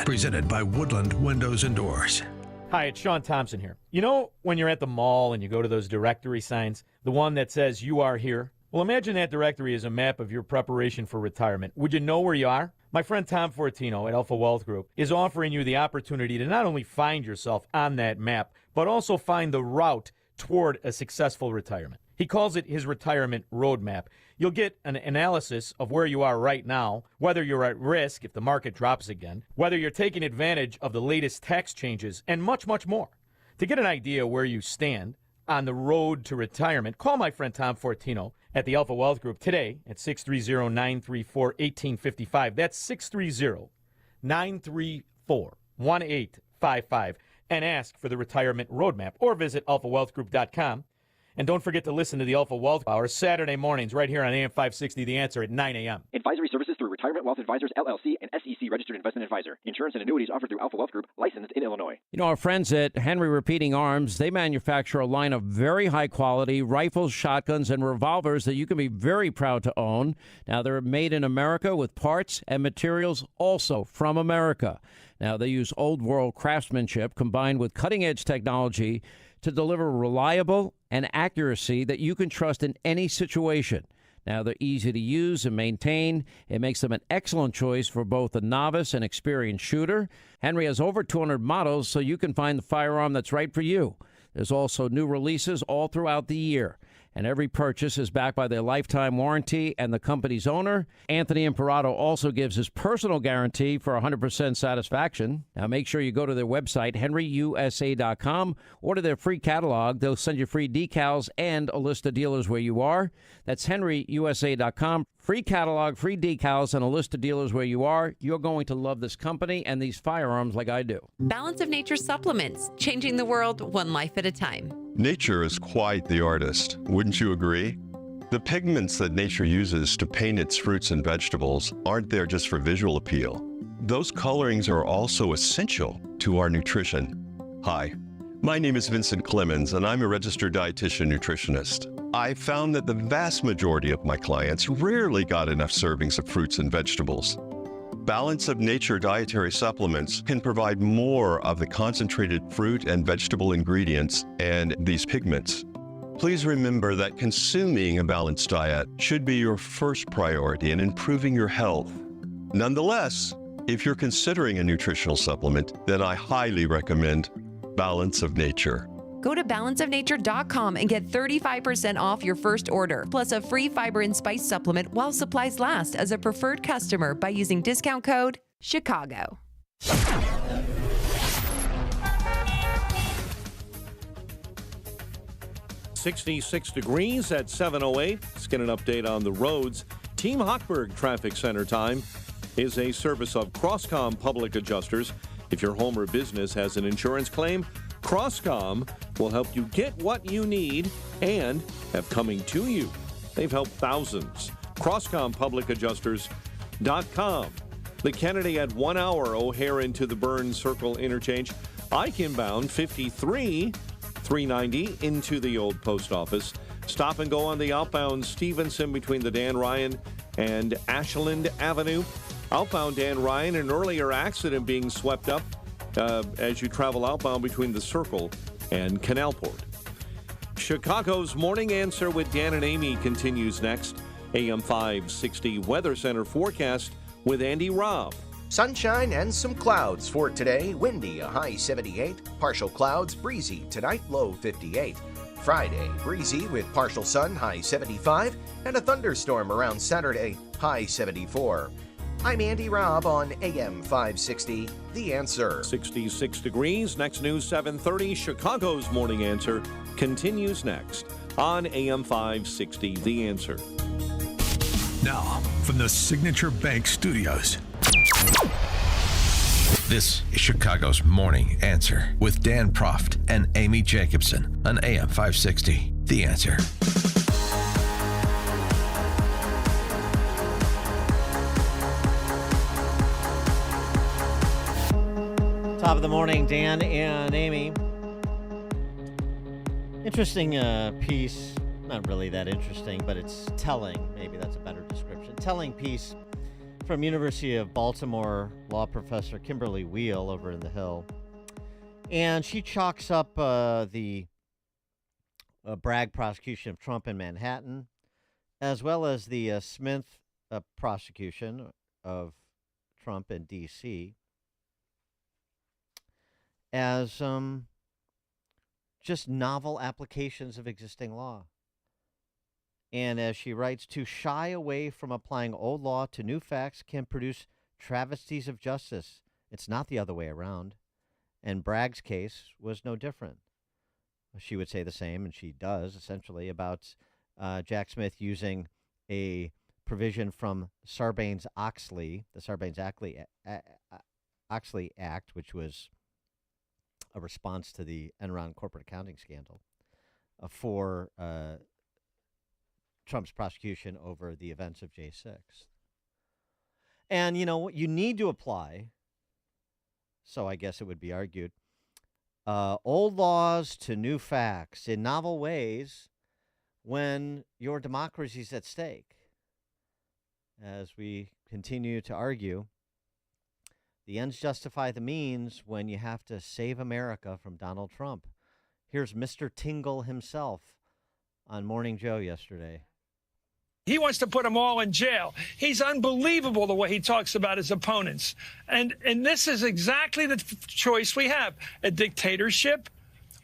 Presented by Woodland Windows and Doors. Hi, it's Sean Thompson here. You know when you're at the mall and you go to those directory signs, the one that says you are here? Well, imagine that directory is a map of your preparation for retirement. Would you know where you are? My friend Tom Fortino at Alpha Wealth Group is offering you the opportunity to not only find yourself on that map, but also find the route toward a successful retirement. He calls it his retirement roadmap. You'll get an analysis of where you are right now, whether you're at risk if the market drops again, whether you're taking advantage of the latest tax changes, and much, much more. To get an idea where you stand on the road to retirement, call my friend Tom Fortino at the Alpha Wealth Group today at 630-934-1855. That's 630-934-1855. And ask for the retirement roadmap or visit alphawealthgroup.com. And don't forget to listen to the Alpha Wealth Hour Saturday mornings right here on AM 560, The Answer at 9 a.m. Advisory services through Retirement Wealth Advisors, LLC, and SEC Registered Investment Advisor. Insurance and annuities offered through Alpha Wealth Group, licensed in Illinois. You know, our friends at Henry Repeating Arms, they manufacture a line of very high-quality rifles, shotguns, and revolvers that you can be very proud to own. Now, they're made in America with parts and materials also from America. Now, they use old-world craftsmanship combined with cutting-edge technology to deliver reliable and accuracy that you can trust in any situation. Now, they're easy to use and maintain. It makes them an excellent choice for both a novice and experienced shooter. Henry has over 200 models, so you can find the firearm that's right for you. There's also new releases all throughout the year. And every purchase is backed by their lifetime warranty and the company's owner. Anthony Imperato also gives his personal guarantee for 100% satisfaction. Now, make sure you go to their website, henryusa.com. Order their free catalog. They'll send you free decals and a list of dealers where you are. That's henryusa.com. Free catalog, free decals, and a list of dealers where you are. You're going to love this company and these firearms like I do. Balance of Nature supplements, changing the world one life at a time. Nature is quite the artist, wouldn't you agree? The pigments that nature uses to paint its fruits and vegetables aren't there just for visual appeal. Those colorings are also essential to our nutrition. Hi, my name is Vincent Clemens, and I'm a registered dietitian nutritionist. I found that the vast majority of my clients rarely got enough servings of fruits and vegetables. Balance of Nature dietary supplements can provide more of the concentrated fruit and vegetable ingredients and these pigments. Please remember that consuming a balanced diet should be your first priority in improving your health. Nonetheless, if you're considering a nutritional supplement, then I highly recommend Balance of Nature. Go to balanceofnature.com and get 35% off your first order, plus a free fiber and spice supplement while supplies last as a preferred customer by using discount code CHICAGO. 66 degrees at 7:08. Let's get an update on the roads. Team Hochberg Traffic Center time is a service of Crosscom Public Adjusters. If your home or business has an insurance claim, Crosscom will help you get what you need and have coming to you. They've helped thousands. CrosscomPublicAdjusters.com. The Kennedy at 1 hour, O'Hare into the Burns Circle interchange. Ike inbound 53-390 into the old post office. Stop and go on the outbound Stevenson between the Dan Ryan and Ashland Avenue. Outbound Dan Ryan, an earlier accident being swept up as you travel outbound between the Circle and Canalport. Chicago's Morning Answer with Dan and Amy continues next. AM 560 Weather Center forecast with Andy Robb. Sunshine and some clouds for today. Windy, a high 78. Partial clouds, breezy tonight, low 58. Friday, breezy with partial sun, high 75. And a thunderstorm around Saturday, high 74. I'm Andy Robb on AM 560, The Answer. 66 degrees. Next news, 7:30. Chicago's Morning Answer continues next on AM 560, The Answer. Now, from the Signature Bank Studios. This is Chicago's Morning Answer with Dan Proft and Amy Jacobson on AM 560, The Answer. Top of the morning, Dan and Amy. Interesting piece. Not really that interesting, but it's telling. Maybe that's a better description. Telling piece from University of Baltimore law professor Kimberly Wheel over in the Hill. And she chalks up the Bragg prosecution of Trump in Manhattan, as well as the Smith prosecution of Trump in D.C., as just novel applications of existing law. And as she writes, to shy away from applying old law to new facts can produce travesties of justice. It's not the other way around. And Bragg's case was no different. She would say the same, and she does, essentially, about Jack Smith using a provision from Sarbanes-Oxley, the Sarbanes-Oxley Act, which was a response to the Enron corporate accounting scandal, for Trump's prosecution over the events of J6. And, you know, what you need to apply, so I guess it would be argued, old laws to new facts in novel ways when your democracy is at stake. As we continue to argue, the ends justify the means when you have to save America from Donald Trump. Here's Mr. Tingle himself on Morning Joe yesterday. He wants to put them all in jail. He's unbelievable the way he talks about his opponents. And this is exactly the choice we have, a dictatorship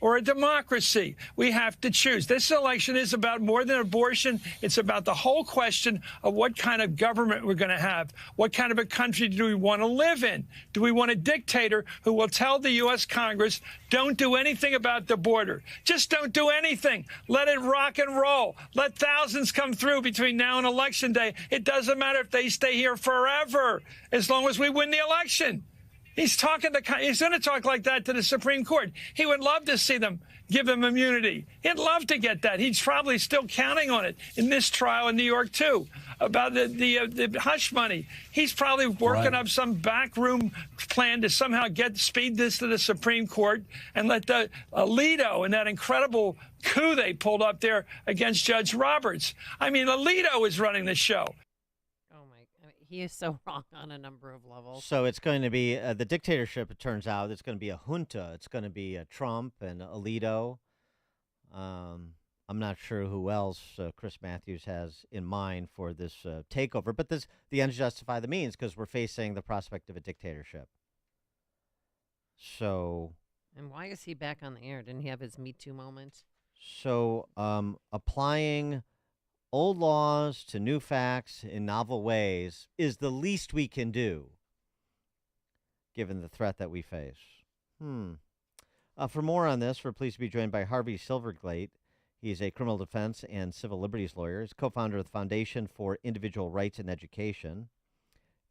or a democracy. We have to choose. This election is about more than abortion. It's about the whole question of what kind of government we're going to have. What kind of a country do we want to live in? Do we want a dictator who will tell the U.S. Congress, don't do anything about the border? Just don't do anything. Let it rock and roll. Let thousands come through between now and Election Day. It doesn't matter if they stay here forever, as long as we win the election. He's going to talk like that to the Supreme Court. He would love to see them give him immunity. He'd love to get that. He's probably still counting on it in this trial in New York, too, about the hush money. He's probably working up some backroom plan to somehow speed this to the Supreme Court and let the Alito and that incredible coup they pulled up there against Judge Roberts. I mean, Alito is running the show. He is so wrong on a number of levels. So it's going to be the dictatorship, it turns out. It's going to be a junta. It's going to be Trump and Alito. I'm not sure who else Chris Matthews has in mind for this takeover, but the ends justify the means because we're facing the prospect of a dictatorship. So. And why is he back on the air? Didn't he have his Me Too moment? So applying old laws to new facts in novel ways is the least we can do, given the threat that we face. For more on this, we're pleased to be joined by Harvey Silverglate. He's a criminal defense and civil liberties lawyer. He's co-founder of the Foundation for Individual Rights in Education,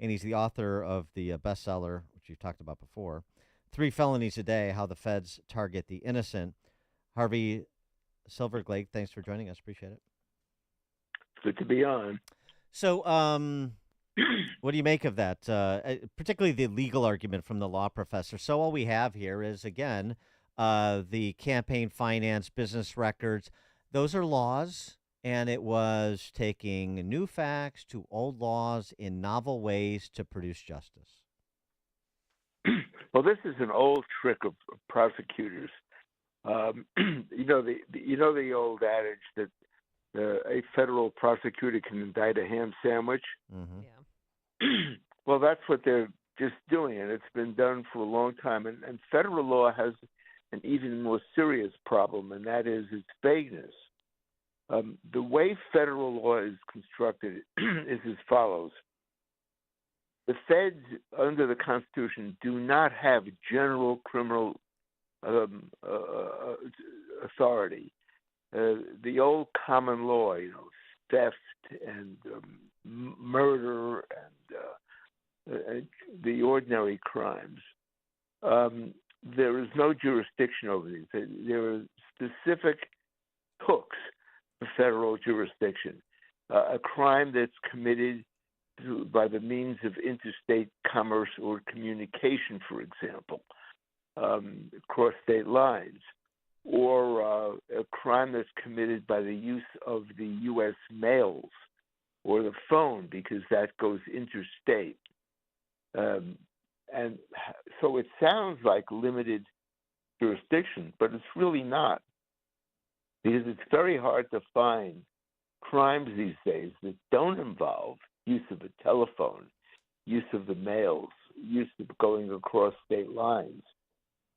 and he's the author of the bestseller, which you've talked about before, 3 Felonies a Day, How the Feds Target the Innocent. Harvey Silverglate, thanks for joining us. Appreciate it. Good to be on. So, what do you make of that? Particularly the legal argument from the law professor. So all we have here is, again, the campaign finance business records. Those are laws, and it was taking new facts to old laws in novel ways to produce justice. Well, this is an old trick of prosecutors. You know the old adage that a federal prosecutor can indict a ham sandwich. Mm-hmm. Yeah. Well, that's what they're just doing, and it's been done for a long time. And federal law has an even more serious problem, and that is its vagueness. The way federal law is constructed is as follows. The feds, under the Constitution, do not have general criminal authority. The old common law, theft and murder and the ordinary crimes. There is no jurisdiction over these. There are specific hooks for federal jurisdiction. A crime that's committed by the means of interstate commerce or communication, for example, across state lines, or a crime that's committed by the use of the U.S. mails or the phone, because that goes interstate. And so it sounds like limited jurisdiction, but it's really not, because it's very hard to find crimes these days that don't involve use of a telephone, use of the mails, use of going across state lines.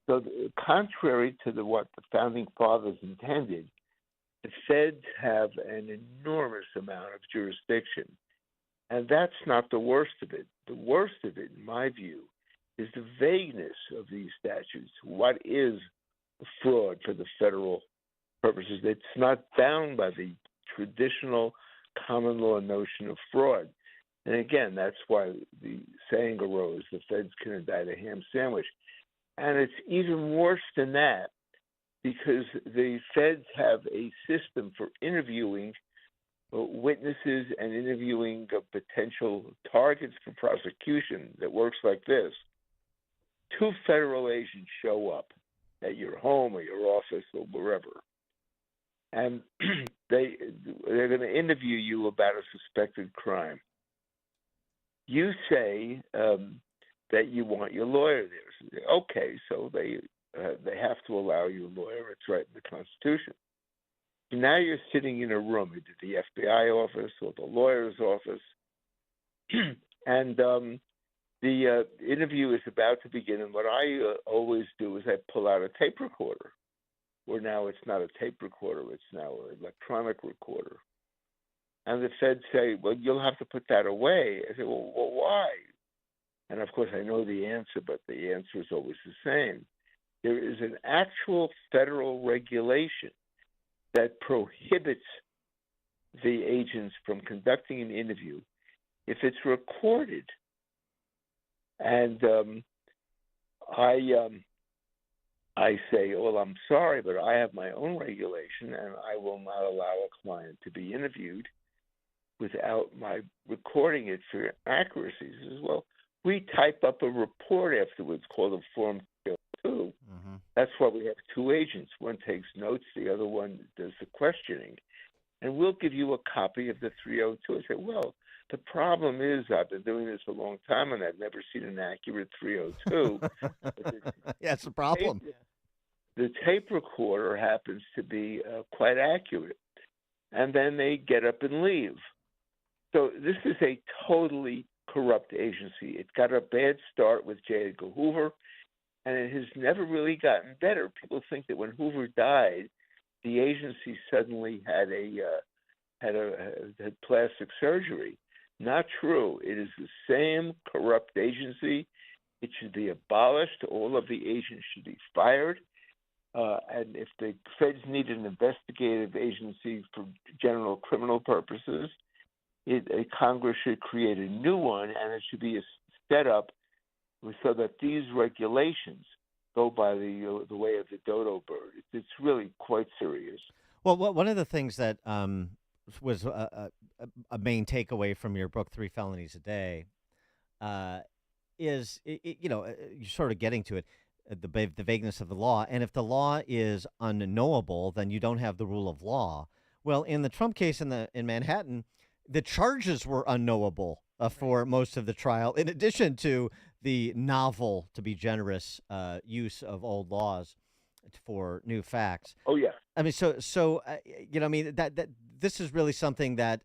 So contrary to what the Founding Fathers intended, the feds have an enormous amount of jurisdiction. And that's not the worst of it. The worst of it, in my view, is the vagueness of these statutes. What is fraud for the federal purposes? It's not bound by the traditional common law notion of fraud. And again, that's why the saying arose, the feds can indict a ham sandwich. And it's even worse than that, because the feds have a system for interviewing witnesses and interviewing potential targets for prosecution that works like this. 2 federal agents show up at your home or your office or wherever, and they're going to interview you about a suspected crime. You say that you want your lawyer there. Okay, so they have to allow you a lawyer. It's right in the Constitution. So now you're sitting in a room, either the FBI office or the lawyer's office, and the interview is about to begin. And what I always do is I pull out a tape recorder, where now it's not a tape recorder, it's now an electronic recorder. And the feds say, well, you'll have to put that away. I say, well, why? And of course, I know the answer, but the answer is always the same. There is an actual federal regulation that prohibits the agents from conducting an interview if it's recorded. And I say, well, I'm sorry, but I have my own regulation, and I will not allow a client to be interviewed without my recording it for accuracy. He says, well, we type up a report afterwards called a Form 302. That's why we have two agents. One takes notes, the other one does the questioning. And we'll give you a copy of the 302. I say, well, the problem is I've been doing this a long time, and I've never seen an accurate 302. Yeah, it's a problem. The tape recorder happens to be quite accurate. And then they get up and leave. So this is a totally corrupt agency. It got a bad start with J. Edgar Hoover, and it has never really gotten better. People think that when Hoover died, the agency suddenly had plastic surgery. Not true. It is the same corrupt agency. It should be abolished. All of the agents should be fired. And if the feds need an investigative agency for general criminal purposes, Congress should create a new one, and it should be set up so that these regulations go by the way of the dodo bird. It's really quite serious. Well, one of the things that was a main takeaway from your book, 3 Felonies a Day, is, you're sort of getting to it, the vagueness of the law. And if the law is unknowable, then you don't have the rule of law. Well, in the Trump case in Manhattan, the charges were unknowable for most of the trial, in addition to the novel, to be generous, use of old laws for new facts. Oh, yeah. I mean, that this is really something that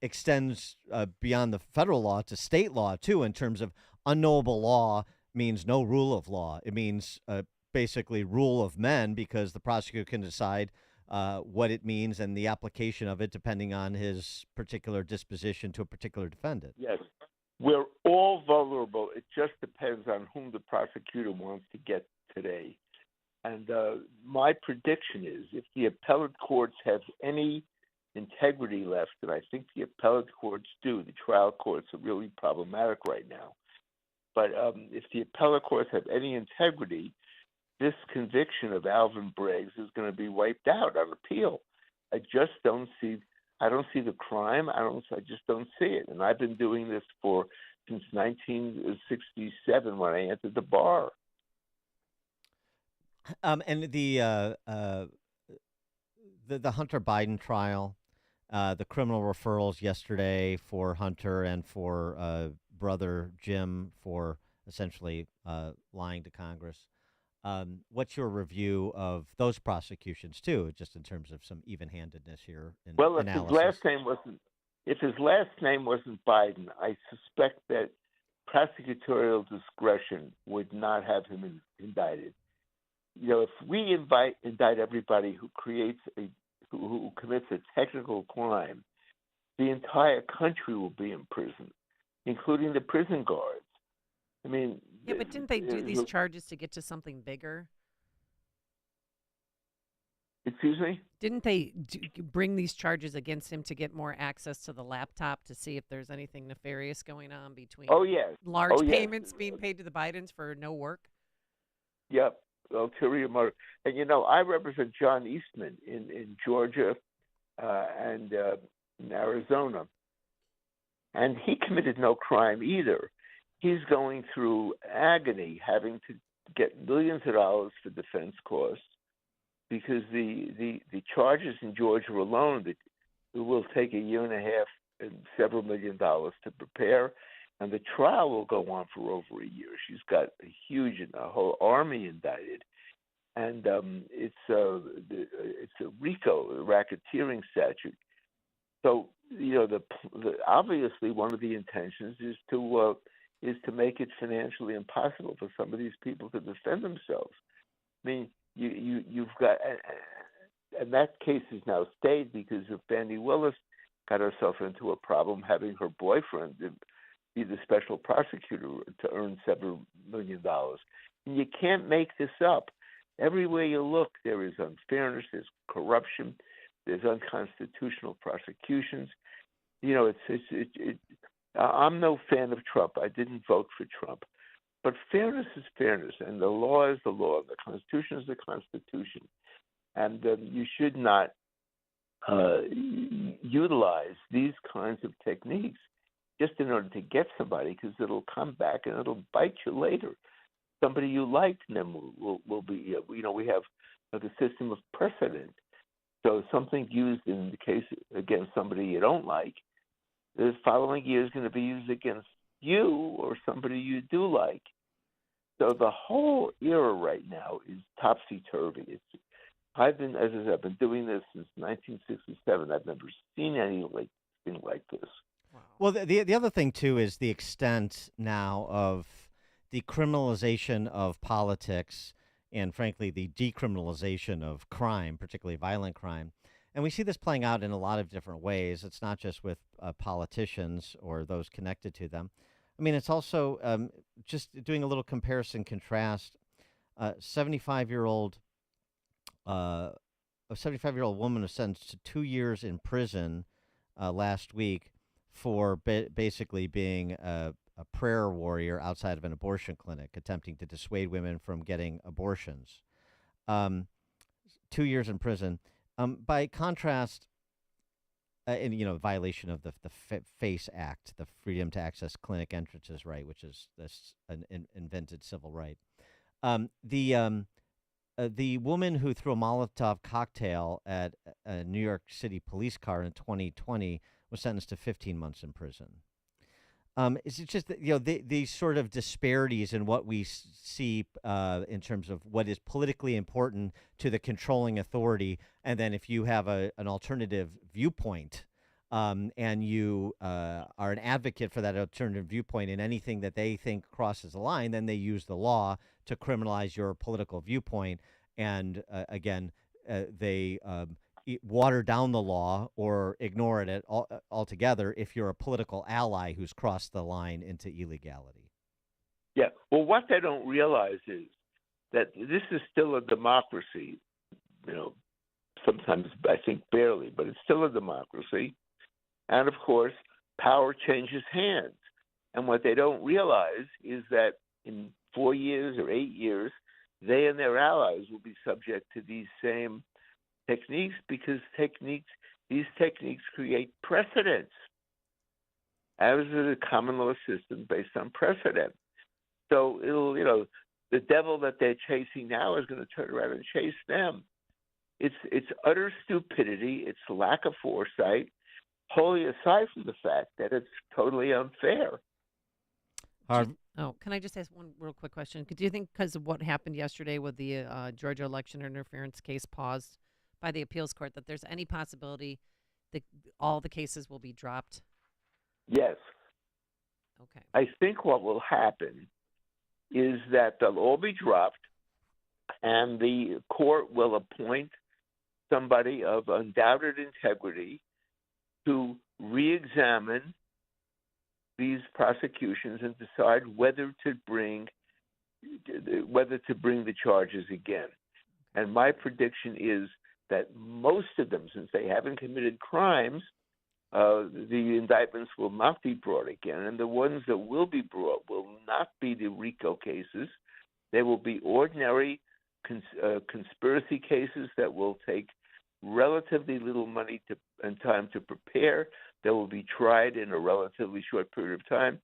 extends beyond the federal law to state law, too, in terms of unknowable law means no rule of law. It means basically rule of men, because the prosecutor can decide what it means and the application of it depending on his particular disposition to a particular defendant. Yes. We're all vulnerable. It just depends on whom the prosecutor wants to get today. And my prediction is if the appellate courts have any integrity left, and I think the appellate courts do, the trial courts are really problematic right now. But if the appellate courts have any integrity, this conviction of Alvin Braggs is going to be wiped out on appeal. I just don't see. I don't see the crime. I just don't see it. And I've been doing this since 1967 when I entered the bar. And the Hunter Biden trial, the criminal referrals yesterday for Hunter and for brother Jim for essentially lying to Congress. What's your review of those prosecutions too, just in terms of some even-handedness here in analysis? If his last name wasn't Biden, I suspect that prosecutorial discretion would not have him indicted. If we indict everybody who who commits a technical crime, the entire country will be in prison, including the prison guards. I mean, yeah, but didn't they do these charges to get to something bigger? Excuse me? Didn't they bring these charges against him to get more access to the laptop to see if there's anything nefarious going on between large payments being paid to the Bidens for no work? Yep, ulterior motive. And, I represent John Eastman in Georgia and in Arizona, and he committed no crime either. He's going through agony having to get millions of dollars for defense costs because the charges in Georgia alone that it will take a year and a half and several $1 million to prepare, and the trial will go on for over a year. She's got a whole army indicted, and it's a RICO, racketeering statute. So obviously one of the intentions is to make it financially impossible for some of these people to defend themselves. I mean, you've got, and that case is now stayed because of Fani Willis got herself into a problem having her boyfriend be the special prosecutor to earn several $1 million. And you can't make this up. Everywhere you look, there is unfairness, there's corruption, there's unconstitutional prosecutions. I'm no fan of Trump. I didn't vote for Trump. But fairness is fairness, and the law is the law. The Constitution is the Constitution, and you should not utilize these kinds of techniques just in order to get somebody, because it'll come back and it'll bite you later. Somebody you liked, and then will be. We have like a system of precedent. So something used in the case against somebody you don't like, the following year is going to be used against you or somebody you do like. So the whole era right now is topsy-turvy. I've been doing this since 1967. I've never seen anything like this. Well, the other thing, too, is the extent now of the criminalization of politics and, frankly, the decriminalization of crime, particularly violent crime. And we see this playing out in a lot of different ways. It's not just with politicians or those connected to them. I mean, it's also just doing a little comparison contrast. A 75-year-old woman was sentenced to 2 years in prison last week for basically being a prayer warrior outside of an abortion clinic, attempting to dissuade women from getting abortions. 2 years in prison. By contrast, in violation of the FACE Act, the Freedom to Access Clinic Entrances Right, which is an invented civil right. The woman who threw a Molotov cocktail at a New York City police car in 2020 was sentenced to 15 months in prison. It's just that, these sort of disparities in what we see in terms of what is politically important to the controlling authority, and then if you have an alternative viewpoint and you are an advocate for that alternative viewpoint in anything that they think crosses the line, then they use the law to criminalize your political viewpoint. And again, they water down the law or ignore it altogether if you're a political ally who's crossed the line into illegality. Yeah. Well, what they don't realize is that this is still a democracy. Sometimes I think barely, but it's still a democracy. And of course, power changes hands. And what they don't realize is that in 4 years or 8 years, they and their allies will be subject to these same techniques, because these techniques create precedents, as is a common law system based on precedent. So it'll, the devil that they're chasing now is going to turn around and chase them. It's utter stupidity. It's lack of foresight, wholly aside from the fact that it's totally unfair. Can I just ask one real quick question? Do you think because of what happened yesterday with the Georgia election interference case paused by the appeals court, that there's any possibility that all the cases will be dropped? Yes. Okay. I think what will happen is that they'll all be dropped, and the court will appoint somebody of undoubted integrity to re-examine these prosecutions and decide whether to bring the charges again. And my prediction is that most of them, since they haven't committed crimes, the indictments will not be brought again. And the ones that will be brought will not be the RICO cases. They will be ordinary conspiracy cases that will take relatively little money and time to prepare. They will be tried in a relatively short period of time.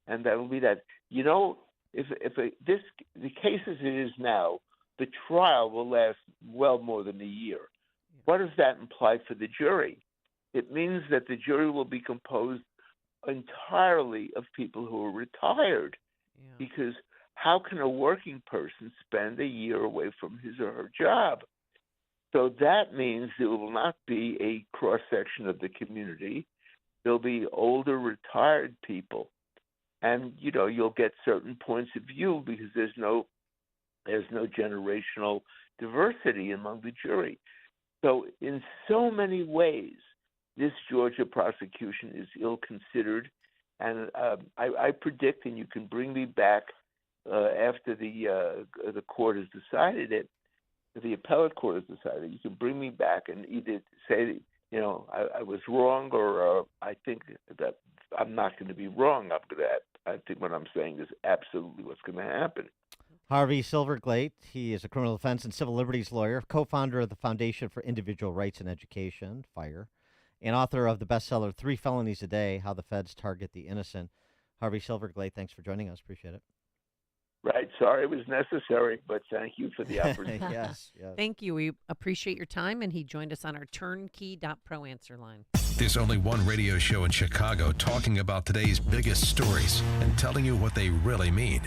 And that will be that. The case as it is now, the trial will last well more than a year. What does that imply for the jury? It means that the jury will be composed entirely of people who are retired. Yeah. Because how can a working person spend a year away from his or her job? So that means there will not be a cross-section of the community. There'll be older, retired people. And, you'll get certain points of view because there's no generational diversity among the jury. So in so many ways, this Georgia prosecution is ill-considered. And I predict, and you can bring me back after the court has decided it, the appellate court has decided, you can bring me back and either say, I was wrong, or I think that I'm not going to be wrong. I'm going to I think what I'm saying is absolutely what's going to happen. Harvey Silverglate, he is a criminal defense and civil liberties lawyer, co-founder of the Foundation for Individual Rights in Education, FIRE, and author of the bestseller 3 Felonies a Day, How the Feds Target the Innocent. Harvey Silverglate, thanks for joining us. Appreciate it. Right. Sorry it was necessary, but thank you for the opportunity. Yes. Thank you. We appreciate your time, and he joined us on our turnkey.pro answer line. There's only one radio show in Chicago talking about today's biggest stories and telling you what they really mean.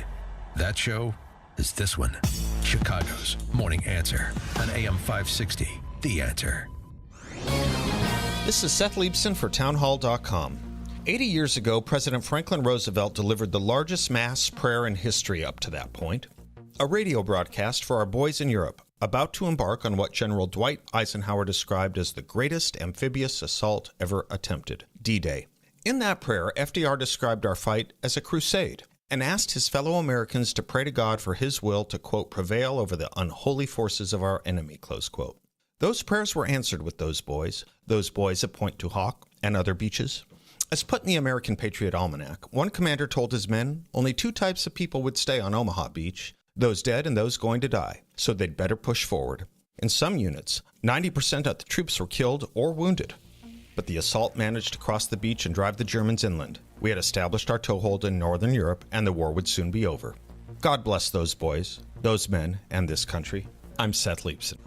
That show is this one, Chicago's Morning Answer on AM 560, The Answer. This is Seth Leibson for townhall.com. 80 years ago, President Franklin Roosevelt delivered the largest mass prayer in history up to that point. A radio broadcast for our boys in Europe, about to embark on what General Dwight Eisenhower described as the greatest amphibious assault ever attempted, D-Day. In that prayer, FDR described our fight as a crusade and asked his fellow Americans to pray to God for his will to, quote, prevail over the unholy forces of our enemy, close quote. Those prayers were answered with those boys at Point du Hoc and other beaches. As put in the American Patriot Almanac, one commander told his men only 2 types of people would stay on Omaha Beach, those dead and those going to die, so they'd better push forward. In some units, 90% of the troops were killed or wounded. But the assault managed to cross the beach and drive the Germans inland. We had established our toehold in Northern Europe, and the war would soon be over. God bless those boys, those men, and this country. I'm Seth Leibson.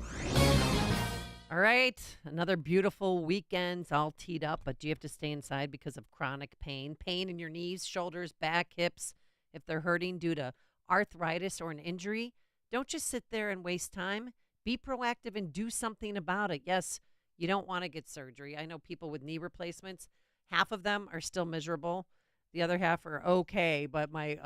All right, another beautiful weekend. It's all teed up, but do you have to stay inside because of chronic pain? Pain in your knees, shoulders, back, hips. If they're hurting due to arthritis or an injury, don't just sit there and waste time. Be proactive and do something about it. Yes, you don't want to get surgery. I know people with knee replacements, half of them are still miserable. The other half are okay, but my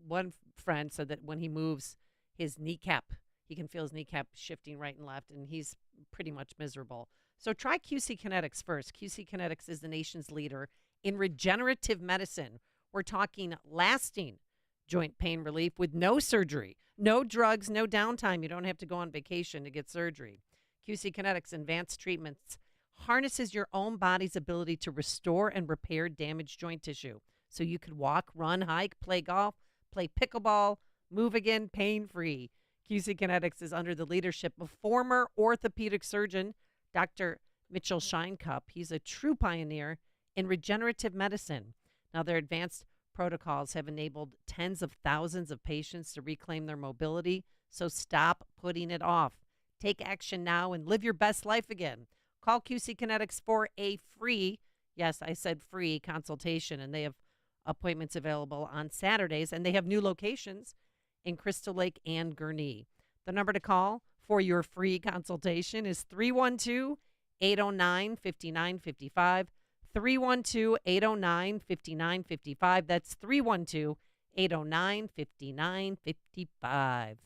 one friend said that when he moves his kneecap, he can feel his kneecap shifting right and left, and he's pretty much miserable. So try QC Kinetics first. QC Kinetics is the nation's leader in regenerative medicine. We're talking lasting joint pain relief with no surgery, no drugs, no downtime. You don't have to go on vacation to get surgery. QC Kinetics Advanced Treatments harnesses your own body's ability to restore and repair damaged joint tissue. So you could walk, run, hike, play golf, play pickleball, move again pain-free. QC Kinetics is under the leadership of former orthopedic surgeon Dr. Mitchell Scheinkup. He's a true pioneer in regenerative medicine. Now, their advanced protocols have enabled tens of thousands of patients to reclaim their mobility, so stop putting it off. Take action now and live your best life again. Call QC Kinetics for a free, yes, I said free, consultation, and they have appointments available on Saturdays, and they have new locations in Crystal Lake and Gurnee. The number to call for your free consultation is 312-809-5955, 312-809-5955. That's 312-809-5955.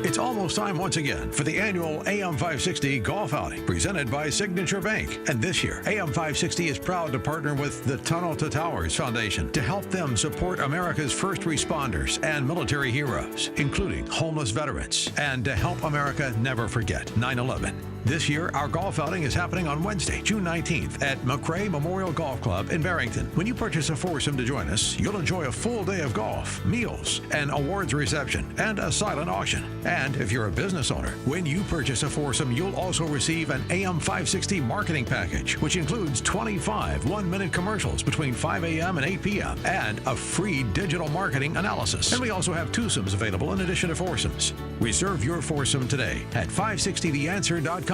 It's almost time once again for the annual AM 560 Golf Outing presented by Signature Bank. And this year, AM 560 is proud to partner with the Tunnel to Towers Foundation to help them support America's first responders and military heroes, including homeless veterans, and to help America never forget 9/11. This year, our golf outing is happening on Wednesday, June 19th at McRae Memorial Golf Club in Barrington. When you purchase a foursome to join us, you'll enjoy a full day of golf, meals, an awards reception, and a silent auction. And if you're a business owner, when you purchase a foursome, you'll also receive an AM 560 marketing package, which includes 25 one-minute commercials between 5 a.m. and 8 p.m. and a free digital marketing analysis. And we also have twosomes available in addition to foursomes. Reserve your foursome today at 560theanswer.com/golf.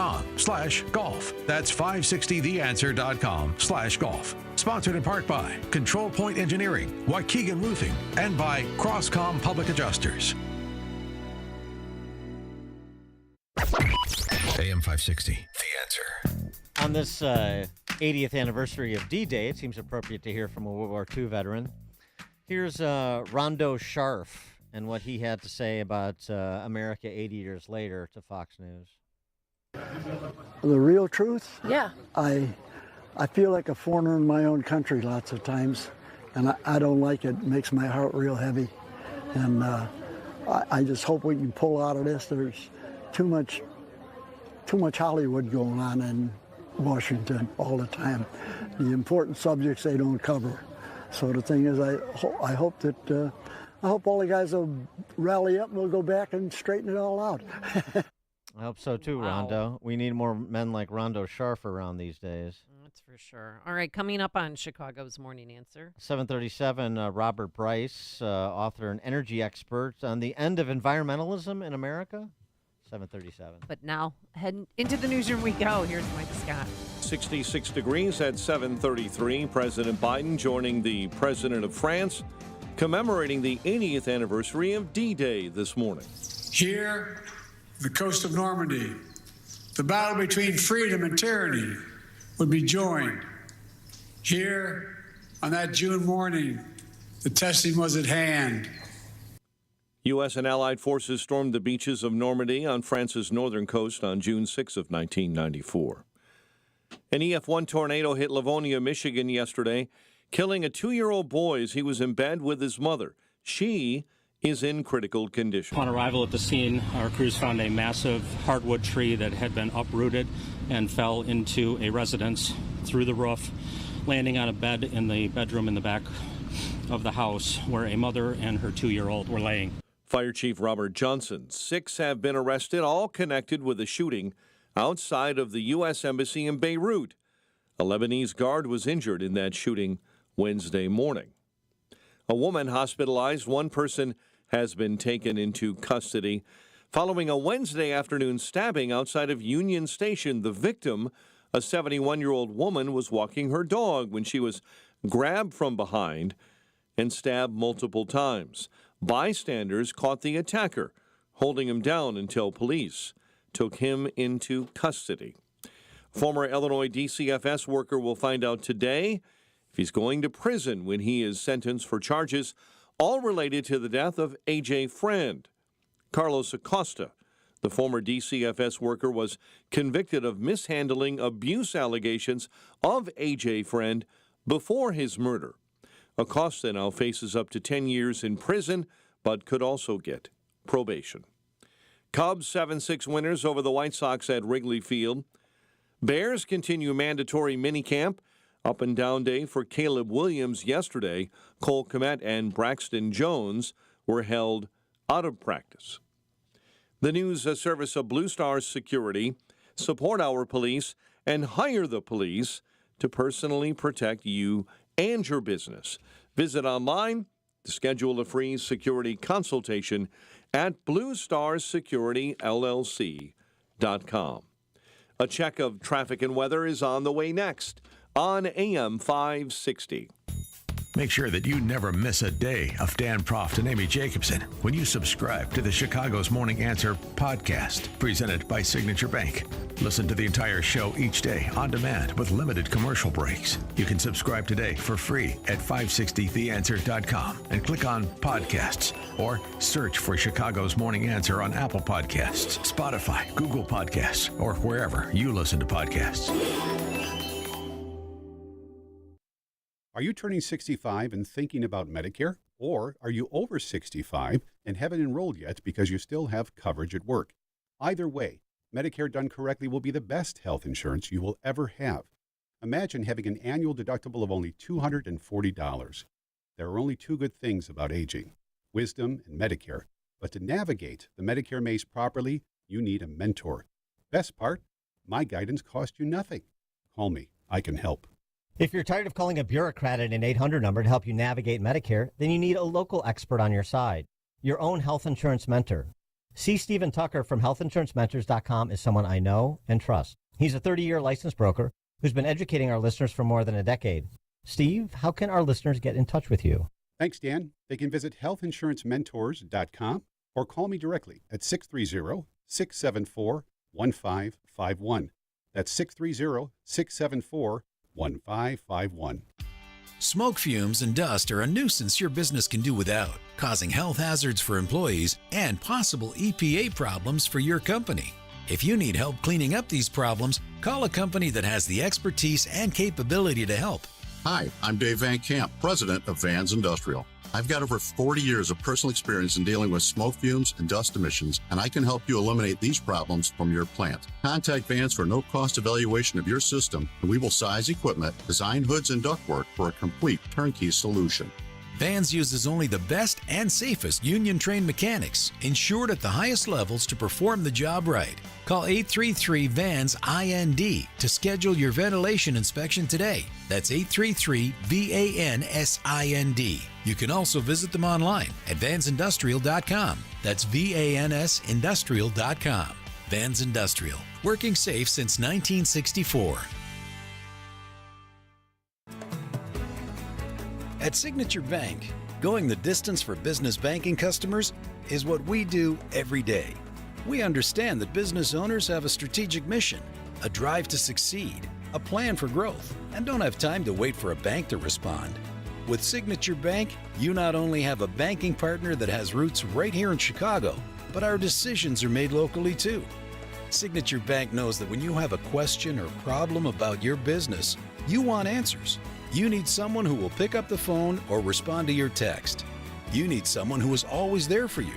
That's 560theanswer.com/golf. Sponsored in part by Control Point Engineering, Waukegan Roofing, and by Crosscom Public Adjusters. AM 560, The Answer. On this 80th anniversary of D-Day, it seems appropriate to hear from a World War II veteran. Here's Rondo Sharf and what he had to say about America 80 years later to Fox News. The real truth? Yeah. I feel like a foreigner in my own country lots of times, and I don't like it. It makes my heart real heavy. And I just hope we can pull out of this. There's too much Hollywood going on in Washington all the time. The important subjects they don't cover. So the thing is, I hope that I hope all the guys will rally up and we'll go back and straighten it all out. I hope so too, Wow. Rondo. We need more men like Rondo Sharf around these days. That's for sure. All right, coming up on Chicago's Morning Answer. 737, Robert Bryce, author and energy expert on the end of environmentalism in America. 737. But now, heading into the newsroom we go. Here's Mike Scott. 66 degrees at 7:33. President Biden joining the president of France, commemorating the 80th anniversary of D-Day this morning. Here, the coast of Normandy, the battle between freedom and tyranny would be joined. Here, on that June morning, the testing was at hand. U.S. and allied forces stormed the beaches of Normandy on France's northern coast on June 6 of 1994. An EF1 tornado hit Livonia, Michigan yesterday, killing a 2-year-old boy as he was in bed with his mother. She is in critical condition. Upon arrival at the scene, our crews found a massive hardwood tree that had been uprooted and fell into a residence through the roof, landing on a bed in the bedroom in the back of the house where a mother and her 2-year-old were laying. Fire Chief Robert Johnson. 6 have been arrested, all connected with a shooting outside of the U.S. Embassy in Beirut. A Lebanese guard was injured in that shooting Wednesday morning. A woman hospitalized. One person has been taken into custody following a Wednesday afternoon stabbing outside of Union Station. The victim, a 71-year-old woman, was walking her dog when she was grabbed from behind and stabbed multiple times. Bystanders caught the attacker, holding him down until police took him into custody. Former Illinois DCFS worker will find out today if he's going to prison when he is sentenced for charges all related to the death of A.J. Friend. Carlos Acosta, the former DCFS worker, was convicted of mishandling abuse allegations of A.J. Friend before his murder. Acosta now faces up to 10 years in prison, but could also get probation. Cubs 7-6 winners over the White Sox at Wrigley Field. Bears continue mandatory minicamp. Up and down day for Caleb Williams yesterday. Cole Kmet and Braxton Jones were held out of practice. The news service of Blue Stars Security. Support our police and hire the police to personally protect you and your business. Visit online to schedule a free security consultation at BlueStarsSecurityLLC.com. A check of traffic and weather is on the way next on AM 560. Make sure that you never miss a day of Dan Proft and Amy Jacobson when you subscribe to the Chicago's Morning Answer podcast, presented by Signature Bank. Listen to the entire show each day on demand with limited commercial breaks. You can subscribe today for free at 560theanswer.com and click on podcasts or search for Chicago's Morning Answer on Apple Podcasts, Spotify, Google Podcasts, or wherever you listen to podcasts. Are you turning 65 and thinking about Medicare? Or are you over 65 and haven't enrolled yet because you still have coverage at work? Either way, Medicare done correctly will be the best health insurance you will ever have. Imagine having an annual deductible of only $240. There are only two good things about aging: wisdom and Medicare. But to navigate the Medicare maze properly, you need a mentor. Best part, my guidance costs you nothing. Call me. I can help. If you're tired of calling a bureaucrat at an 800 number to help you navigate Medicare, then you need a local expert on your side, your own health insurance mentor. C. Stephen Tucker from healthinsurancementors.com is someone I know and trust. He's a 30-year licensed broker who's been educating our listeners for more than a decade. Steve, how can our listeners get in touch with you? Thanks, Dan. They can visit healthinsurancementors.com or call me directly at 630-674-1551. That's 630-674-1551. Smoke fumes and dust are a nuisance your business can do without, causing health hazards for employees and possible EPA problems for your company. If you need help cleaning up these problems, call a company that has the expertise and capability to help. Hi, I'm Dave Van Camp, president of Vans Industrial. I've got over 40 years of personal experience in dealing with smoke fumes and dust emissions, and I can help you eliminate these problems from your plant. Contact Vance for a no-cost evaluation of your system, and we will size equipment, design hoods and ductwork for a complete turnkey solution. Vans uses only the best and safest union-trained mechanics, insured at the highest levels to perform the job right. Call 833-VANS-IND to schedule your ventilation inspection today. That's 833-VANSIND. You can also visit them online at vansindustrial.com. That's VANSindustrial.com. Vans Industrial, working safe since 1964. At Signature Bank, going the distance for business banking customers is what we do every day. We understand that business owners have a strategic mission, a drive to succeed, a plan for growth, and don't have time to wait for a bank to respond. With Signature Bank, you not only have a banking partner that has roots right here in Chicago, but our decisions are made locally too. Signature Bank knows that when you have a question or problem about your business, you want answers. You need someone who will pick up the phone or respond to your text. You need someone who is always there for you.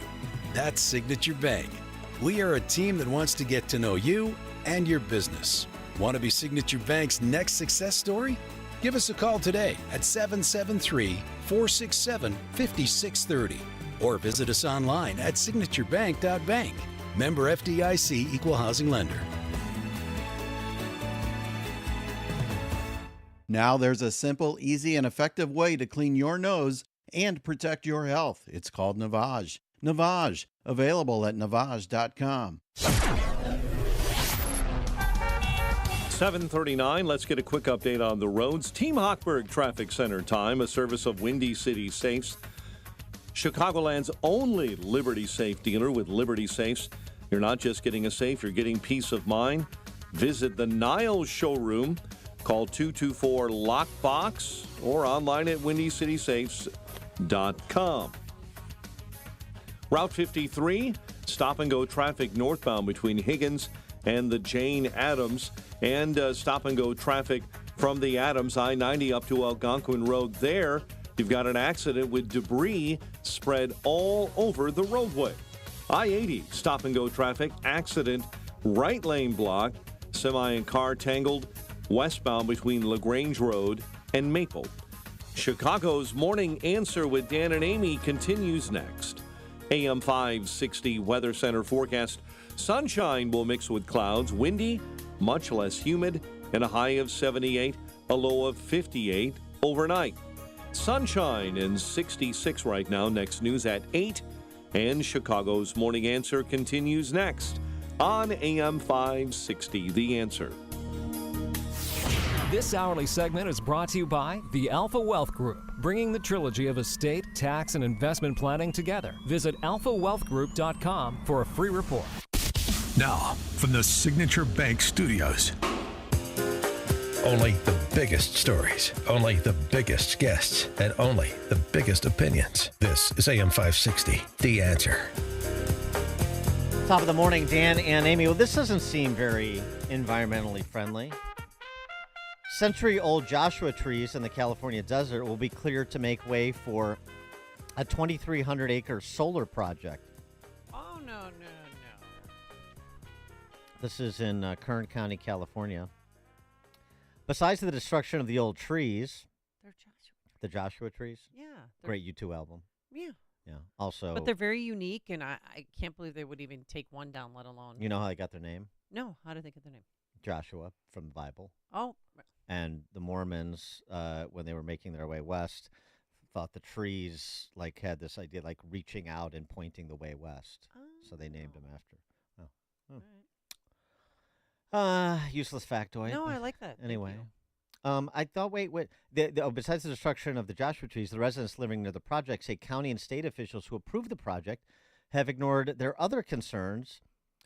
That's Signature Bank. We are a team that wants to get to know you and your business. Want to be Signature Bank's next success story? Give us a call today at 773-467-5630 or visit us online at signaturebank.bank. Member FDIC Equal Housing Lender. Now there's a simple, easy, and effective way to clean your nose and protect your health. It's called Navage. Navage, available at Navage.com. 7:39. Let's get a quick update on the roads. Team Hochberg Traffic Center time, a service of Windy City Safes, Chicagoland's only Liberty Safe dealer. With Liberty Safes, you're not just getting a safe, you're getting peace of mind. Visit the Niles showroom. Call 224-LOCKBOX or online at windycitysafes.com. Route 53, stop-and-go traffic northbound between Higgins and the Jane Addams, and stop-and-go traffic from the Adams I-90 up to Algonquin Road. There, you've got an accident with debris spread all over the roadway. I-80, stop-and-go traffic, accident, right lane blocked, semi and car tangled westbound between LaGrange Road and Maple. Chicago's Morning Answer with Dan and Amy continues next. AM 560 Weather Center forecast. Sunshine will mix with clouds, windy, much less humid, and a high of 78, a low of 58 overnight. Sunshine and 66 right now. Next news at 8. And Chicago's Morning Answer continues next on AM 560 The Answer. This hourly segment is brought to you by the Alpha Wealth Group, bringing the trilogy of estate, tax, and investment planning together. Visit alphawealthgroup.com for a free report. Now, from the Signature Bank Studios. Only the biggest stories, only the biggest guests, and only the biggest opinions. This is AM 560, The Answer. Top of the morning, Dan and Amy. Well, this doesn't seem very environmentally friendly. Century-old Joshua trees in the California desert will be cleared to make way for a 2,300-acre solar project. Oh, no. This is in Kern County, California. Besides the destruction of the old trees, the Joshua trees, great U2 album. Yeah. Also, but they're very unique, and I can't believe they would even take one down, let alone. You know how they got their name? No. How did they get their name? Joshua from the Bible. Oh. And the Mormons, when they were making their way west, thought the trees had this idea, reaching out and pointing the way west. Oh. So they named them after. Useless factoid. No, I like that. Anyway, I thought. Wait. Besides the destruction of the Joshua trees, the residents living near the project say county and state officials who approved the project have ignored their other concerns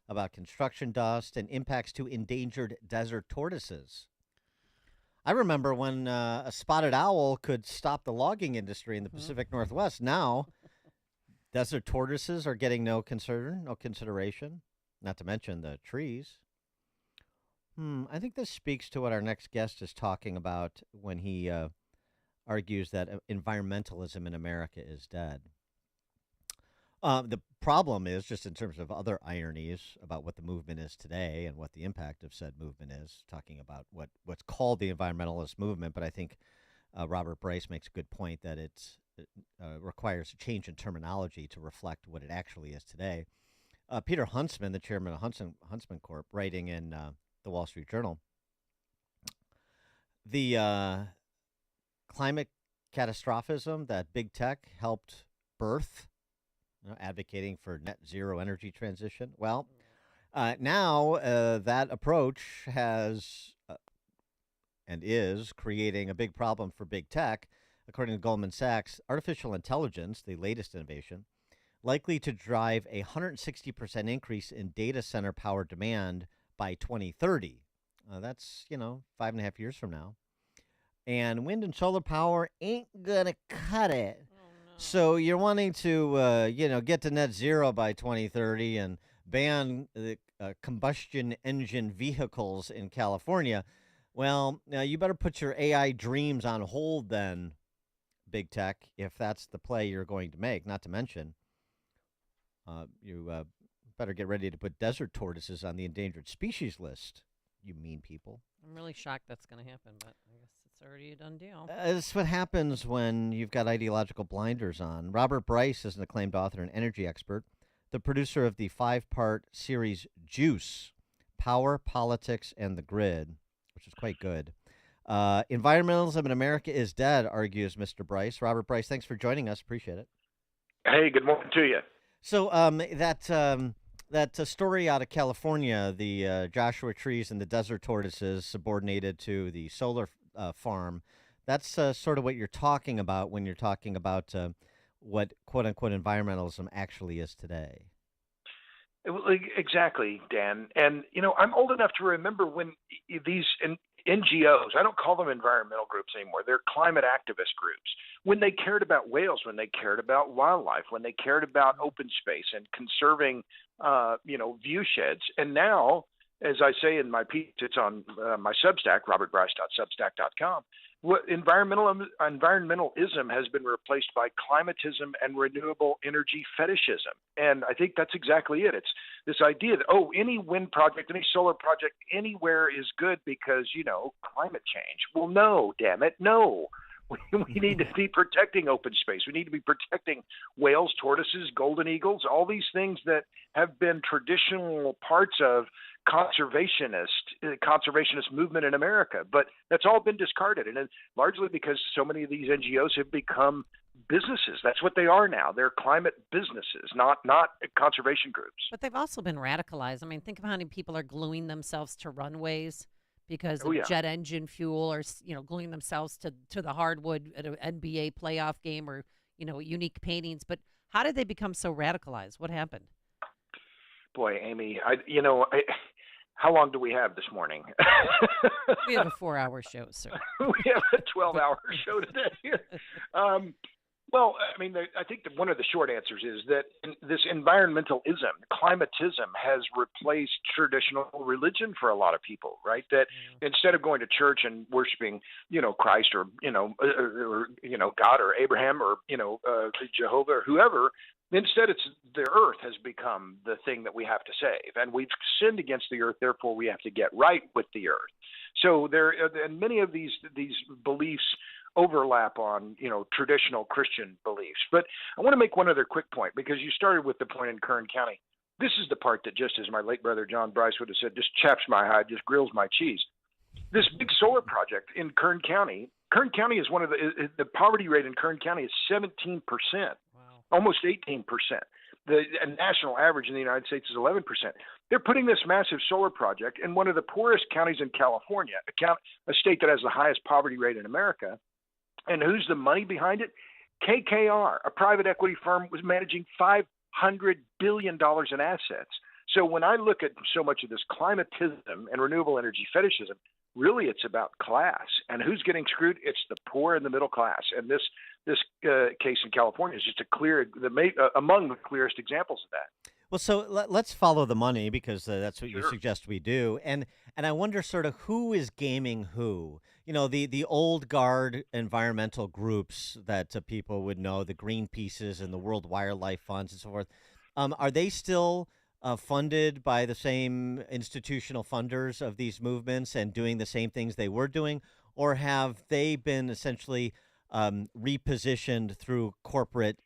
about construction dust and impacts to endangered desert tortoises. I remember when a spotted owl could stop the logging industry in the Pacific Northwest. Now, desert tortoises are getting no consideration, not to mention the trees. I think this speaks to what our next guest is talking about when he argues that environmentalism in America is dead. The problem is, just in terms of other ironies about what the movement is today and what the impact of said movement is, talking about what's called the environmentalist movement, but I think Robert Bryce makes a good point that it requires a change in terminology to reflect what it actually is today. Peter Huntsman, the chairman of Huntsman Corp., writing in the Wall Street Journal, the climate catastrophism that big tech helped birth, advocating for net zero energy transition. Well, now that approach has and is creating a big problem for big tech. According to Goldman Sachs, artificial intelligence, the latest innovation, likely to drive a 160% increase in data center power demand by 2030. That's, 5.5 years from now. And wind and solar power ain't going to cut it. So you're wanting to, get to net zero by 2030 and ban the combustion engine vehicles in California. Well, now you better put your AI dreams on hold then, big tech, if that's the play you're going to make. Not to mention, you better get ready to put desert tortoises on the endangered species list, you mean people. I'm really shocked that's going to happen, but I guess it's already a done deal. It's what happens when you've got ideological blinders on. Robert Bryce is an acclaimed author and energy expert, the producer of the 5-part series Juice, Power, Politics, and the Grid, which is quite good. Environmentalism in America is dead, argues Mr. Bryce. Robert Bryce, thanks for joining us. Appreciate it. Hey, good morning to you. So that story out of California, the Joshua trees and the desert tortoises subordinated to the solar farm, that's sort of what you're talking about when you're talking about what quote-unquote environmentalism actually is today. Exactly, Dan. And, I'm old enough to remember when these NGOs, I don't call them environmental groups anymore, they're climate activist groups, when they cared about whales, when they cared about wildlife, when they cared about open space and conserving, view sheds. And now, as I say in my piece, it's on my Substack, robertbryce.substack.com, environmentalism has been replaced by climatism and renewable energy fetishism. And I think that's exactly it. It's this idea that, any wind project, any solar project anywhere is good because, climate change. Well, no, damn it, no. We need to be protecting open space. We need to be protecting whales, tortoises, golden eagles, all these things that have been traditional parts of conservationist movement in America. But that's all been discarded, and largely because so many of these NGOs have become businesses. That's what they are now. They're climate businesses, not conservation groups. But they've also been radicalized. I mean, think of how many people are gluing themselves to runways because of jet engine fuel, or gluing themselves to the hardwood at an NBA playoff game, or unique paintings. But how did they become so radicalized? What happened? Boy, Amy, how long do we have this morning? We have a 4-hour show, sir. We have a 12-hour show today. Well, I mean, I think that one of the short answers is that this environmentalism, climatism, has replaced traditional religion for a lot of people, right? That instead of going to church and worshiping, Christ or God or Abraham or Jehovah or whoever, instead it's the earth has become the thing that we have to save, and we've sinned against the earth. Therefore, we have to get right with the earth. So and many of these beliefs overlap on, traditional Christian beliefs. But I want to make one other quick point, because you started with the point in Kern County. This is the part that, just as my late brother John Bryce would have said, just chaps my hide, just grills my cheese. This big solar project in Kern County is one of the poverty rate in Kern County is 17%, almost 18%. The national average in the United States is 11%. They're putting this massive solar project in one of the poorest counties in California, a state that has the highest poverty rate in America. And who's the money behind it? KKR, a private equity firm, was managing $500 billion in assets. So when I look at so much of this climatism and renewable energy fetishism, really it's about class. And who's getting screwed? It's the poor and the middle class. And this case in California is just among the clearest examples of that. Well, so let's follow the money because that's what you suggest we do. And I wonder sort of who is gaming who. You know, the old guard environmental groups that people would know, the Greenpeaces and the World Wildlife Funds and so forth. Are they still funded by the same institutional funders of these movements and doing the same things they were doing? Or have they been essentially repositioned through corporate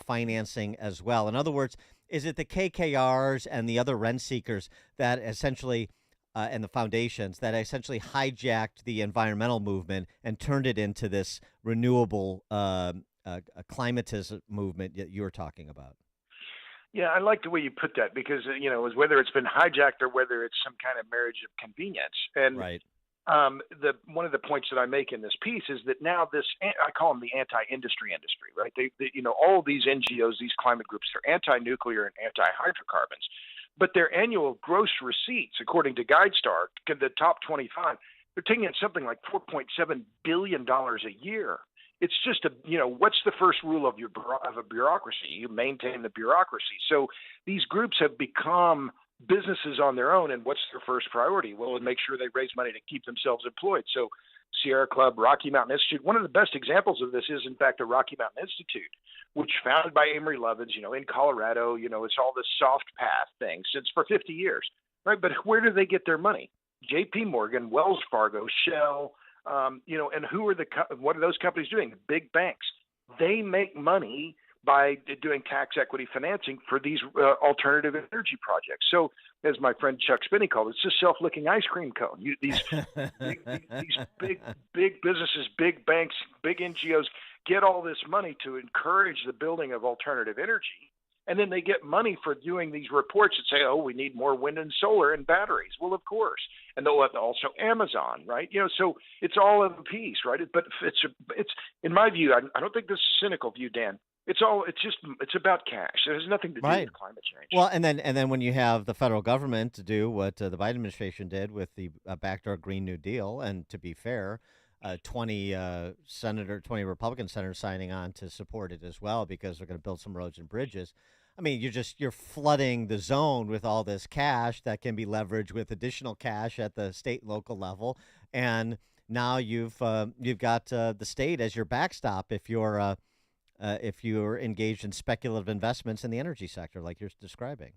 financing as well? In other words, is it the KKRs and the other rent seekers that essentially, and the foundations that essentially hijacked the environmental movement and turned it into this renewable climatism movement that you're talking about? Yeah, I like the way you put that because, whether it's been hijacked or whether it's some kind of marriage of convenience. And right. One of the points that I make in this piece is that now I call them the anti-industry industry, right? All these NGOs, these climate groups, they're anti-nuclear and anti-hydrocarbons, but their annual gross receipts, according to GuideStar, the top 25, they're taking in something like $4.7 billion a year. It's just what's the first rule of a bureaucracy? You maintain the bureaucracy. So these groups have become businesses on their own, and what's their first priority? Well, make sure they raise money to keep themselves employed. So Sierra Club, Rocky Mountain Institute, one of the best examples of this is, in fact, the Rocky Mountain Institute, which founded by Amory Lovins, in Colorado. It's all this soft path thing since for 50 years, right? But where do they get their money? J.P. Morgan, Wells Fargo, Shell, and what are those companies doing? Big banks. They make money by doing tax equity financing for these alternative energy projects. So, as my friend Chuck Spinney called it, it's a self-licking ice cream cone. These big businesses, big banks, big NGOs get all this money to encourage the building of alternative energy, and then they get money for doing these reports that say, we need more wind and solar and batteries. Well, of course. And they'll have also Amazon, right? So it's all of a piece, right? But it's in my view, I don't think this is a cynical view, Dan. It's about cash. It has nothing to do with climate change. Well, and then when you have the federal government to do what the Biden administration did with the backdoor Green New Deal, and to be fair, 20 Republican senators signing on to support it as well because they're going to build some roads and bridges. I mean, you're flooding the zone with all this cash that can be leveraged with additional cash at the state and local level, and now you've got the state as your backstop if you're engaged in speculative investments in the energy sector like you're describing.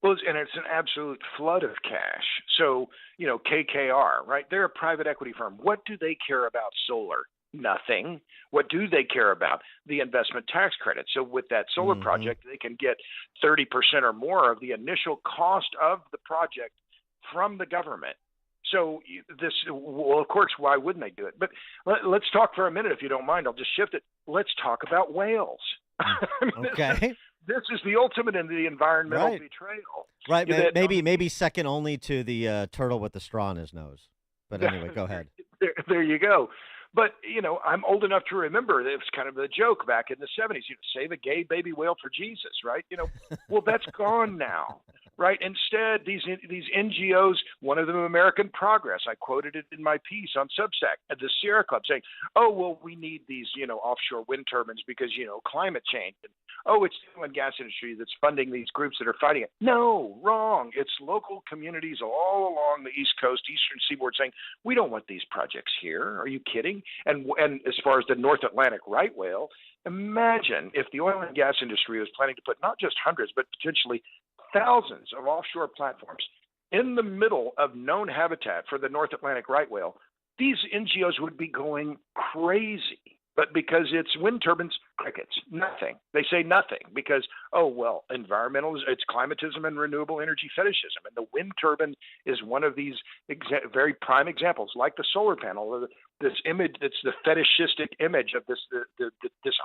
Well, and it's an absolute flood of cash. So, KKR, right? They're a private equity firm. What do they care about solar? Nothing. What do they care about? The investment tax credit. So with that solar project, they can get 30% or more of the initial cost of the project from the government. So of course, why wouldn't they do it? But let's talk for a minute, if you don't mind. I'll just shift it. Let's talk about whales. Okay. This is the ultimate in the environmental betrayal. Right. Maybe second only to the turtle with the straw in his nose. But anyway, go ahead. There you go. But, I'm old enough to remember it was kind of a joke back in the 70s, save a gay baby whale for Jesus, right? Well, that's gone now, right? Instead, these NGOs, one of them American Progress, I quoted it in my piece on Substack, at the Sierra Club saying, we need these, offshore wind turbines because, climate change. And, it's the oil and gas industry that's funding these groups that are fighting it. No, wrong. It's local communities all along the East Coast, Eastern Seaboard saying, we don't want these projects here. Are you kidding? And as far as the North Atlantic right whale, imagine if the oil and gas industry was planning to put not just hundreds, but potentially thousands of offshore platforms in the middle of known habitat for the North Atlantic right whale. These NGOs would be going crazy. But because it's wind turbines, crickets, nothing. They say nothing because, environmentalism, it's climatism and renewable energy fetishism. And the wind turbine is one of these very prime examples, like the solar panel, this image, it's the fetishistic image of this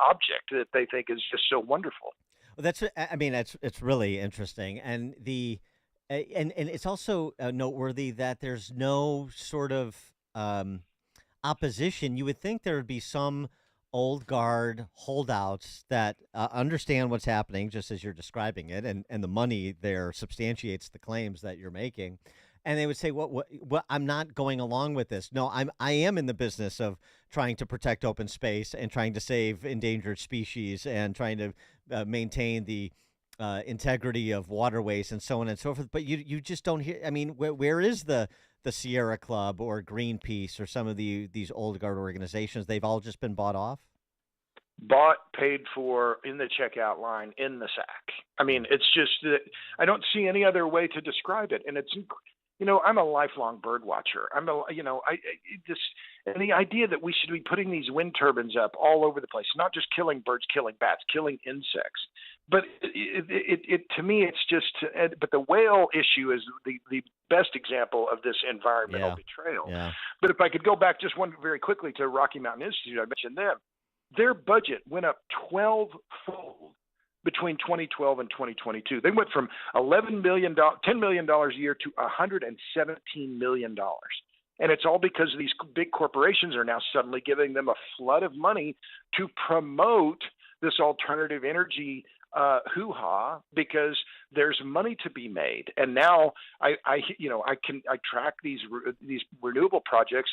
object that they think is just so wonderful. Well, it's really interesting. And and it's also noteworthy that there's no sort of opposition. You would think there would be some old guard holdouts that understand what's happening, just as you're describing it, and the money there substantiates the claims that you're making. And they would say, "What? I'm not going along with this. No, I am in the business of trying to protect open space and trying to save endangered species and trying to maintain the integrity of waterways and so on and so forth. But you just don't hear. I mean, where is the Sierra Club or Greenpeace or some of these old guard organizations? They've all just been bought off. Bought, paid for, in the checkout line, in the sack. I mean, it's just that I don't see any other way to describe it. And it's, I'm a lifelong bird watcher. And the idea that we should be putting these wind turbines up all over the place, not just killing birds, killing bats, killing insects. But it to me, it's just. But the whale issue is the best example of this environmental betrayal. Yeah. But if I could go back just one very quickly to Rocky Mountain Institute, I mentioned them. Their budget went up 12-fold between 2012 and 2022. They went from $10 million a year to $117 million. And it's all because these big corporations are now suddenly giving them a flood of money to promote this alternative energy hoo-ha, because there's money to be made. And now I track these renewable projects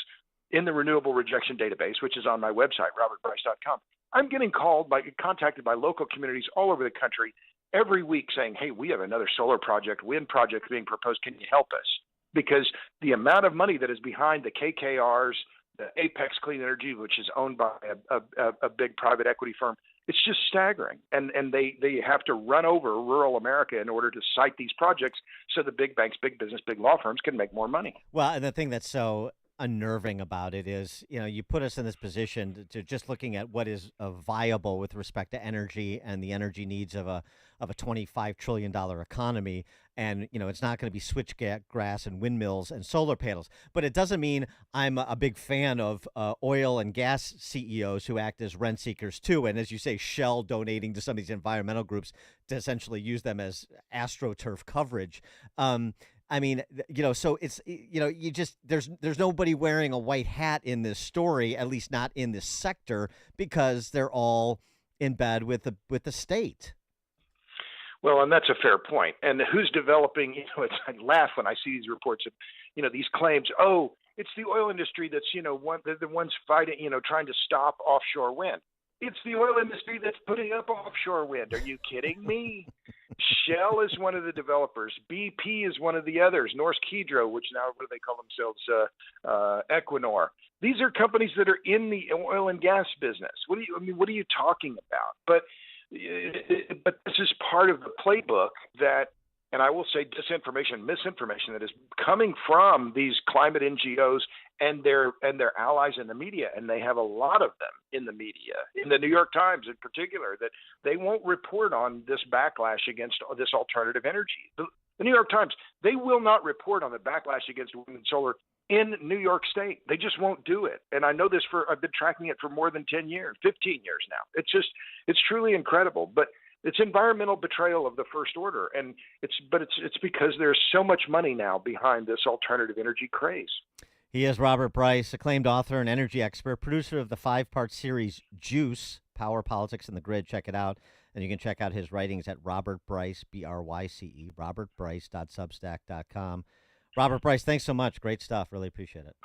in the Renewable Rejection Database, which is on my website, robertbryce.com. I'm getting contacted by local communities all over the country every week saying, hey, we have another solar project, wind project being proposed. Can you help us? Because the amount of money that is behind the KKRs, the Apex Clean Energy, which is owned by a big private equity firm, it's just staggering. And they have to run over rural America in order to cite these projects so the big banks, big business, big law firms can make more money. Well, and the thing that's so unnerving about it is, you put us in this position to just looking at what is viable with respect to energy and the energy needs of a $25 trillion economy. And, it's not going to be switchgrass and windmills and solar panels. But it doesn't mean I'm a big fan of oil and gas CEOs who act as rent seekers, too. And as you say, Shell donating to some of these environmental groups to essentially use them as AstroTurf coverage. I mean, so it's, you just, there's nobody wearing a white hat in this story, at least not in this sector, because they're all in bed with the state. Well, and that's a fair point. And who's developing, I laugh when I see these reports of, these claims, oh, it's the oil industry that's, the ones fighting, trying to stop offshore wind. It's the oil industry that's putting up offshore wind. Are you kidding me? Shell is one of the developers. BP is one of the others. Norsk Hydro, which now, what do they call themselves? Equinor. These are companies that are in the oil and gas business. What are you talking about? But this is part of the playbook that, and I will say disinformation, misinformation that is coming from these climate NGOs and their allies in the media, and they have a lot of them in the media, in the New York Times in particular, that they won't report on this backlash against this alternative energy. The New York Times, they will not report on the backlash against wind and solar in New York State. They just won't do it. And I know this I've been tracking it for more than 10 years, 15 years now. It's truly incredible. But it's environmental betrayal of the first order, and it's because there's so much money now behind this alternative energy craze. He is Robert Bryce, acclaimed author and energy expert, producer of the 5-part series Juice, Power, Politics, and the Grid. Check it out, and you can check out his writings at Robert Bryce, BRYCE, robertbryce.substack.com. Robert Bryce, thanks so much. Great stuff. Really appreciate it.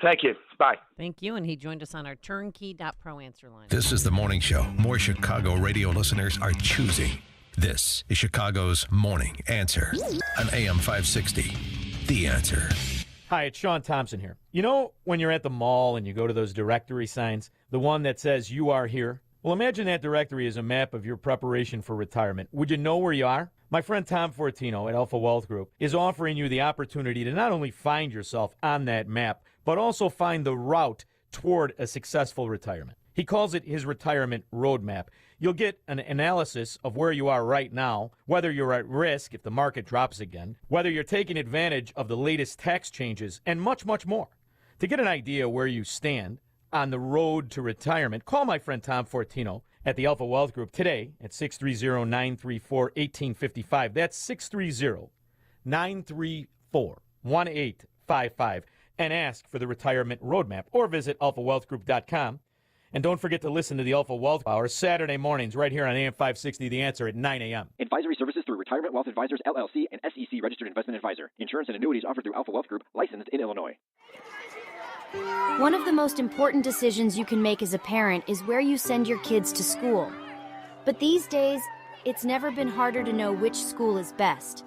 Thank you. Bye. Thank you. And he joined us on our turnkey.pro answer line. This is the morning show more Chicago radio listeners are choosing. This is Chicago's Morning Answer on AM 560. The Answer. Hi, it's Sean Thompson here. When you're at the mall and you go to those directory signs, the one that says you are here? Well, imagine that directory is a map of your preparation for retirement. Would you know where you are? My friend Tom Fortino at Alpha Wealth Group is offering you the opportunity to not only find yourself on that map, but also find the route toward a successful retirement. He calls it his retirement roadmap. You'll get an analysis of where you are right now, whether you're at risk if the market drops again, whether you're taking advantage of the latest tax changes, and much, much more. To get an idea where you stand on the road to retirement, call my friend Tom Fortino at the Alpha Wealth Group today at 630-934-1855. That's 630-934-1855. And ask for the retirement roadmap, or visit alphawealthgroup.com. And don't forget to listen to the Alpha Wealth Hour Saturday mornings right here on AM 560, The Answer at 9 a.m. Advisory services through Retirement Wealth Advisors, LLC, and SEC Registered Investment Advisor. Insurance and annuities offered through Alpha Wealth Group, licensed in Illinois. One of the most important decisions you can make as a parent is where you send your kids to school. But these days, it's never been harder to know which school is best.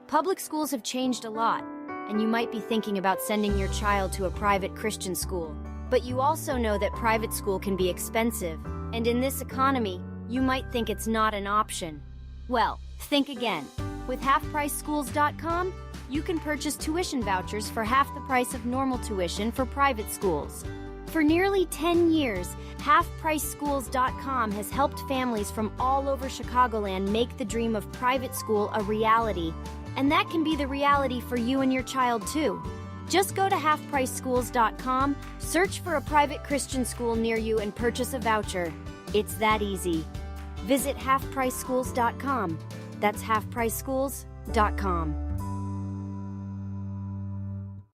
Public schools have changed a lot, and you might be thinking about sending your child to a private Christian school. But you also know that private school can be expensive, and in this economy, you might think it's not an option. Well, think again. With halfpriceschools.com, you can purchase tuition vouchers for half the price of normal tuition for private schools. For nearly 10 years, halfpriceschools.com has helped families from all over Chicagoland make the dream of private school a reality. And that can be the reality for you and your child, too. Just go to halfpriceschools.com, search for a private Christian school near you, and purchase a voucher. It's that easy. Visit halfpriceschools.com. That's halfpriceschools.com.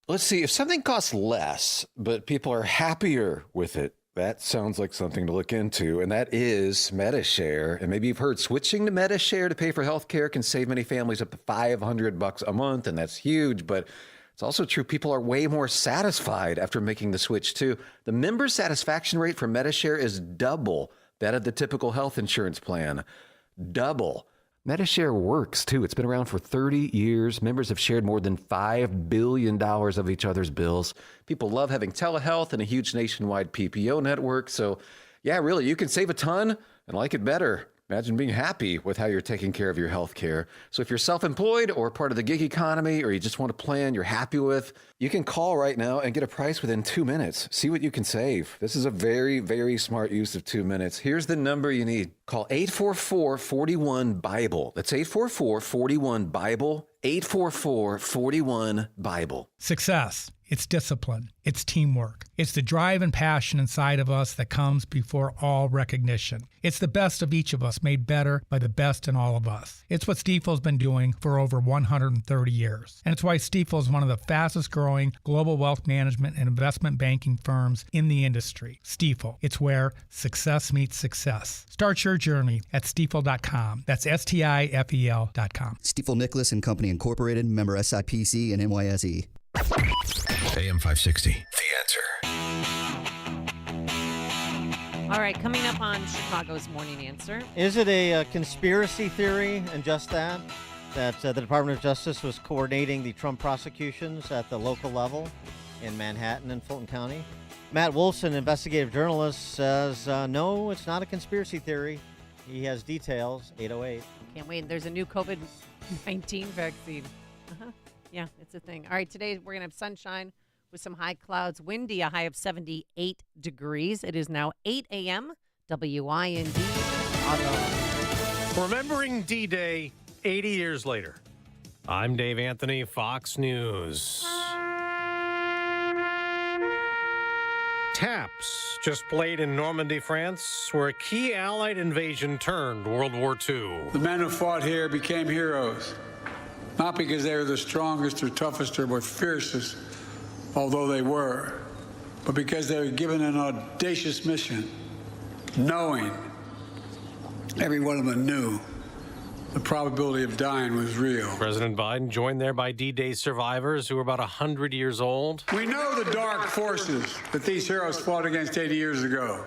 Let's see, if something costs less, but people are happier with it, that sounds like something to look into, and that is Medi-Share. And maybe you've heard switching to Medi-Share to pay for health care can save many families up to $500 a month, and that's huge, but it's also true people are way more satisfied after making the switch, too. The member satisfaction rate for Medi-Share is double that of the typical health insurance plan. Double. Medi-Share works, too. It's been around for 30 years. Members have shared more than $5 billion of each other's bills. People love having telehealth and a huge nationwide PPO network. So, yeah, really, you can save a ton and like it better. Imagine being happy with how you're taking care of your health care. So if you're self-employed or part of the gig economy, or you just want a plan you're happy with, you can call right now and get a price within 2 minutes. See what you can save. This is a very, very smart use of 2 minutes. Here's the number you need. Call 844-41-BIBLE. That's 844-41-BIBLE. 844-41-BIBLE. Success. It's discipline. It's teamwork. It's the drive and passion inside of us that comes before all recognition. It's the best of each of us made better by the best in all of us. It's what Stifel's been doing for over 130 years. And it's why Stifel is one of the fastest growing global wealth management and investment banking firms in the industry. Stifel. It's where success meets success. Start your journey at stifel.com. That's STIFEL.com. Stifel Nicholas and Company Incorporated, member SIPC and NYSE. AM 560, The Answer. All right, coming up on Chicago's Morning Answer. Is it a conspiracy theory and just that the Department of Justice was coordinating the Trump prosecutions at the local level in Manhattan and Fulton County? Matt Wolfson, investigative journalist, says, no, it's not a conspiracy theory. He has details, 808. Can't wait. There's a new COVID-19 vaccine. Yeah, it's a thing. All right, today we're going to have sunshine with some high clouds, windy, a high of 78 degrees. It is now 8 a.m. WIND Chicago. Remembering D-Day 80 years later. I'm Dave Anthony, Fox News. Taps just played in Normandy, France, where a key Allied invasion turned World War II. The men who fought here became heroes. Not because they were the strongest or toughest or most fiercest, although they were, but because they were given an audacious mission, knowing, every one of them knew, the probability of dying was real. President Biden joined there by D-Day survivors who were about 100 years old. We know the dark forces that these heroes fought against 80 years ago.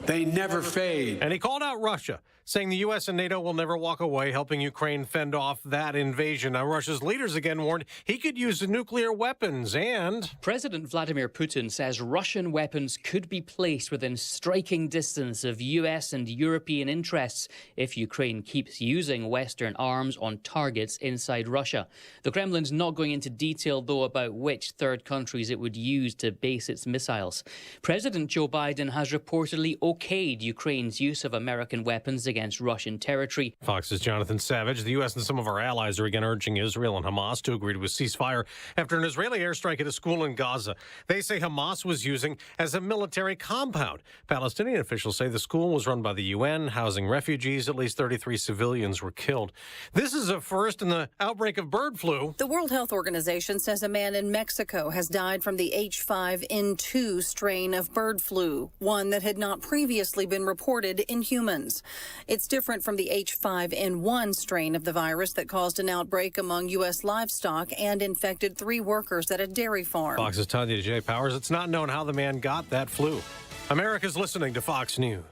They never fade. And he called out Russia, saying the U.S. and NATO will never walk away, helping Ukraine fend off that invasion. Now, Russia's leaders again warned he could use nuclear weapons, and President Vladimir Putin says Russian weapons could be placed within striking distance of U.S. and European interests if Ukraine keeps using Western arms on targets inside Russia. The Kremlin's not going into detail, though, about which third countries it would use to base its missiles. President Joe Biden has reportedly okayed Ukraine's use of American weapons against Russian territory. Fox's Jonathan Savage. The U.S. and some of our allies are again urging Israel and Hamas to agree to a ceasefire after an Israeli airstrike at a school in Gaza they say Hamas was using as a military compound. Palestinian officials say the school was run by the UN, housing refugees. At least 33 civilians were killed. This is a first in the outbreak of bird flu. The World Health Organization says a man in Mexico has died from the H5N2 strain of bird flu, one that had not previously been reported in humans. It's different from the H5N1 strain of the virus that caused an outbreak among U.S. livestock and infected 3 workers at a dairy farm. Fox's Tanya J. Powers. It's not known how the man got that flu. America's listening to Fox News.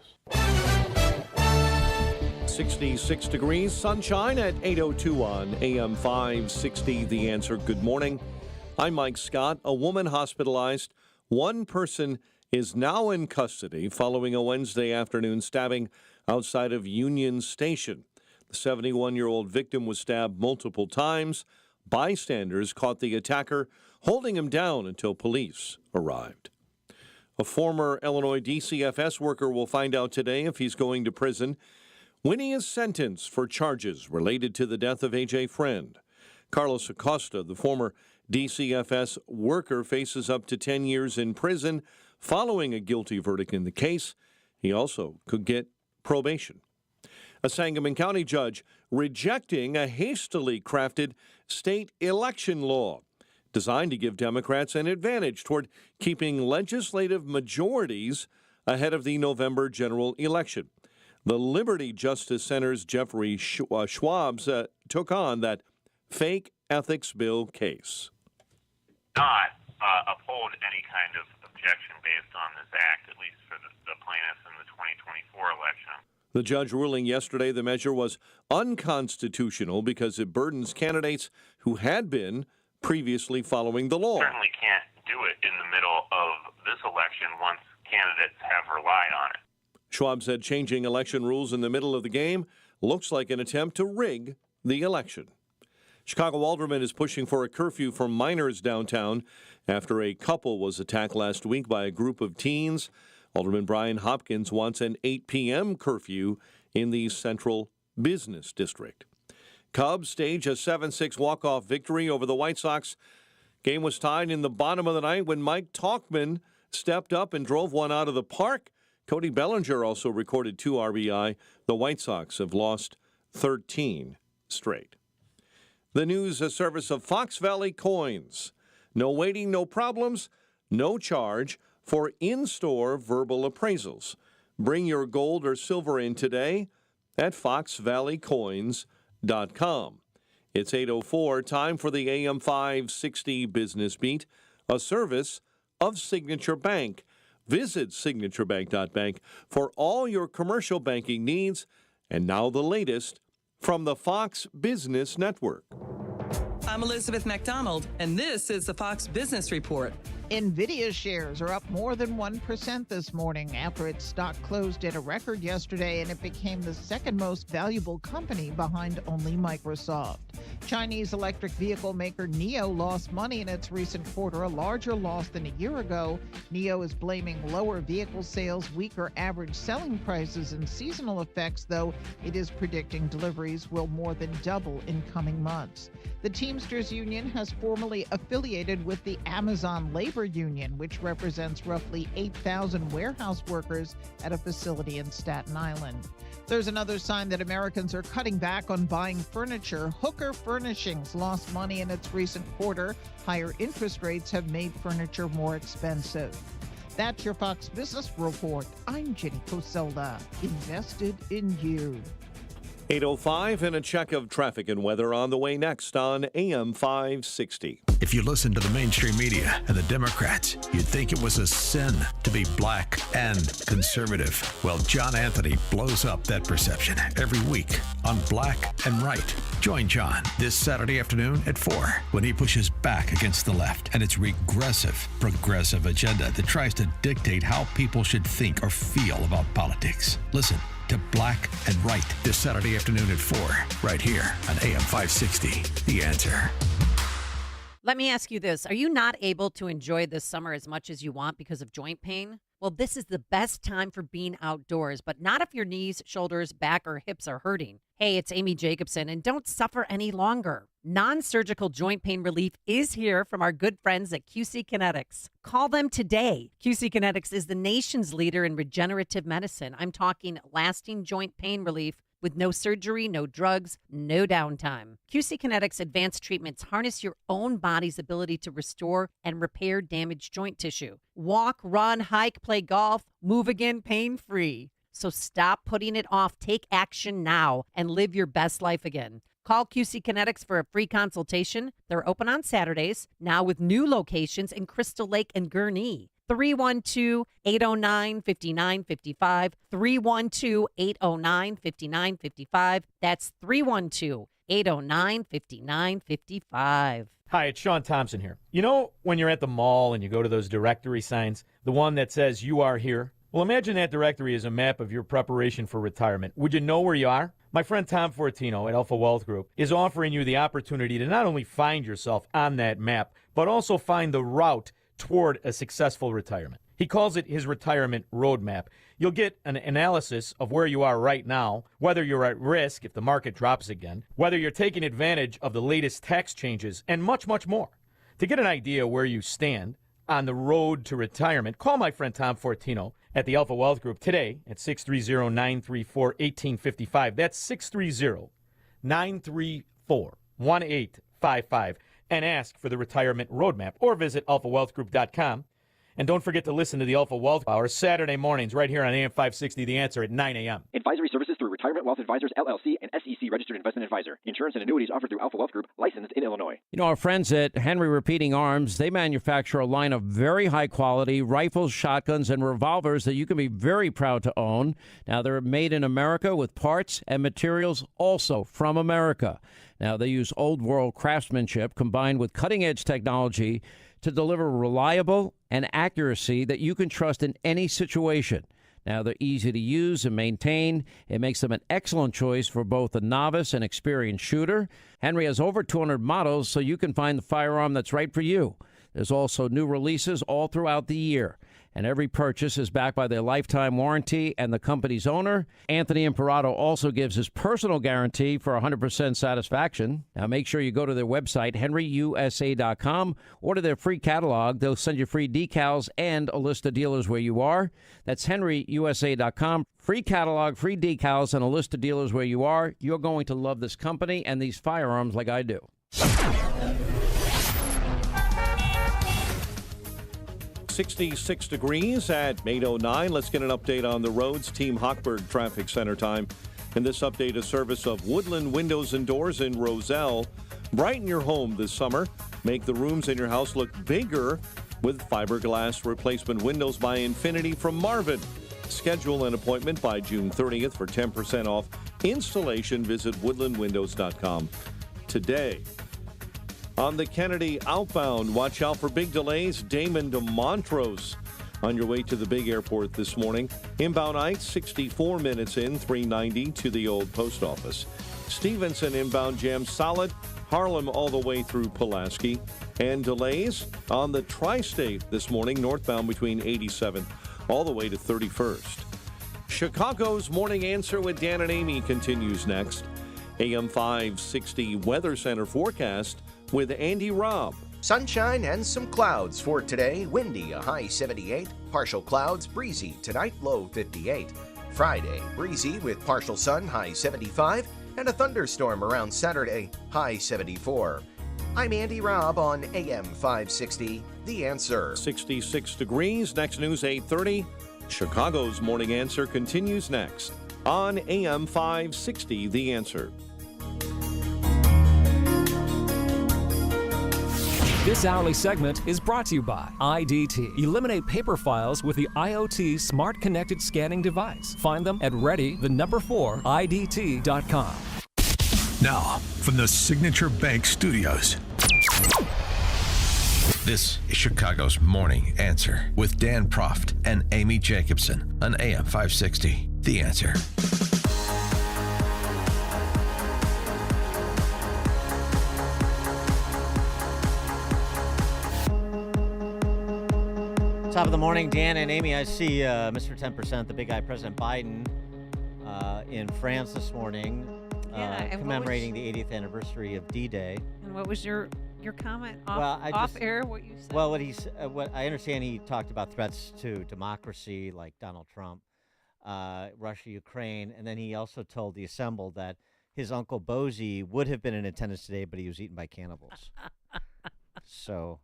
66 degrees, sunshine at 8:02 on AM 560. The Answer. Good morning. I'm Mike Scott. A woman hospitalized. One person is now in custody following a Wednesday afternoon stabbing outside of Union Station. The 71-year-old victim was stabbed multiple times. Bystanders caught the attacker holding him down until police arrived. A former Illinois DCFS worker will find out today if he's going to prison when he is sentenced for charges related to the death of A.J. Friend. Carlos Acosta, the former DCFS worker, faces up to 10 years in prison following a guilty verdict in the case. He also could get probation. A Sangamon County judge rejecting a hastily crafted state election law designed to give Democrats an advantage toward keeping legislative majorities ahead of the November general election. The Liberty Justice Center's Jeffrey Schwabs took on that fake ethics bill case. Not uphold any kind of objection based on this act, at least for the plaintiffs in the 2024 election. The judge ruling yesterday the measure was unconstitutional because it burdens candidates who had been previously following the law. Certainly can't do it in the middle of this election once candidates have relied on it. Schwab said changing election rules in the middle of the game looks like an attempt to rig the election. Chicago Alderman is pushing for a curfew for minors downtown after a couple was attacked last week by a group of teens. Alderman Brian Hopkins wants an 8 p.m. curfew in the central business district. Cubs stage a 7-6 walk-off victory over the White Sox. Game was tied in the bottom of the ninth when Mike Tauchman stepped up and drove one out of the park. Cody Bellinger also recorded 2 RBI. The White Sox have lost 13 straight. The news service of Fox Valley Coins. No waiting, no problems, no charge for in-store verbal appraisals. Bring your gold or silver in today at foxvalleycoins.com. It's 8:04, time for the AM 560 Business Beat, a service of Signature Bank. Visit signaturebank.bank for all your commercial banking needs. And now the latest from the Fox Business Network. I'm Elizabeth McDonald, and this is the Fox Business Report. NVIDIA shares are up more than 1% this morning after its stock closed at a record yesterday, and it became the second most valuable company behind only Microsoft. Chinese electric vehicle maker NIO lost money in its recent quarter, a larger loss than a year ago. NIO is blaming lower vehicle sales, weaker average selling prices, and seasonal effects, though it is predicting deliveries will more than double in coming months. The Teamsters Union has formally affiliated with the Amazon Labor Union, which represents roughly 8,000 warehouse workers at a facility in Staten Island. There's another sign that Americans are cutting back on buying furniture. Hooker Furnishings lost money in its recent quarter. Higher interest rates have made furniture more expensive. That's your Fox Business Report. I'm Jenny Coselda, invested in you. 8:05 and a check of traffic and weather on the way next on AM 560. If you listen to the mainstream media and the Democrats, you'd think it was a sin to be black and conservative. Well, John Anthony blows up that perception every week on Black and Right. Join John this Saturday afternoon at 4 when he pushes back against the left and its regressive, progressive agenda that tries to dictate how people should think or feel about politics. Listen to Black and Right this Saturday afternoon at 4, right here on AM 560. The Answer. Let me ask you this. Are you not able to enjoy this summer as much as you want because of joint pain? Well, this is the best time for being outdoors, but not if your knees, shoulders, back, or hips are hurting. Hey, it's Amy Jacobson, and don't suffer any longer. Non-surgical joint pain relief is here from our good friends at QC Kinetics. Call them today. QC Kinetics is the nation's leader in regenerative medicine. I'm talking lasting joint pain relief with no surgery, no drugs, no downtime. QC Kinetics advanced treatments harness your own body's ability to restore and repair damaged joint tissue. Walk, run, hike, play golf, move again pain-free. So stop putting it off. Take action now and live your best life again. Call QC Kinetics for a free consultation. They're open on Saturdays, now with new locations in Crystal Lake and Gurnee. 312-809-5955. 312-809-5955. That's 312-809-5955. Hi, it's Sean Thompson here. You know, when you're at the mall and you go to those directory signs, the one that says you are here? Well, imagine that directory is a map of your preparation for retirement. Would you know where you are? My friend Tom Fortino at Alpha Wealth Group is offering you the opportunity to not only find yourself on that map, but also find the route toward a successful retirement. He calls it his retirement roadmap. You'll get an analysis of where you are right now, whether you're at risk if the market drops again, whether you're taking advantage of the latest tax changes, and much, much more. To get an idea where you stand on the road to retirement, call my friend Tom Fortino at the Alpha Wealth Group today at 630-934-1855. That's 630-934-1855. And ask for the retirement roadmap, or visit alphawealthgroup.com. And don't forget to listen to the Alpha Wealth Hour Saturday mornings right here on AM 560, The Answer at 9 a.m. Advisory services through Retirement Wealth Advisors, LLC, and SEC Registered Investment Advisor. Insurance and annuities offered through Alpha Wealth Group, licensed in Illinois. You know, our friends at Henry Repeating Arms, they manufacture a line of very high-quality rifles, shotguns, and revolvers that you can be very proud to own. Now, they're made in America with parts and materials also from America. Now, they use old-world craftsmanship combined with cutting-edge technology to deliver reliable and accuracy that you can trust in any situation. Now, they're easy to use and maintain. It makes them an excellent choice for both a novice and experienced shooter. Henry has over 200 models, so you can find the firearm that's right for you. There's also new releases all throughout the year. And every purchase is backed by their lifetime warranty and the company's owner. Anthony Imperato also gives his personal guarantee for 100% satisfaction. Now, make sure you go to their website, henryusa.com. Order their free catalog. They'll send you free decals and a list of dealers where you are. That's henryusa.com. Free catalog, free decals, and a list of dealers where you are. You're going to love this company and these firearms like I do. 66 degrees at 8:09. Let's get an update on the roads. Team Hochberg Traffic Center time. And this update is service of Woodland Windows and Doors in Roselle. Brighten your home this summer. Make the rooms in your house look bigger with fiberglass replacement windows by Infinity from Marvin. Schedule an appointment by June 30th for 10% off installation. Visit woodlandwindows.com today. On the Kennedy outbound, watch out for big delays. Damon to Montrose on your way to the big airport this morning. Inbound I, 64 minutes in, 390 to the old post office. Stevenson inbound jam solid. Harlem all the way through Pulaski. And delays on the Tri-State this morning, northbound between 87th all the way to 31st. Chicago's Morning Answer with Dan and Amy continues next. AM 560 Weather Center forecast with Andy Robb. Sunshine and some clouds for today. Windy, a high 78. Partial clouds, breezy tonight, low 58. Friday, breezy with partial sun, high 75. And a thunderstorm around Saturday, high 74. I'm Andy Robb on AM 560, The Answer. 66 degrees. Next news, 8:30. Chicago's Morning Answer continues next on AM 560, The Answer. This hourly segment is brought to you by IDT. Eliminate paper files with the IoT Smart Connected Scanning Device. Find them at ready4IDT.com. Now, from the Signature Bank Studios, this is Chicago's Morning Answer with Dan Proft and Amy Jacobson on AM 560. The Answer. Top of the morning, Dan and Amy. I see Mr. 10%, the big guy, President Biden, in France this morning, commemorating the 80th anniversary of D-Day. And what was your comment off, Well, off air? What you said? Well, what I understand, he talked about threats to democracy, like Donald Trump, Russia, Ukraine, and then he also told the assembled that his uncle Bozy would have been in attendance today, but he was eaten by cannibals. So.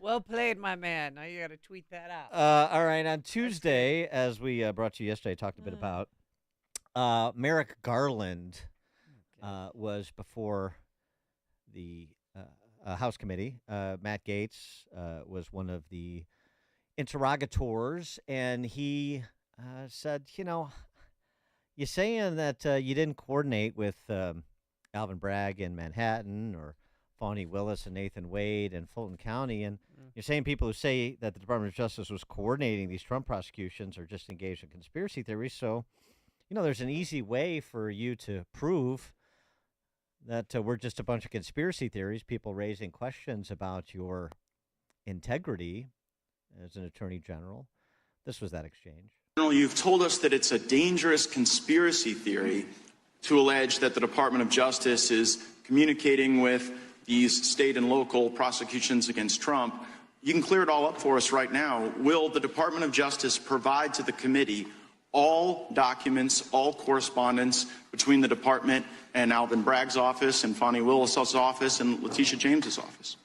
Well played, my man. Now you got to tweet that out. All right. On Tuesday, as we brought to you yesterday, talked a bit about Merrick Garland was before the House committee. Matt Gaetz was one of the interrogators, and he said, you're saying that you didn't coordinate with Alvin Bragg in Manhattan or Fani Willis and Nathan Wade in Fulton County, and you're saying people who say that the Department of Justice was coordinating these Trump prosecutions are just engaged in conspiracy theories. So, there's an easy way for you to prove that we're just a bunch of conspiracy theories, people raising questions about your integrity as an attorney general. This was that exchange. General, you've told us that it's a dangerous conspiracy theory to allege that the Department of Justice is communicating with these state and local prosecutions against Trump. You can clear it all up for us right now. Will the Department of Justice provide to the committee all documents, all correspondence between the department and Alvin Bragg's office and Fani Willis' office and Letitia James's office?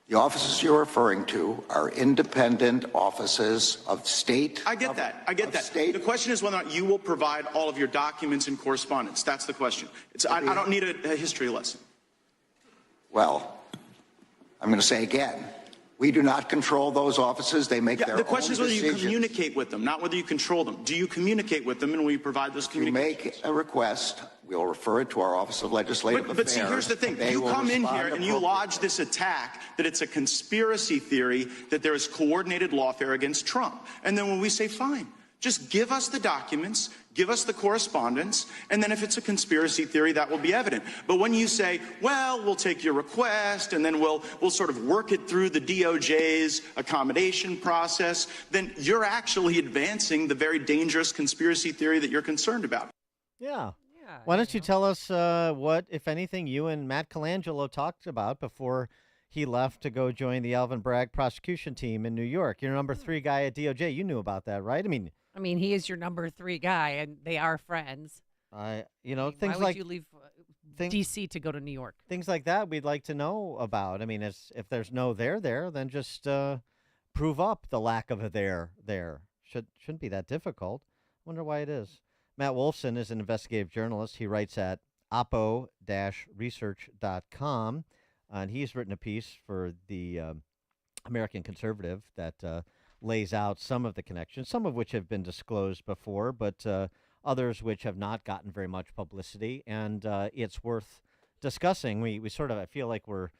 The offices you're referring to are independent offices of state. I get that. The question is whether or not you will provide all of your documents and correspondence. That's the question. I don't need a history lesson. Well, I'm going to say again, we do not control those offices. They make their own decisions. The question is whether you communicate with them, not whether you control them. Do you communicate with them, and will you provide those communications? If you make a request, we'll refer it to our Office of Legislative Affairs. But see, here's the thing. You come in here and you lodge this attack that it's a conspiracy theory, that there is coordinated lawfare against Trump. And then when we say, fine, just give us the documents, give us the correspondence, and then if it's a conspiracy theory, that will be evident. But when you say, well, we'll take your request, and then we'll sort of work it through the DOJ's accommodation process, then you're actually advancing the very dangerous conspiracy theory that you're concerned about. Yeah. Why don't you tell us what, if anything, you and Matt Colangelo talked about before he left to go join the Alvin Bragg prosecution team in New York? You're number 3 guy at DOJ. You knew about that, right? I mean, he is your number 3 guy, and they are friends. Things why would like you leave D.C. to go to New York? Things like that we'd like to know about. If there's no there, then just prove up the lack of a there. Shouldn't be that difficult. Wonder why it is. Matt Wolfson is an investigative journalist. He writes at oppo-research.com, and he's written a piece for the American Conservative that lays out some of the connections, some of which have been disclosed before, but others which have not gotten very much publicity, and it's worth discussing. We sort of, I feel like we're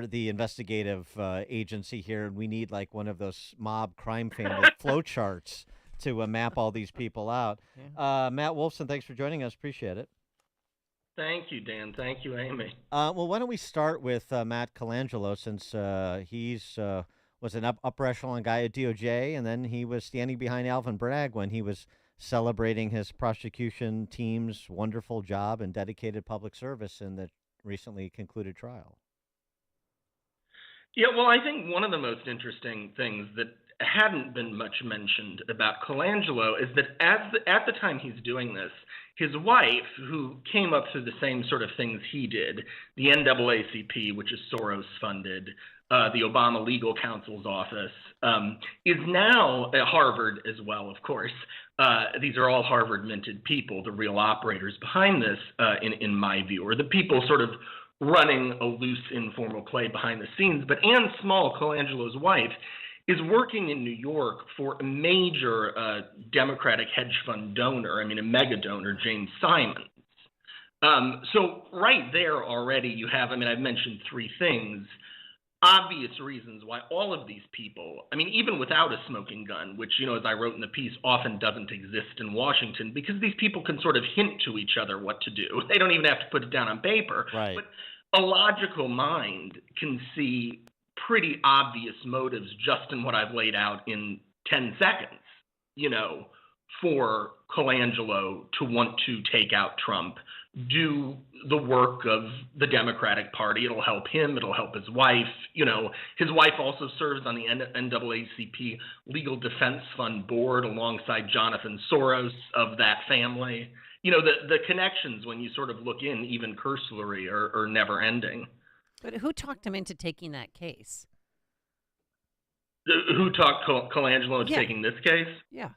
the investigative agency here, and we need like one of those mob crime family flowcharts to map all these people out. Matt Wolfson, thanks for joining us. Appreciate it. Thank you, Dan. Thank you, Amy. Well, why don't we start with Matt Colangelo, since he's was an upper echelon guy at DOJ, and then he was standing behind Alvin Bragg when he was celebrating his prosecution team's wonderful job and dedicated public service in the recently concluded trial. Yeah, well, I think one of the most interesting things that hadn't been much mentioned about Colangelo is that at the time he's doing this, his wife, who came up through the same sort of things he did, the NAACP, which is Soros-funded, the Obama Legal Counsel's office, is now at Harvard as well, of course. These are all Harvard-minted people, the real operators behind this, in my view, or the people sort of running a loose, informal play behind the scenes. But Ann Small, Colangelo's wife, is working in New York for a major Democratic hedge fund donor, a mega donor, James Simons. So right there already you have, I've mentioned 3 things, obvious reasons why all of these people, even without a smoking gun, which, as I wrote in the piece, often doesn't exist in Washington, because these people can sort of hint to each other what to do. They don't even have to put it down on paper. Right. But a logical mind can see pretty obvious motives just in what I've laid out in 10 seconds, for Colangelo to want to take out Trump, do the work of the Democratic Party. It'll help him. It'll help his wife. His wife also serves on the NAACP Legal Defense Fund board alongside Jonathan Soros of that family. The connections, when you sort of look in, even cursory, are never ending. But who talked him into taking that case? Who talked Colangelo into taking this case? Yeah.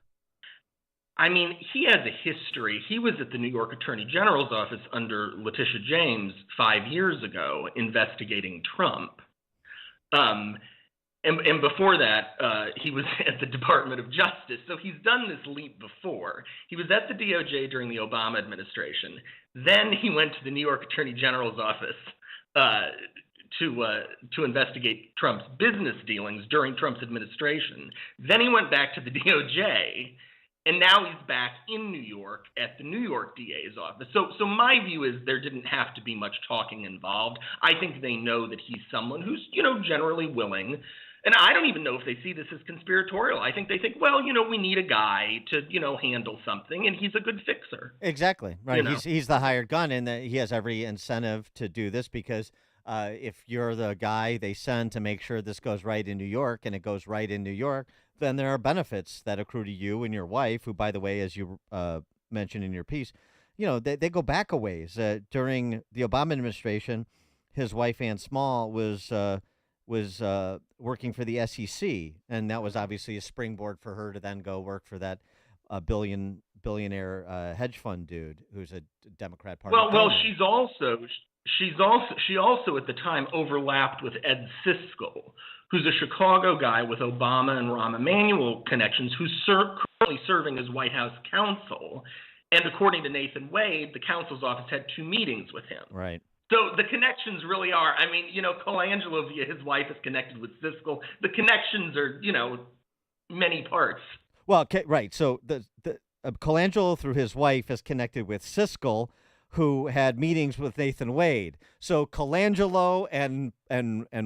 He has a history. He was at the New York Attorney General's office under Letitia James 5 years ago investigating Trump. And before that, he was at the Department of Justice. So he's done this leap before. He was at the DOJ during the Obama administration. Then he went to the New York Attorney General's office to investigate Trump's business dealings during Trump's administration. Then he went back to the DOJ, and now he's back in New York at the New York DA's office. So my view is there didn't have to be much talking involved. I think they know that he's someone who's, generally willing. And I don't even know if they see this as conspiratorial. I think they think, well, we need a guy to, handle something, and he's a good fixer. Exactly. Right. He's the hired gun, and he has every incentive to do this because if you're the guy they send to make sure this goes right in New York and it goes right in New York, then there are benefits that accrue to you and your wife, who, by the way, as you mentioned in your piece, they go back a ways. During the Obama administration, his wife, Ann Small, was working for the SEC, and that was obviously a springboard for her to then go work for that billionaire hedge fund dude who's a Democrat Party. Well, she also at the time overlapped with Ed Siskel, who's a Chicago guy with Obama and Rahm Emanuel connections, who's currently serving as White House counsel. And according to Nathan Wade, the counsel's office had 2 meetings with him. Right. So the connections really are, Colangelo via his wife is connected with Siskel. The connections are, many parts. Well, right. So the Colangelo through his wife is connected with Siskel, who had meetings with Nathan Wade. So Colangelo and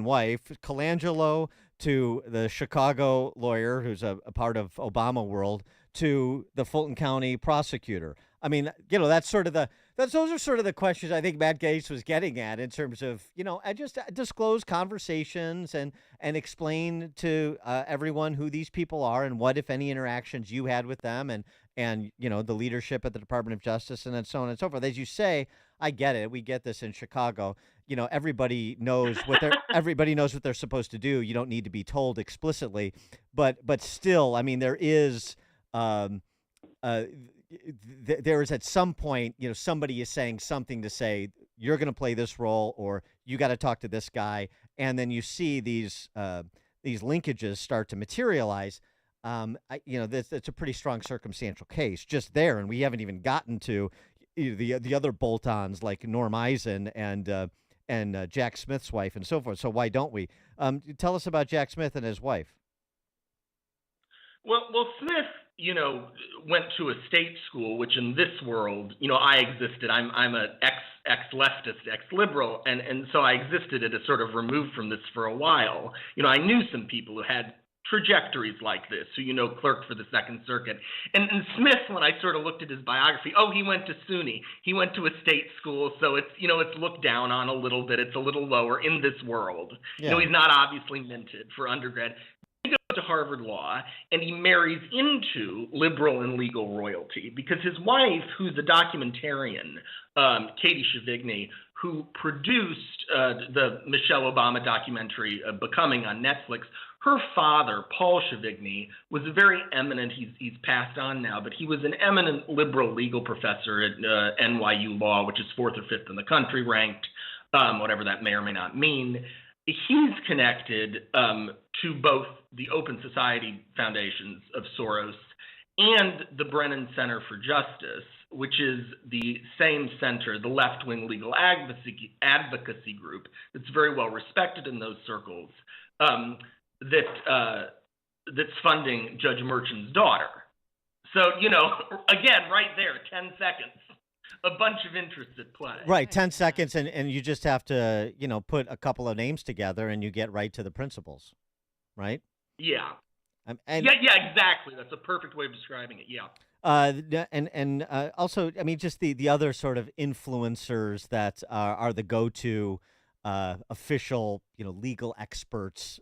wife, Colangelo to the Chicago lawyer who's a part of Obama world, to the Fulton County prosecutor. I mean, that's sort of those are sort of the questions I think Matt Gaetz was getting at in terms of, I just disclose conversations and explain to everyone who these people are and what, if any, interactions you had with them and the leadership at the Department of Justice and then so on and so forth. As you say, I get it. We get this in Chicago. Everybody knows what they're supposed to do. You don't need to be told explicitly, but still, I mean, there is there is at some point, somebody is saying something to say, you're going to play this role, or you got to talk to this guy. And then you see these linkages start to materialize. That's a pretty strong circumstantial case just there. And we haven't even gotten to the other bolt-ons like Norm Eisen and Jack Smith's wife and so forth. So why don't we? Tell us about Jack Smith and his wife. Well, Smith, went to a state school, which in this world, I existed. I'm a ex-leftist, ex-liberal, and so I existed at a sort of removed from this for a while. I knew some people who had trajectories like this, who, clerked for the Second Circuit. And Smith, when I sort of looked at his biography, he went to SUNY. He went to a state school, so it's, it's looked down on a little bit. It's a little lower in this world. Yeah. He's not obviously minted for undergrad. He goes to Harvard Law, and he marries into liberal and legal royalty because his wife, who's a documentarian, Katie Shavigny, who produced the Michelle Obama documentary Becoming on Netflix, her father, Paul Shavigny, was a very eminent, he's passed on now, but he was an eminent liberal legal professor at NYU Law, which is 4th or 5th in the country ranked, whatever that may or may not mean. He's connected to both the Open Society Foundations of Soros and the Brennan Center for Justice, which is the same center, the left-wing legal advocacy group that's very well respected in those circles, that's funding Judge Merchan's daughter. So, again, right there, 10 seconds. A bunch of interests at play. Right, 10 seconds, and you just have to, put a couple of names together, and you get right to the principles, right? Yeah. And yeah, exactly. That's a perfect way of describing it. Yeah. And also, I mean, just the other sort of influencers that are the go-to official, legal experts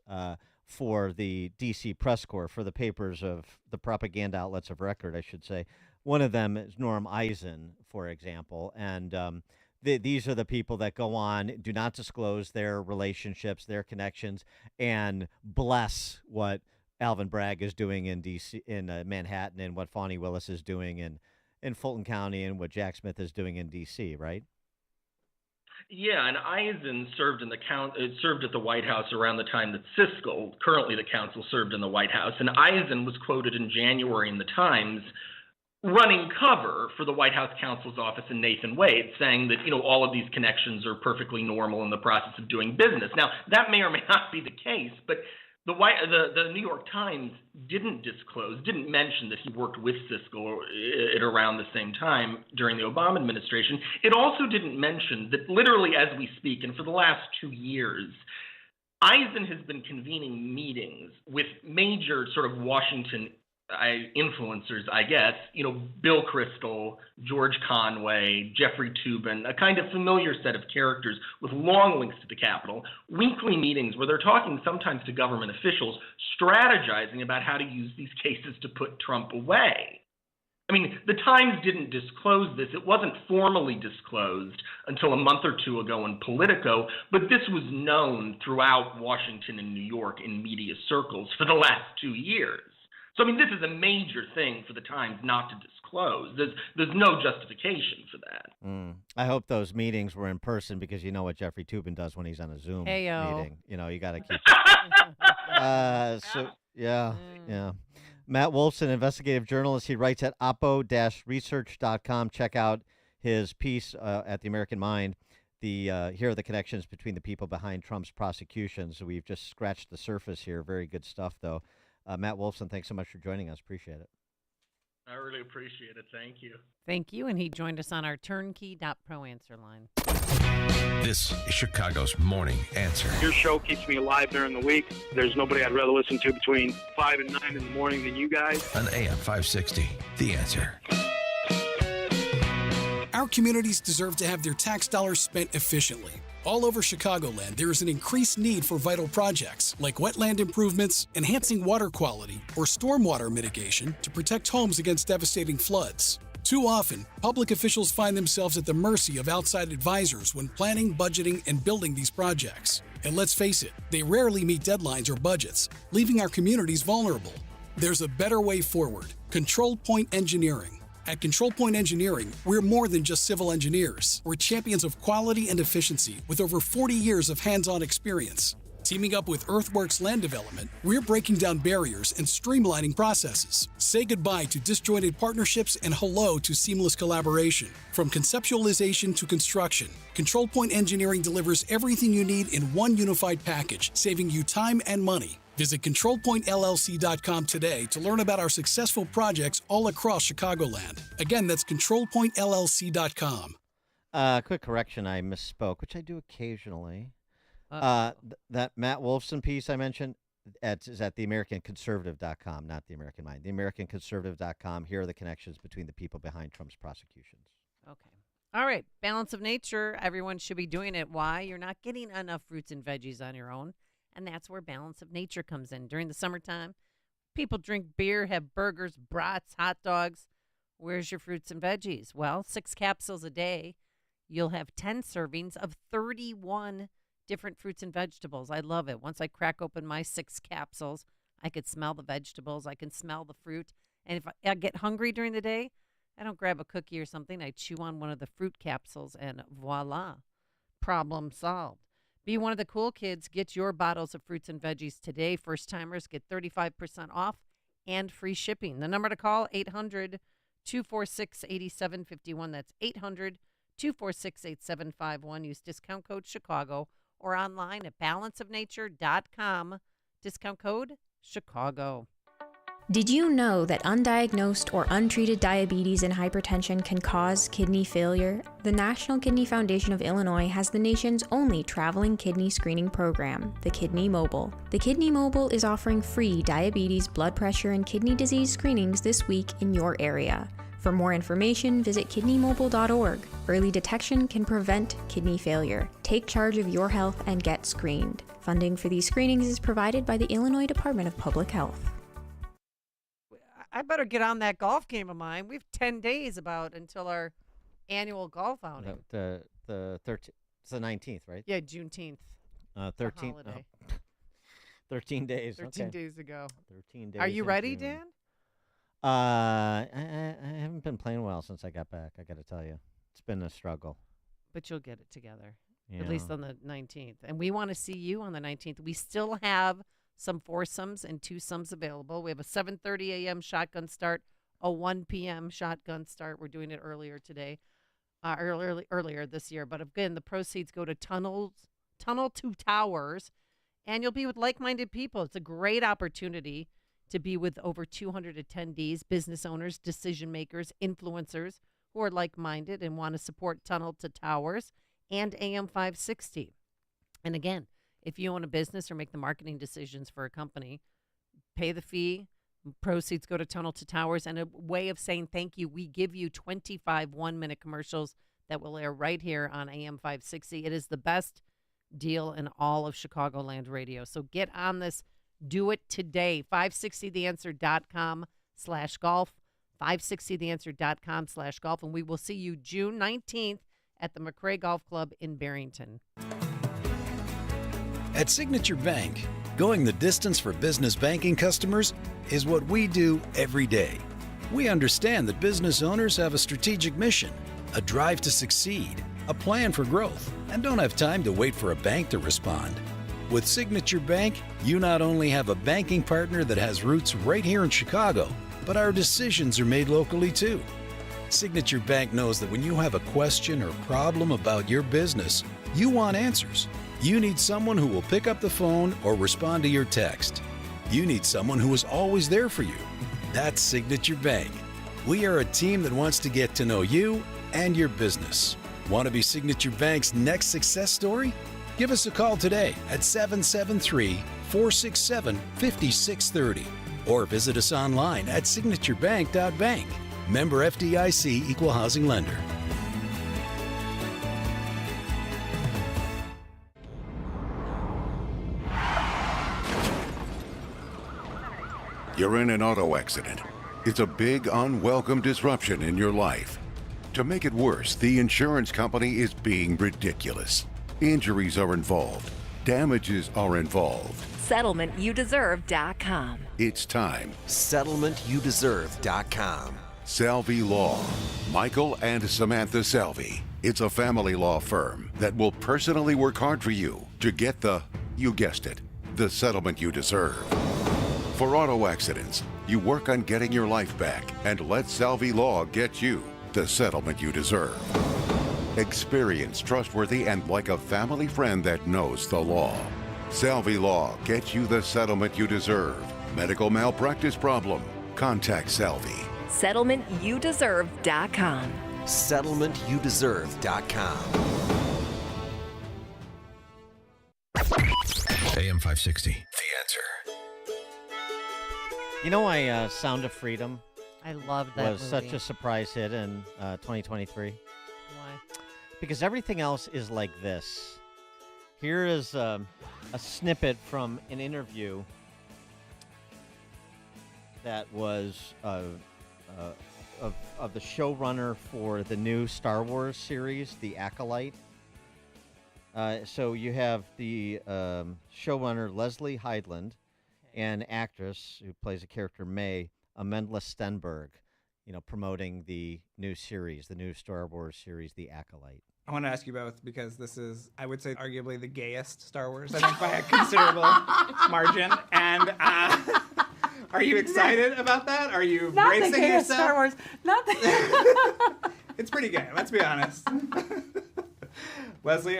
for the D.C. press corps, for the papers of the propaganda outlets of record, I should say. One of them is Norm Eisen, for example, and these are the people that go on, do not disclose their relationships, their connections, and bless what Alvin Bragg is doing in D.C., in Manhattan, and what Fani Willis is doing in Fulton County, and what Jack Smith is doing in D.C., right? Yeah, and Eisen served in served at the White House around the time that Siskel, currently the counsel, served in the White House. And Eisen was quoted in January in the Times running cover for the White House counsel's office and Nathan Wade, saying that, all of these connections are perfectly normal in the process of doing business. Now, that may or may not be the case, but the New York Times didn't mention that he worked with Siskel at around the same time during the Obama administration. It also didn't mention that literally as we speak, and for the last 2 years, Eisen has been convening meetings with major sort of Washington influencers, I guess, Bill Kristol, George Conway, Jeffrey Toobin, a kind of familiar set of characters with long links to the Capitol, weekly meetings where they're talking sometimes to government officials, strategizing about how to use these cases to put Trump away. I mean, the Times didn't disclose this. It wasn't formally disclosed until a month or two ago in Politico, but this was known throughout Washington and New York in media circles for the last 2 years. So, I mean, this is a major thing for the Times not to disclose. There's no justification for that. I hope those meetings were in person because you know what Jeffrey Toobin does when he's on a Zoom meeting. You got to keep. Yeah. Matt Wolfson, investigative journalist. He writes at oppo-research.com. Check out his piece at The American Mind. Here are the connections between the people behind Trump's prosecutions. We've just scratched the surface here. Very good stuff, though. Matt Wolfson, thanks so much for joining us. Appreciate it. I really appreciate it. Thank you. Thank you. And he joined us on our turnkey.pro answer line. This is Chicago's Morning Answer. Your show keeps me alive during the week. There's nobody I'd rather listen to between 5 and 9 in the morning than you guys. On AM 560, The Answer. Our communities deserve to have their tax dollars spent efficiently. All over Chicagoland, there is an increased need for vital projects like wetland improvements, enhancing water quality, or stormwater mitigation to protect homes against devastating floods. Too often, public officials find themselves at the mercy of outside advisors when planning, budgeting, and building these projects. And let's face it, they rarely meet deadlines or budgets, leaving our communities vulnerable. There's a better way forward. Control Point Engineering. At Control Point Engineering, we're more than just civil engineers. We're champions of quality and efficiency with over 40 years of hands-on experience. Teaming up with Earthworks Land Development, we're breaking down barriers and streamlining processes. Say goodbye to disjointed partnerships and hello to seamless collaboration. From conceptualization to construction, Control Point Engineering delivers everything you need in one unified package, saving you time and money. Visit ControlPointLLC.com today to learn about our successful projects all across Chicagoland. Again, that's ControlPointLLC.com. Quick correction, I misspoke, which I do occasionally. That Matt Wolfson piece I mentioned is at TheAmericanConservative.com, not The American Mind. TheAmericanConservative.com. Here are the connections between the people behind Trump's prosecutions. Okay. All right. Balance of nature. Everyone should be doing it. Why? You're not getting enough fruits and veggies on your own. And that's where balance of nature comes in. During the summertime, people drink beer, have burgers, brats, hot dogs. Where's your fruits and veggies? Well, 6 capsules a day. You'll have 10 servings of 31 different fruits and vegetables. I love it. Once I crack open my 6 capsules, I could smell the vegetables. I can smell the fruit. And if I get hungry during the day, I don't grab a cookie or something. I chew on one of the fruit capsules and voila, problem solved. Be one of the cool kids. Get your bottles of fruits and veggies today. First timers get 35% off and free shipping. The number to call, 800-246-8751. That's 800-246-8751. Use discount code Chicago or online at balanceofnature.com. Discount code Chicago. Did you know that undiagnosed or untreated diabetes and hypertension can cause kidney failure? The National Kidney Foundation of Illinois has the nation's only traveling kidney screening program, the Kidney Mobile. The Kidney Mobile is offering free diabetes, blood pressure, and kidney disease screenings this week in your area. For more information, visit kidneymobile.org. Early detection can prevent kidney failure. Take charge of your health and get screened. Funding for these screenings is provided by the Illinois Department of Public Health. I better get on that golf game of mine. We have 10 days until our annual golf outing. The 13th. It's the 19th, right? Yeah, Juneteenth. 13th. 13 days. 13 days ago. 13 days. Are you ready, Dan? I haven't been playing well since I got back. I got to tell you, it's been a struggle. But you'll get it together. at least on the 19th. And we want to see you on the 19th. We still have some foursomes and twosomes available. We have a 7:30 a.m. shotgun start, a 1 p.m. shotgun start. We're doing it earlier today, earlier this year. But again, the proceeds go to Tunnel to Towers, and you'll be with like-minded people. It's a great opportunity to be with over 200 attendees, business owners, decision makers, influencers who are like-minded and want to support Tunnel to Towers and AM 560. And again, if you own a business or make the marketing decisions for a company, pay the fee. Proceeds go to Tunnel to Towers. And a way of saying thank you, we give you 25 one-minute commercials that will air right here on AM 560. It is the best deal in all of Chicagoland radio. So get on this. Do it today. 560theanswer.com/golf. 560theanswer.com/golf. And we will see you June 19th at the McRae Golf Club in Barrington. At Signature Bank, going the distance for business banking customers is what we do every day. We understand that business owners have a strategic mission, a drive to succeed, a plan for growth, and don't have time to wait for a bank to respond. With Signature Bank, you not only have a banking partner that has roots right here in Chicago, but our decisions are made locally too. Signature Bank knows that when you have a question or problem about your business, you want answers. You need someone who will pick up the phone or respond to your text. You need someone who is always there for you. That's Signature Bank. We are a team that wants to get to know you and your business. Want to be Signature Bank's next success story? Give us a call today at 773-467-5630 or visit us online at signaturebank.bank. Member FDIC Equal Housing Lender. You're in an auto accident. It's a big, unwelcome disruption in your life. To make it worse, the insurance company is being ridiculous. Injuries are involved. Damages are involved. SettlementYouDeserve.com. It's time. SettlementYouDeserve.com. Salvi Law. Michael and Samantha Salvi. It's a family law firm that will personally work hard for you to get you guessed it, the settlement you deserve. For auto accidents, you work on getting your life back and let Salvi Law get you the settlement you deserve. Experienced, trustworthy, and like a family friend that knows the law. Salvi Law gets you the settlement you deserve. Medical malpractice problem? Contact Salvi. SettlementYouDeserve.com. SettlementYouDeserve.com. AM 560. The Answer. You know why Sound of Freedom I love that was movie. such a surprise hit in 2023? Why? Because everything else is like this. Here is a snippet from an interview that was of the showrunner for the new Star Wars series, The Acolyte. So you have the showrunner Leslie Heidland and actress who plays a character May, Amandla Stenberg, promoting the new series, the new Star Wars series, The Acolyte. I want to ask you both because this is, I would say, arguably the gayest Star Wars, I think, by a considerable margin. And are you excited about that? Are you bracing the gayest yourself? Star Wars. Not the. It's pretty gay, let's be honest. Leslie,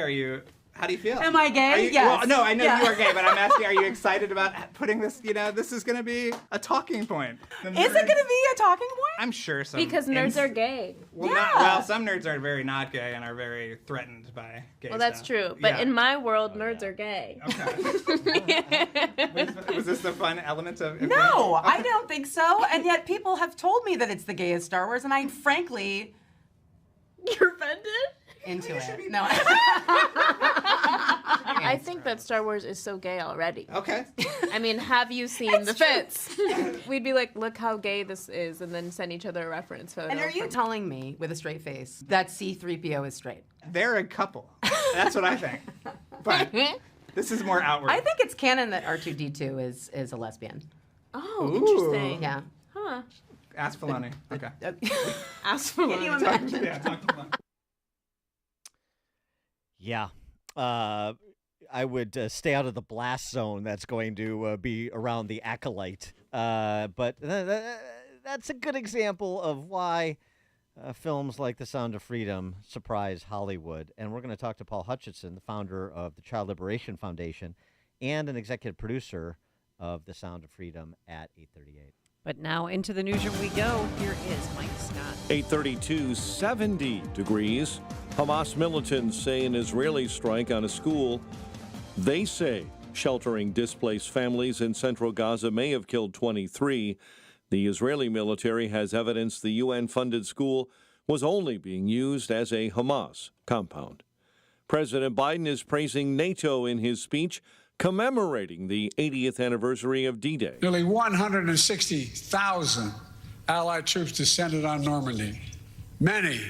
how do you feel? Am I gay? Are you, Yes. Well, no, I know Yeah. you are gay, but I'm asking, are you excited about putting this, this is going to be a talking point. Is it going to be a talking point? I'm sure some. Because nerds are gay. Well, some nerds are very not gay and are very threatened by gay Well, that's stuff. true. But Yeah. in my world, nerds are gay. Was this the fun element of No, I don't think so. And yet people have told me that it's the gayest Star Wars, and I frankly. You're offended? Into it. No. I think that Star Wars is so gay already. Okay. I mean, have you seen the fits? We'd be like, look how gay this is, and then send each other a reference photo. And are you telling me, with a straight face, that C-3PO is straight? They're a couple. That's what I think. But this is more outward. I think it's canon that R2-D2 is a lesbian. Oh, Ooh. interesting. Yeah. Huh. Ask Filoni. Okay. Ask Filoni. Can you imagine? Talk to Filoni. Yeah. I would stay out of the blast zone that's going to be around the Acolyte. But that's a good example of why films like The Sound of Freedom surprise Hollywood. And we're going to talk to Paul Hutchinson, the founder of the Child Liberation Foundation and an executive producer of The Sound of Freedom at 8:38. But now into the newsroom we go. Here is Mike Scott. 8:32, 70 degrees. Hamas militants say an Israeli strike on a school they say sheltering displaced families in central Gaza may have killed 23. The Israeli military has evidence the UN-funded school was only being used as a Hamas compound. President Biden is praising NATO in his speech, commemorating the 80th anniversary of D-Day. Nearly 160,000 Allied troops descended on Normandy. Many,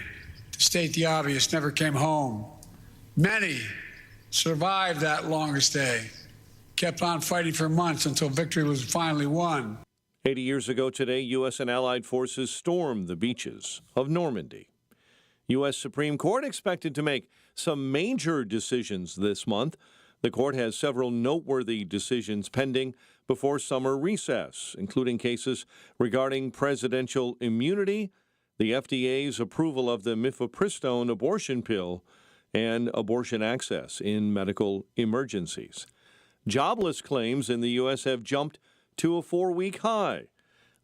to state the obvious, never came home. Many survived that longest day, kept on fighting for months until victory was finally won. 80 years ago today, U.S. and Allied forces stormed the beaches of Normandy. U.S. Supreme Court expected to make some major decisions this month. The court has several noteworthy decisions pending before summer recess, including cases regarding presidential immunity, the FDA's approval of the mifepristone abortion pill, and abortion access in medical emergencies. Jobless claims in the U.S. have jumped to a 4-week high.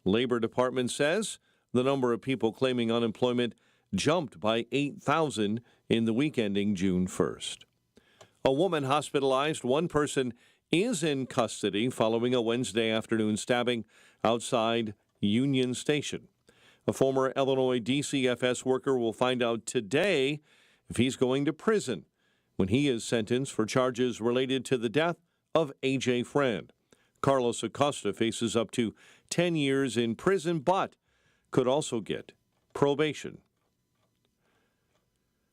Labor Department says the number of people claiming unemployment jumped by 8,000 in the week ending June 1st. A woman hospitalized. One person is in custody following a Wednesday afternoon stabbing outside Union Station. A former Illinois DCFS worker will find out today if he's going to prison when he is sentenced for charges related to the death of A.J. Friend. Carlos Acosta faces up to 10 years in prison, but could also get probation.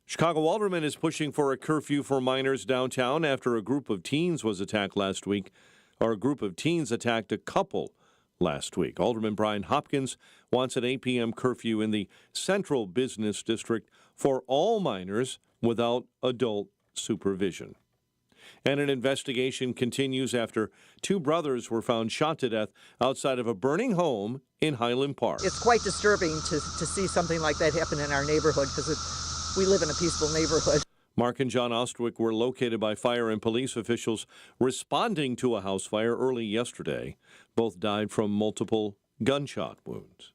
Chicago Alderman is pushing for a curfew for minors downtown after a group of teens was attacked last week, or a group of teens attacked a couple last week. Alderman Brian Hopkins wants an 8 p.m. curfew in the Central Business District for all minors without adult supervision. And an investigation continues after two brothers were found shot to death outside of a burning home in Highland Park. It's quite disturbing to see something like that happen in our neighborhood because we live in a peaceful neighborhood. Mark and John Ostwick were located by fire and police officials responding to a house fire early yesterday. Both died from multiple gunshot wounds.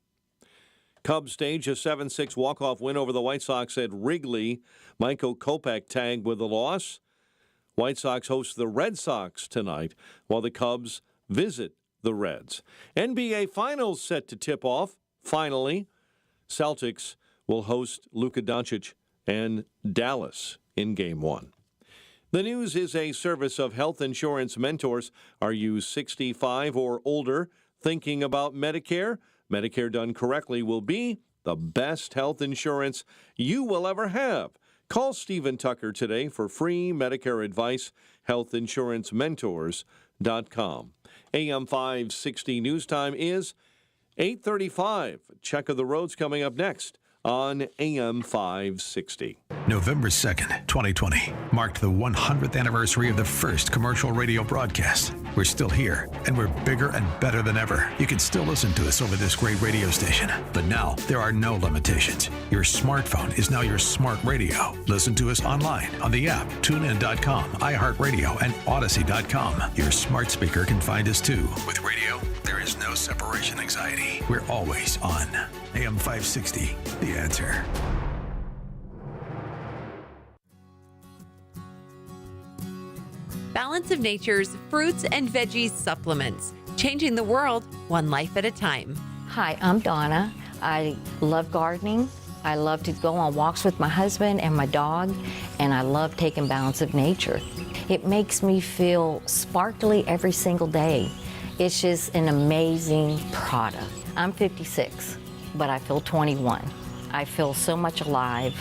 Cubs stage a 7-6 walk-off win over the White Sox at Wrigley. Michael Kopech tagged with a loss. White Sox host the Red Sox tonight, while the Cubs visit the Reds. NBA Finals set to tip off. Finally, Celtics will host Luka Doncic and Dallas in Game 1. The news is a service of Health Insurance Mentors. Are you 65 or older thinking about Medicare? Medicare done correctly will be the best health insurance you will ever have. Call Stephen Tucker today for free Medicare advice, healthinsurancementors.com. AM 560 news time is 8:35. Check of the roads coming up next on AM 560. November 2nd, 2020, marked the 100th anniversary of the first commercial radio broadcast. We're still here, and we're bigger and better than ever. You can still listen to us over this great radio station, but now there are no limitations. Your smartphone is now your smart radio. Listen to us online on the app, TuneIn.com, iHeartRadio, and Odyssey.com. Your smart speaker can find us too. With radio, there is no separation anxiety. We're always on. AM 560, The Answer. Balance of Nature's fruits and veggies supplements, changing the world one life at a time. Hi, I'm Donna. I love gardening. I love to go on walks with my husband and my dog, and I love taking Balance of Nature. It makes me feel sparkly every single day. It's just an amazing product. I'm 56, but I feel 21. I feel so much alive.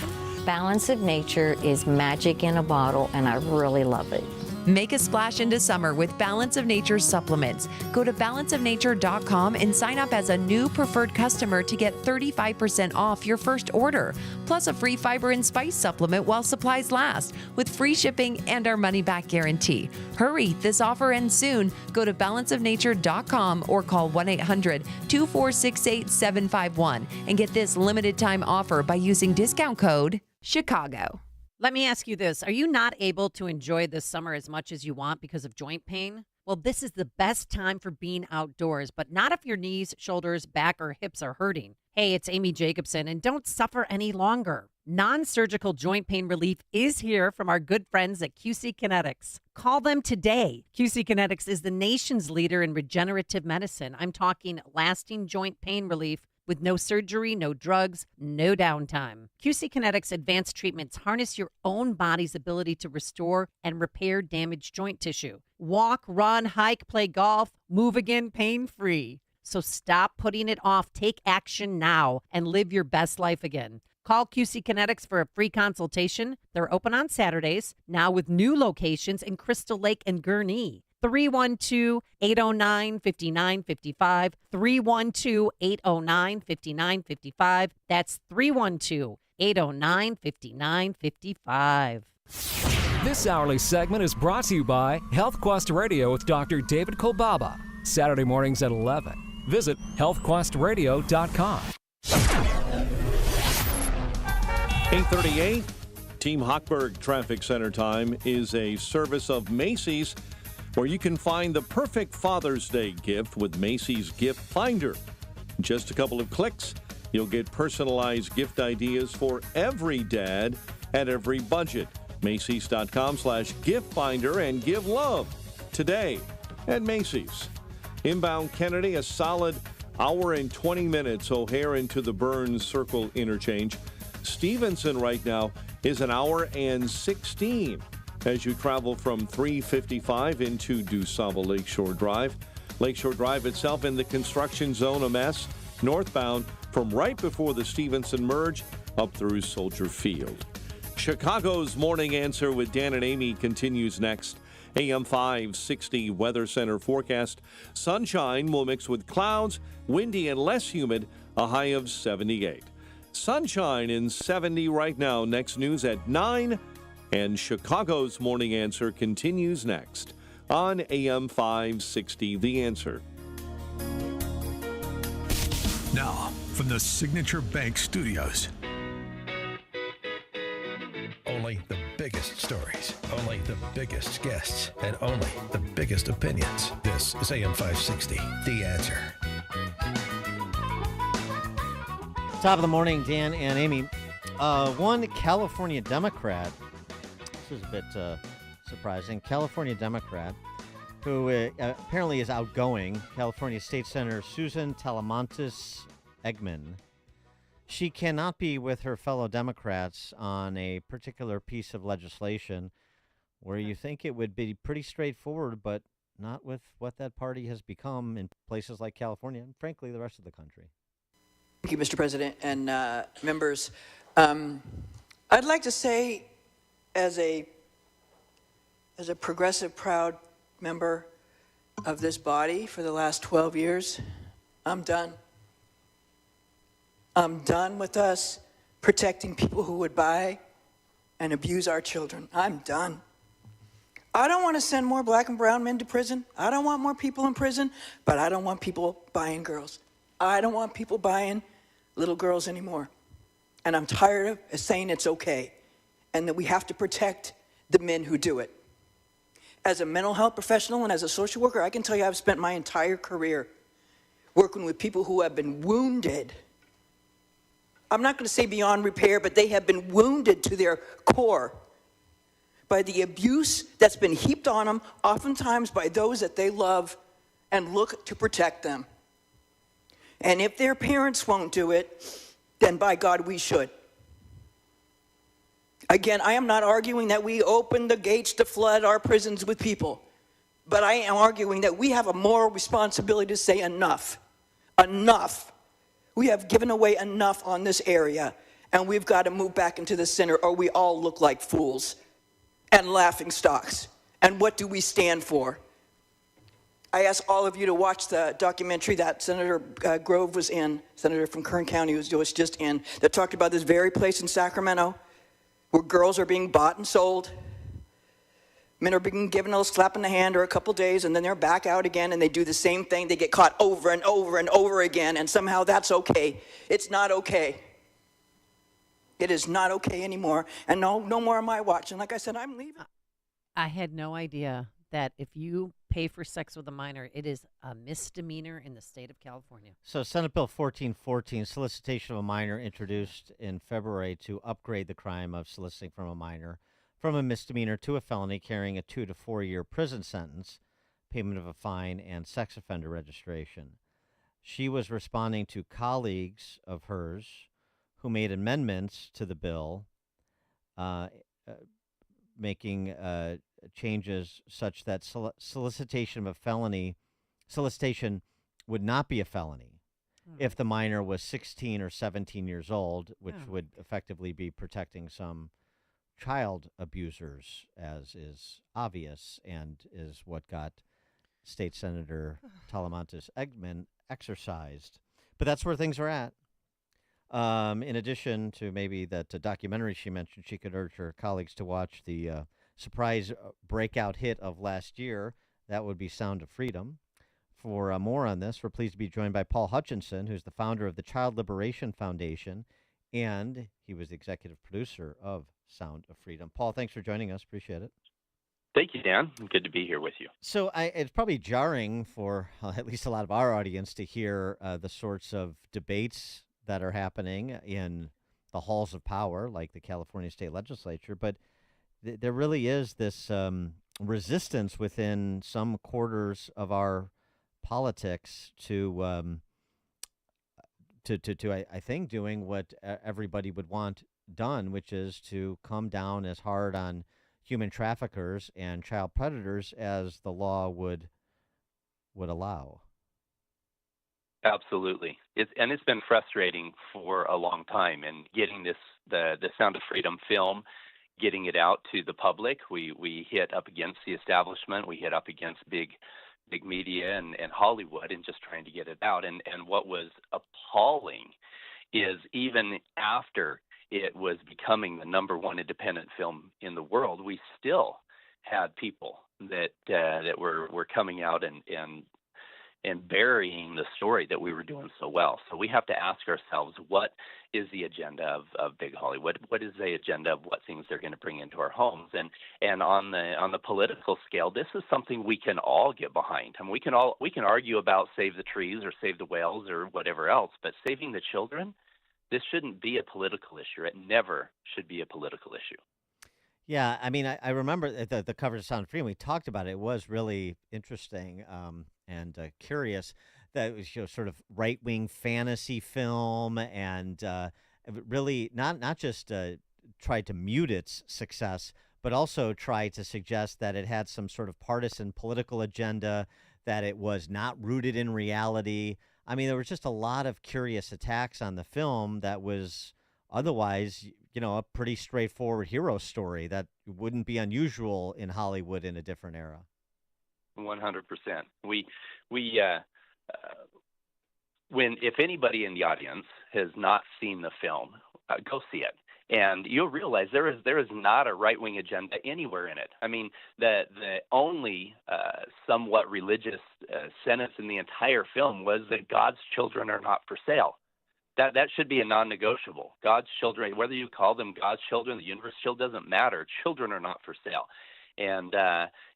Balance of Nature is magic in a bottle, and I really love it. Make a splash into summer with Balance of Nature supplements. Go to balanceofnature.com and sign up as a new preferred customer to get 35% off your first order, plus a free fiber and spice supplement while supplies last, with free shipping and our money-back guarantee. Hurry, this offer ends soon. Go to balanceofnature.com or call 1-800-246-8751 and get this limited-time offer by using discount code CHICAGO. Let me ask you this. Are you not able to enjoy this summer as much as you want because of joint pain? Well, this is the best time for being outdoors, but not if your knees, shoulders, back, or hips are hurting. Hey, it's Amy Jacobson, and don't suffer any longer. Non-surgical joint pain relief is here from our good friends at QC Kinetics. Call them today. QC Kinetics is the nation's leader in regenerative medicine. I'm talking lasting joint pain relief with no surgery, no drugs, no downtime. QC Kinetics advanced treatments harness your own body's ability to restore and repair damaged joint tissue. Walk, run, hike, play golf, move again pain-free. So stop putting it off. Take action now and live your best life again. Call QC Kinetics for a free consultation. They're open on Saturdays, now with new locations in Crystal Lake and Gurnee. 312-809-5955, 312-809-5955. That's 312-809-5955. This hourly segment is brought to you by HealthQuest Radio with Dr. David Kolbaba. Saturday mornings at 11. Visit healthquestradio.com. 8:38, Team Hochberg Traffic Center time is a service of Macy's, where you can find the perfect Father's Day gift with Macy's Gift Finder. In just a couple of clicks, you'll get personalized gift ideas for every dad at every budget. Macy's.com/gift finder and give love today at Macy's. Inbound Kennedy, a solid hour and 20 minutes. O'Hare into the Burns Circle interchange. Stevenson right now is an hour and 16 as you travel from 355 into DuSable Lakeshore Drive. Lakeshore Drive itself in the construction zone, a mess. Northbound from right before the Stevenson merge up through Soldier Field. Chicago's Morning Answer with Dan and Amy continues next. AM 560 Weather Center forecast. Sunshine will mix with clouds, windy and less humid, a high of 78. Sunshine in 70 right now. Next news at 9. And Chicago's Morning Answer continues next on AM 560 The Answer. Now, from the Signature Bank Studios. Only the biggest stories, only the biggest guests, and only the biggest opinions. This is AM 560, The Answer. Top of the morning, Dan and Amy. One California Democrat, this is a bit surprising, California Democrat, who apparently is outgoing, California State Senator Susan Talamantes Eggman. She cannot be with her fellow Democrats on a particular piece of legislation where you think it would be pretty straightforward, but not with what that party has become in places like California and, frankly, the rest of the country. Thank you, Mr. President and members. I'd like to say, as a progressive, proud member of this body for the last 12 years, I'm done. I'm done with us protecting people who would buy and abuse our children. I'm done. I don't want to send more black and brown men to prison. I don't want more people in prison, but I don't want people buying girls. I don't want people buying little girls anymore. And I'm tired of saying it's okay and that we have to protect the men who do it. As a mental health professional and as a social worker, I can tell you I've spent my entire career working with people who have been wounded. I'm not going to say beyond repair, but they have been wounded to their core by the abuse that's been heaped on them, oftentimes by those that they love and look to protect them. And if their parents won't do it, then by God, we should. Again, I am not arguing that we open the gates to flood our prisons with people, but I am arguing that we have a moral responsibility to say enough. Enough. We have given away enough on this area, and we've got to move back into the center, or we all look like fools and laughing stocks And what do we stand for? I ask all of you to watch the documentary that Senator Grove was in, Senator from Kern County was just in, that talked about this very place in Sacramento where girls are being bought and sold. Men are being given a little slap in the hand or a couple days, and then they're back out again, and they do the same thing. They get caught over and over and over again, and somehow that's okay. It's not okay. It is not okay anymore, and no more am I watching. Like I said, I'm leaving. I had no idea that if you pay for sex with a minor, it is a misdemeanor in the state of California. So Senate Bill 1414, solicitation of a minor, introduced in February to upgrade the crime of soliciting from a minor from a misdemeanor to a felony, carrying a 2 to 4 year prison sentence, payment of a fine, and sex offender registration. She was responding to colleagues of hers who made amendments to the bill, making changes such that solicitation would not be a felony if the minor was 16 or 17 years old, which would effectively be protecting some child abusers, as is obvious and is what got State Senator Talamantes Eggman exercised. But that's where things are at. In addition to maybe that documentary she mentioned, she could urge her colleagues to watch the surprise breakout hit of last year. That would be Sound of Freedom. For more on this, we're pleased to be joined by Paul Hutchinson, who's the founder of the Child Liberation Foundation, and he was the executive producer of Sound of Freedom. Paul, thanks for joining us. Appreciate it. Thank you, Dan. Good to be here with you. So it's probably jarring for at least a lot of our audience to hear the sorts of debates that are happening in the halls of power, like the California State Legislature, but there really is this resistance within some quarters of our politics to I think doing what everybody would want done, which is to come down as hard on human traffickers and child predators as the law would allow. Absolutely. It's been frustrating for a long time, and getting the Sound of Freedom film, getting it out to the public, we hit up against the establishment, we hit up against big media and Hollywood, and just trying to get it out. And what was appalling is even after it was becoming the #1 independent film in the world, we still had people that were coming out and burying the story that we were doing so well. So we have to ask ourselves, what is the agenda of Big Hollywood? What is the agenda of what things they're going to bring into our homes? And on the political scale, this is something we can all get behind. I mean, we can argue about save the trees or save the whales or whatever else, but saving the children, this shouldn't be a political issue. It never should be a political issue. Yeah, I mean, I remember the cover of Sound of Freedom. We talked about it. It was really interesting and curious. That it was sort of right-wing fantasy film, and really not just tried to mute its success, but also tried to suggest that it had some sort of partisan political agenda, that it was not rooted in reality. I mean, there was just a lot of curious attacks on the film that was otherwise, a pretty straightforward hero story that wouldn't be unusual in Hollywood in a different era. 100%. If anybody in the audience has not seen the film, go see it, and you'll realize there is not a right-wing agenda anywhere in it. I mean, the only somewhat religious sentence in the entire film was that God's children are not for sale. That should be a non-negotiable. God's children, whether you call them God's children, the universe children, doesn't matter. Children are not for sale. And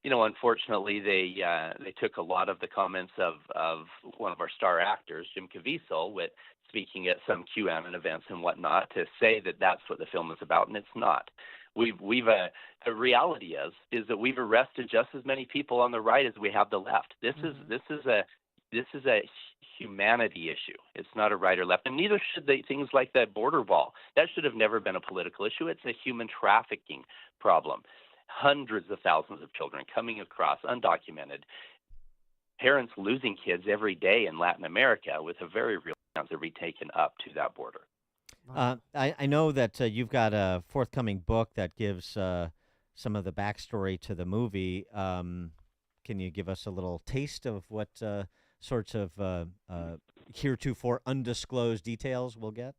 unfortunately, they took a lot of the comments of one of our star actors, Jim Caviezel, with speaking at some QAnon events and whatnot, to say that that's what the film is about, and it's not. The reality is that we've arrested just as many people on the right as we have the left. This is a humanity issue. It's not a right or left, and neither should things like that border wall. That should have never been a political issue. It's a human trafficking problem. Hundreds of thousands of children coming across undocumented, parents losing kids every day in Latin America, with a very real chance of being taken up to that border. I know that you've got a forthcoming book that gives some of the backstory to the movie. Can you give us a little taste of what sorts of heretofore undisclosed details we'll get?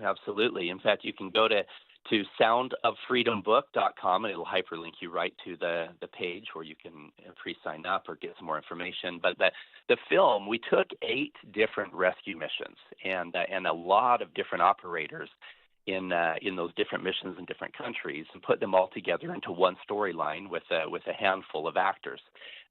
Absolutely. In fact, you can go to soundoffreedombook.com, and it'll hyperlink you right to the page where you can pre-sign up or get some more information. But the film, we took 8 different rescue missions and a lot of different operators in those different missions in different countries, and put them all together into one storyline with a handful of actors.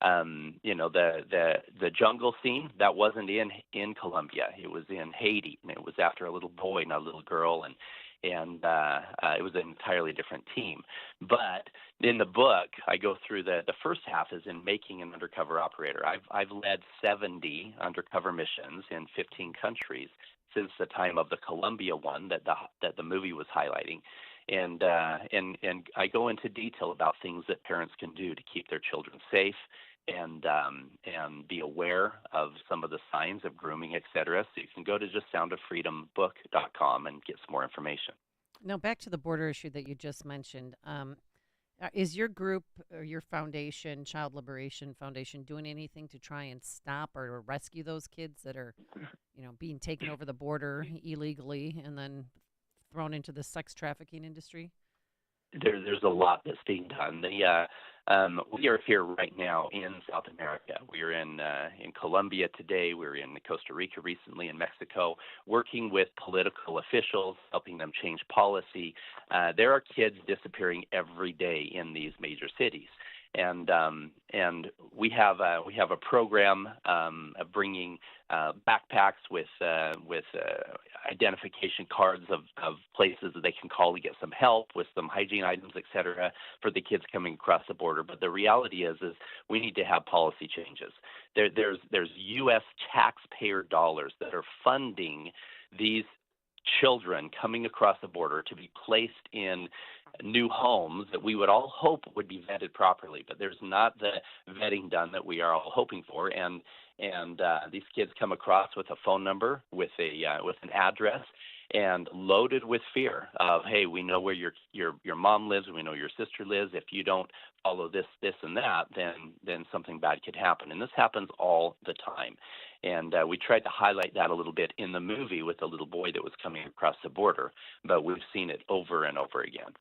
The jungle scene, that wasn't in Colombia. It was in Haiti, and it was after a little boy, not a little girl, and it was an entirely different team. But in the book, I go through the first half is in making an undercover operator. I've led 70 undercover missions in 15 countries since the time of the Colombia one that the movie was highlighting, and I go into detail about things that parents can do to keep their children safe and be aware of some of the signs of grooming, etc. So you can go to just soundoffreedombook.com and get some more information. Now, back to the border issue that you just mentioned. Is your group or your foundation, Child Liberation Foundation, doing anything to try and stop or rescue those kids that are, being taken over the border illegally and then thrown into the sex trafficking industry? There's a lot that's being done. We are here right now in South America. We're in Colombia today. We're in Costa Rica recently, in Mexico, working with political officials, helping them change policy. There are kids disappearing every day in these major cities. And we have a program of bringing backpacks with identification cards of places that they can call to get some help with some hygiene items, et cetera, for the kids coming across the border. But the reality is we need to have policy changes. There's U.S. taxpayer dollars that are funding these children coming across the border to be placed in new homes that we would all hope would be vetted properly, but there's not the vetting done that we are all hoping for, and these kids come across with a phone number, with an address, and loaded with fear of, hey, we know where your mom lives, we know your sister lives. If you don't follow this, and that, then something bad could happen, and this happens all the time. And we tried to highlight that a little bit in the movie with the little boy that was coming across the border, but we've seen it over and over again.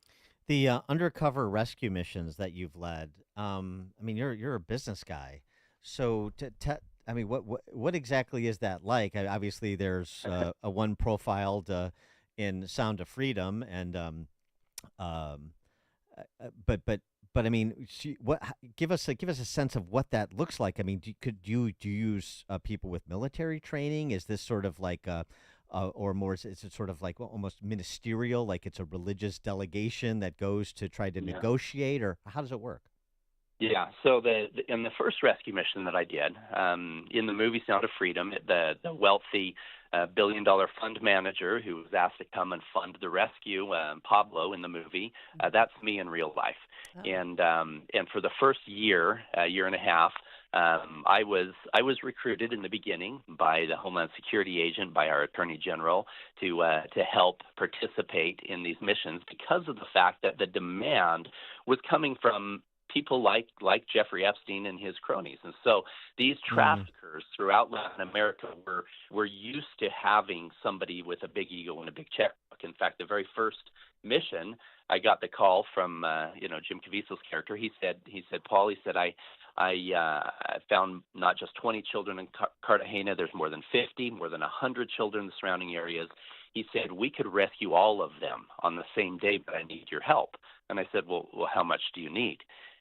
The undercover rescue missions that you've led, you're a business guy, so what exactly is that like? Obviously, there's a one profiled in Sound of Freedom, and but I mean, give us a sense of what that looks like. I mean, do you use people with military training? Is this sort of like or more? Is it sort of like almost ministerial, like it's a religious delegation that goes to try to negotiate, or how does it work? Yeah. So in the first rescue mission that I did, in the movie Sound of Freedom, the wealthy $1 billion fund manager who was asked to come and fund the rescue, Pablo in the movie, that's me in real life. Oh. And for the first year and a half, I was recruited in the beginning by the Homeland Security agent, by our Attorney General, to help participate in these missions because of the fact that the demand was coming from people like Jeffrey Epstein and his cronies. And so these traffickers throughout Latin America were used to having somebody with a big ego and a big checkbook. In fact, the very first mission, I got the call from Jim Caviezel's character. He said, Paul, I found not just 20 children in Cartagena. There's more than 50, more than 100 children in the surrounding areas. He said, we could rescue all of them on the same day, but I need your help. And I said, well, how much do you need?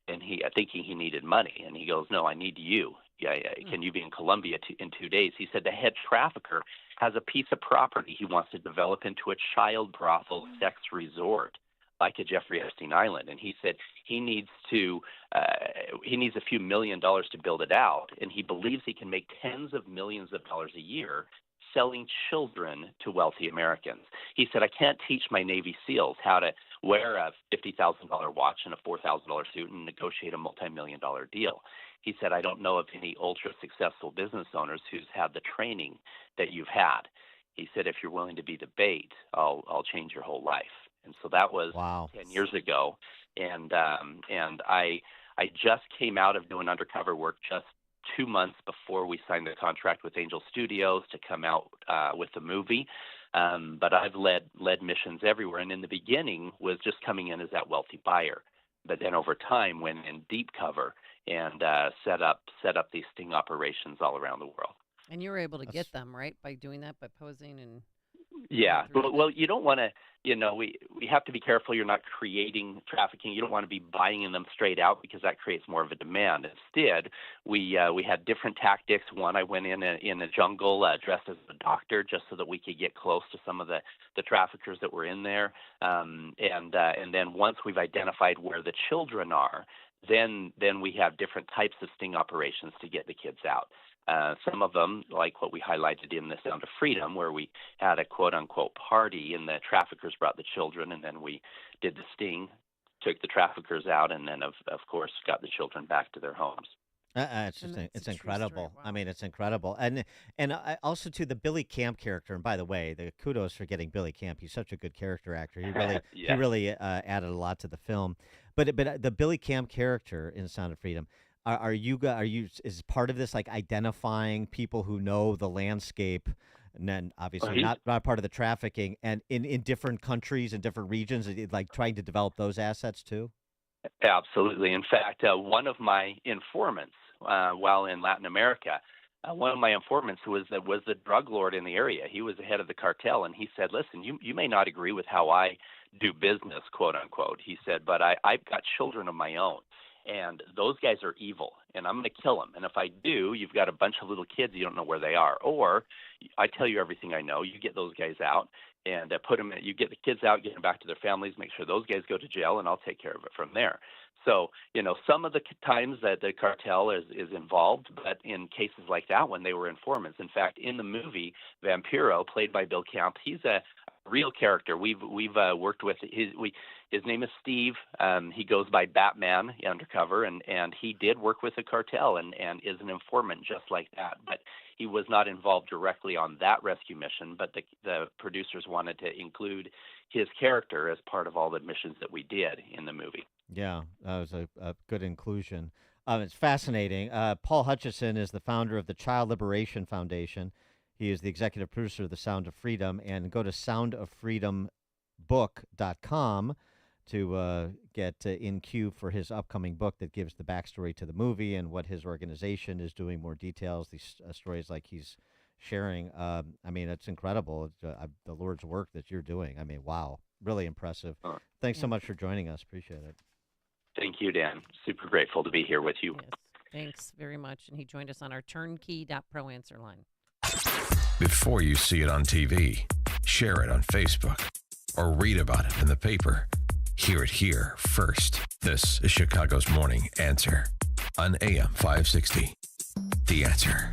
And thinking he needed money. And he goes, no, I need you. Yeah. Can you be in Colombia in 2 days? He said the head trafficker has a piece of property he wants to develop into a child brothel sex resort, like a Jeffrey Epstein Island. And he said he needs a few $1 million to build it out, and he believes he can make tens of millions of dollars a year selling children to wealthy Americans. He said, I can't teach my Navy SEALs how to wear a $50,000 watch and a $4,000 suit and negotiate a multi-million-dollar deal. He said, I don't know of any ultra-successful business owners who's had the training that you've had. He said, if you're willing to be the bait, I'll change your whole life. and so that was Wow. 10 years ago. And I just came out of doing undercover work just 2 months before we signed the contract with Angel Studios to come out with the movie. But I've led missions everywhere, and in the beginning was just coming in as that wealthy buyer. But then over time went in deep cover and set up these sting operations all around the world. And you were able to get them, right, by doing that, by posing and... Yeah, well, you don't want to, we have to be careful you're not creating trafficking. You don't want to be buying them straight out because that creates more of a demand. Instead, we had different tactics. One, I went in a jungle dressed as a doctor just so that we could get close to some of the traffickers that were in there. And then once we've identified where the children are, then we have different types of sting operations to get the kids out. Some of them, like what we highlighted in The Sound of Freedom, where we had a quote-unquote party and the traffickers brought the children, and then we did the sting, took the traffickers out, and then, of course, got the children back to their homes. It's incredible. I mean, it's incredible. And also, to the Billy Camp character, and by the way, the kudos for getting Billy Camp. He's such a good character actor. He really Yeah. he really added a lot to the film. But the Billy Camp character in Sound of Freedom, are you is part of this, like, identifying people who know the landscape, and then obviously not part of the trafficking, and in different countries and different regions, like trying to develop those assets too? Absolutely. In fact, one of my informants while in Latin America, one of my informants was the drug lord in the area. He was the head of the cartel, and he said, listen, you may not agree with how I do business, quote unquote. He said, but I've got children of my own. And those guys are evil, and I'm going to kill them. And if I do, you've got a bunch of little kids, you don't know where they are. Or I tell you everything I know. You get those guys out and put them. You get the kids out, get them back to their families, make sure those guys go to jail, and I'll take care of it from there. So, some of the times that the cartel is involved, but in cases like that one, they were informants. In fact, in the movie, Vampiro, played by Bill Camp, he's a real character. We've worked with his name is Steve. He goes by Batman undercover, and he did work with the cartel and is an informant just like that. But he was not involved directly on that rescue mission. But the producers wanted to include his character as part of all the missions that we did in the movie. Yeah, that was a good inclusion. It's fascinating. Paul Hutchison is the founder of the Child Liberation Foundation. He is the executive producer of The Sound of Freedom. And go to soundoffreedombook.com to get in queue for his upcoming book that gives the backstory to the movie and what his organization is doing, more details, these stories like he's sharing. I mean, it's incredible, the Lord's work that you're doing. I mean, wow, really impressive. Thanks so much for joining us. Appreciate it. Thank you, Dan. Super grateful to be here with you. Yes, thanks very much. And he joined us on our turnkey.pro answer line. Before you see it on TV, share it on Facebook, or read about it in the paper, hear it here first. This is Chicago's Morning Answer on AM 560. The Answer.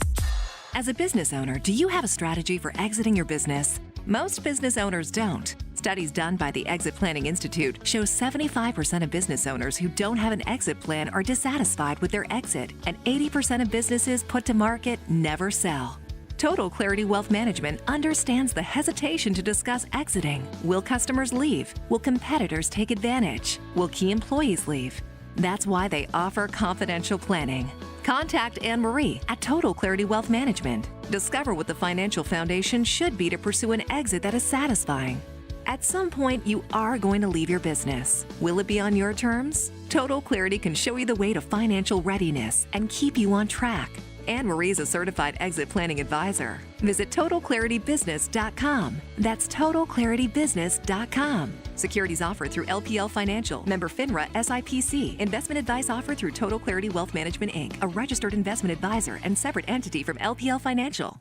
As a business owner, do you have a strategy for exiting your business? Most business owners don't. Studies done by the Exit Planning Institute show 75% of business owners who don't have an exit plan are dissatisfied with their exit, and 80% of businesses put to market never sell. Total Clarity Wealth Management understands the hesitation to discuss exiting. Will customers leave? Will competitors take advantage? Will key employees leave? That's why they offer confidential planning. Contact Anne Marie at Total Clarity Wealth Management. Discover what the financial foundation should be to pursue an exit that is satisfying. At some point, you are going to leave your business. Will it be on your terms? Total Clarity can show you the way to financial readiness and keep you on track. Anne Marie is a certified exit planning advisor. Visit TotalClarityBusiness.com. That's TotalClarityBusiness.com. Securities offered through LPL Financial, member FINRA SIPC. Investment advice offered through Total Clarity Wealth Management, Inc., a registered investment advisor and separate entity from LPL Financial.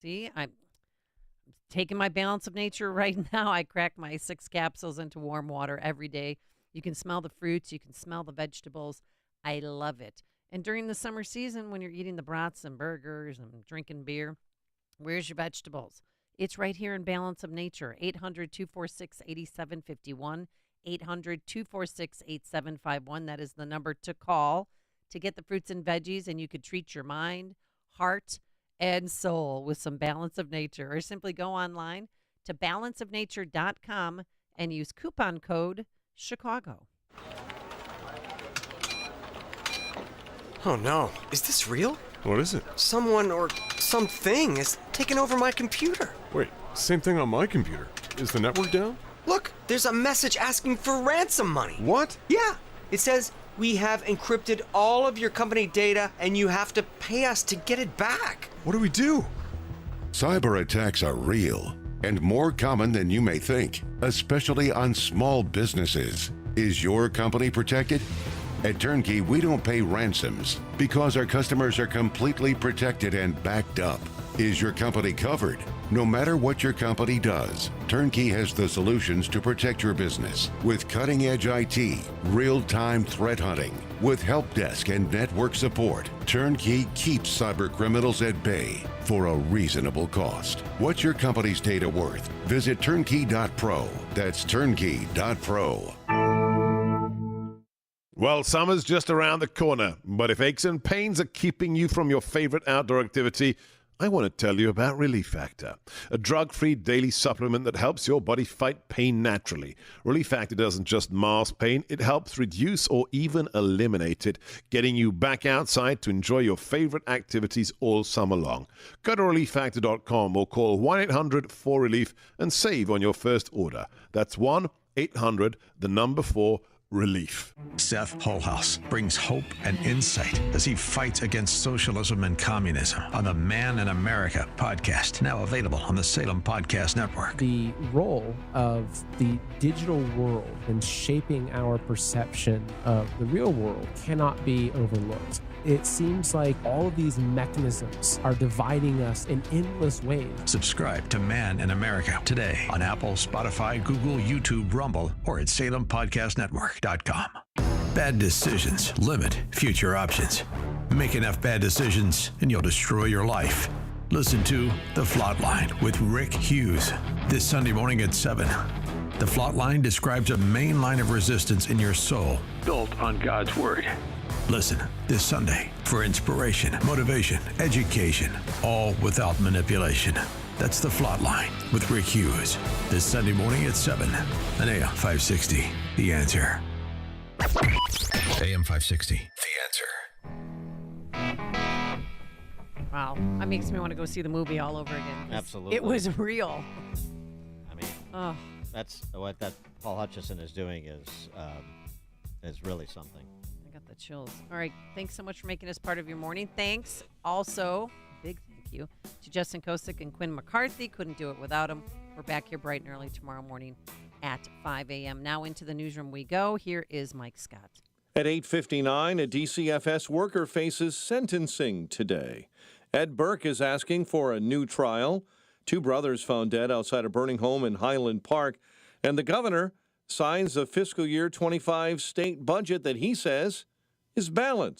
See, I'm taking my balance of nature right now. I crack my 6 capsules into warm water every day. You can smell the fruits. You can smell the vegetables. I love it. And during the summer season, when you're eating the brats and burgers and drinking beer, where's your vegetables? It's right here in Balance of Nature. 800-246-8751. 800-246-8751. That is the number to call to get the fruits and veggies, and you could treat your mind, heart, and soul with some Balance of Nature, or simply go online to balanceofnature.com and use coupon code Chicago. Oh no, is this real? What is it? Someone or something is taking over my computer. Wait, same thing on my computer. Is the network down? Look, there's a message asking for ransom money. What? Yeah, it says, we have encrypted all of your company data and you have to pay us to get it back. What do we do? Cyber attacks are real and more common than you may think, especially on small businesses. Is your company protected? At Turnkey, we don't pay ransoms because our customers are completely protected and backed up. Is your company covered? No matter what your company does, Turnkey has the solutions to protect your business with cutting-edge IT, real-time threat hunting, with help desk and network support. Turnkey keeps cyber criminals at bay for a reasonable cost. What's your company's data worth? Visit turnkey.pro. That's turnkey.pro. Well, summer's just around the corner, but if aches and pains are keeping you from your favorite outdoor activity, I want to tell you about Relief Factor, a drug-free daily supplement that helps your body fight pain naturally. Relief Factor doesn't just mask pain, it helps reduce or even eliminate it, getting you back outside to enjoy your favorite activities all summer long. Go to relieffactor.com or call 1-800-4RELIEF and save on your first order. That's 1-800-4 Relief. Seth Holhouse brings hope and insight as he fights against socialism and communism on the Man in America podcast, now available on the Salem Podcast Network. The role of the digital world in shaping our perception of the real world cannot be overlooked. It seems like all of these mechanisms are dividing us in endless ways. Subscribe to Man in America today on Apple, Spotify, Google, YouTube, Rumble, or at SalemPodcastNetwork.com. Bad decisions limit future options. Make enough bad decisions and you'll destroy your life. Listen to The Flot Line with Rick Hughes this Sunday morning at 7. The Flot Line describes a main line of resistance in your soul built on God's Word. Listen this Sunday for inspiration, motivation, education, all without manipulation. That's The Flot Line with Rick Hughes this Sunday morning at 7 on AM 560. The Answer. AM 560. The Answer. Wow, that makes me want to go see the movie all over again. 'Cause Absolutely. It was real. I mean, Oh. that's what that Paul Hutchison is doing is really something. I got the chills. All right. Thanks so much for making us part of your morning. Thanks also, big thank you, to Justin Kosick and Quinn McCarthy. Couldn't do it without them. We're back here bright and early tomorrow morning at 5 a.m. Now into the newsroom we go. Here is Mike Scott. At 8:59, a DCFS worker faces sentencing today. Ed Burke is asking for a new trial. Two brothers found dead outside a burning home in Highland Park. And the governor signs a fiscal year 25 state budget that he says is balanced.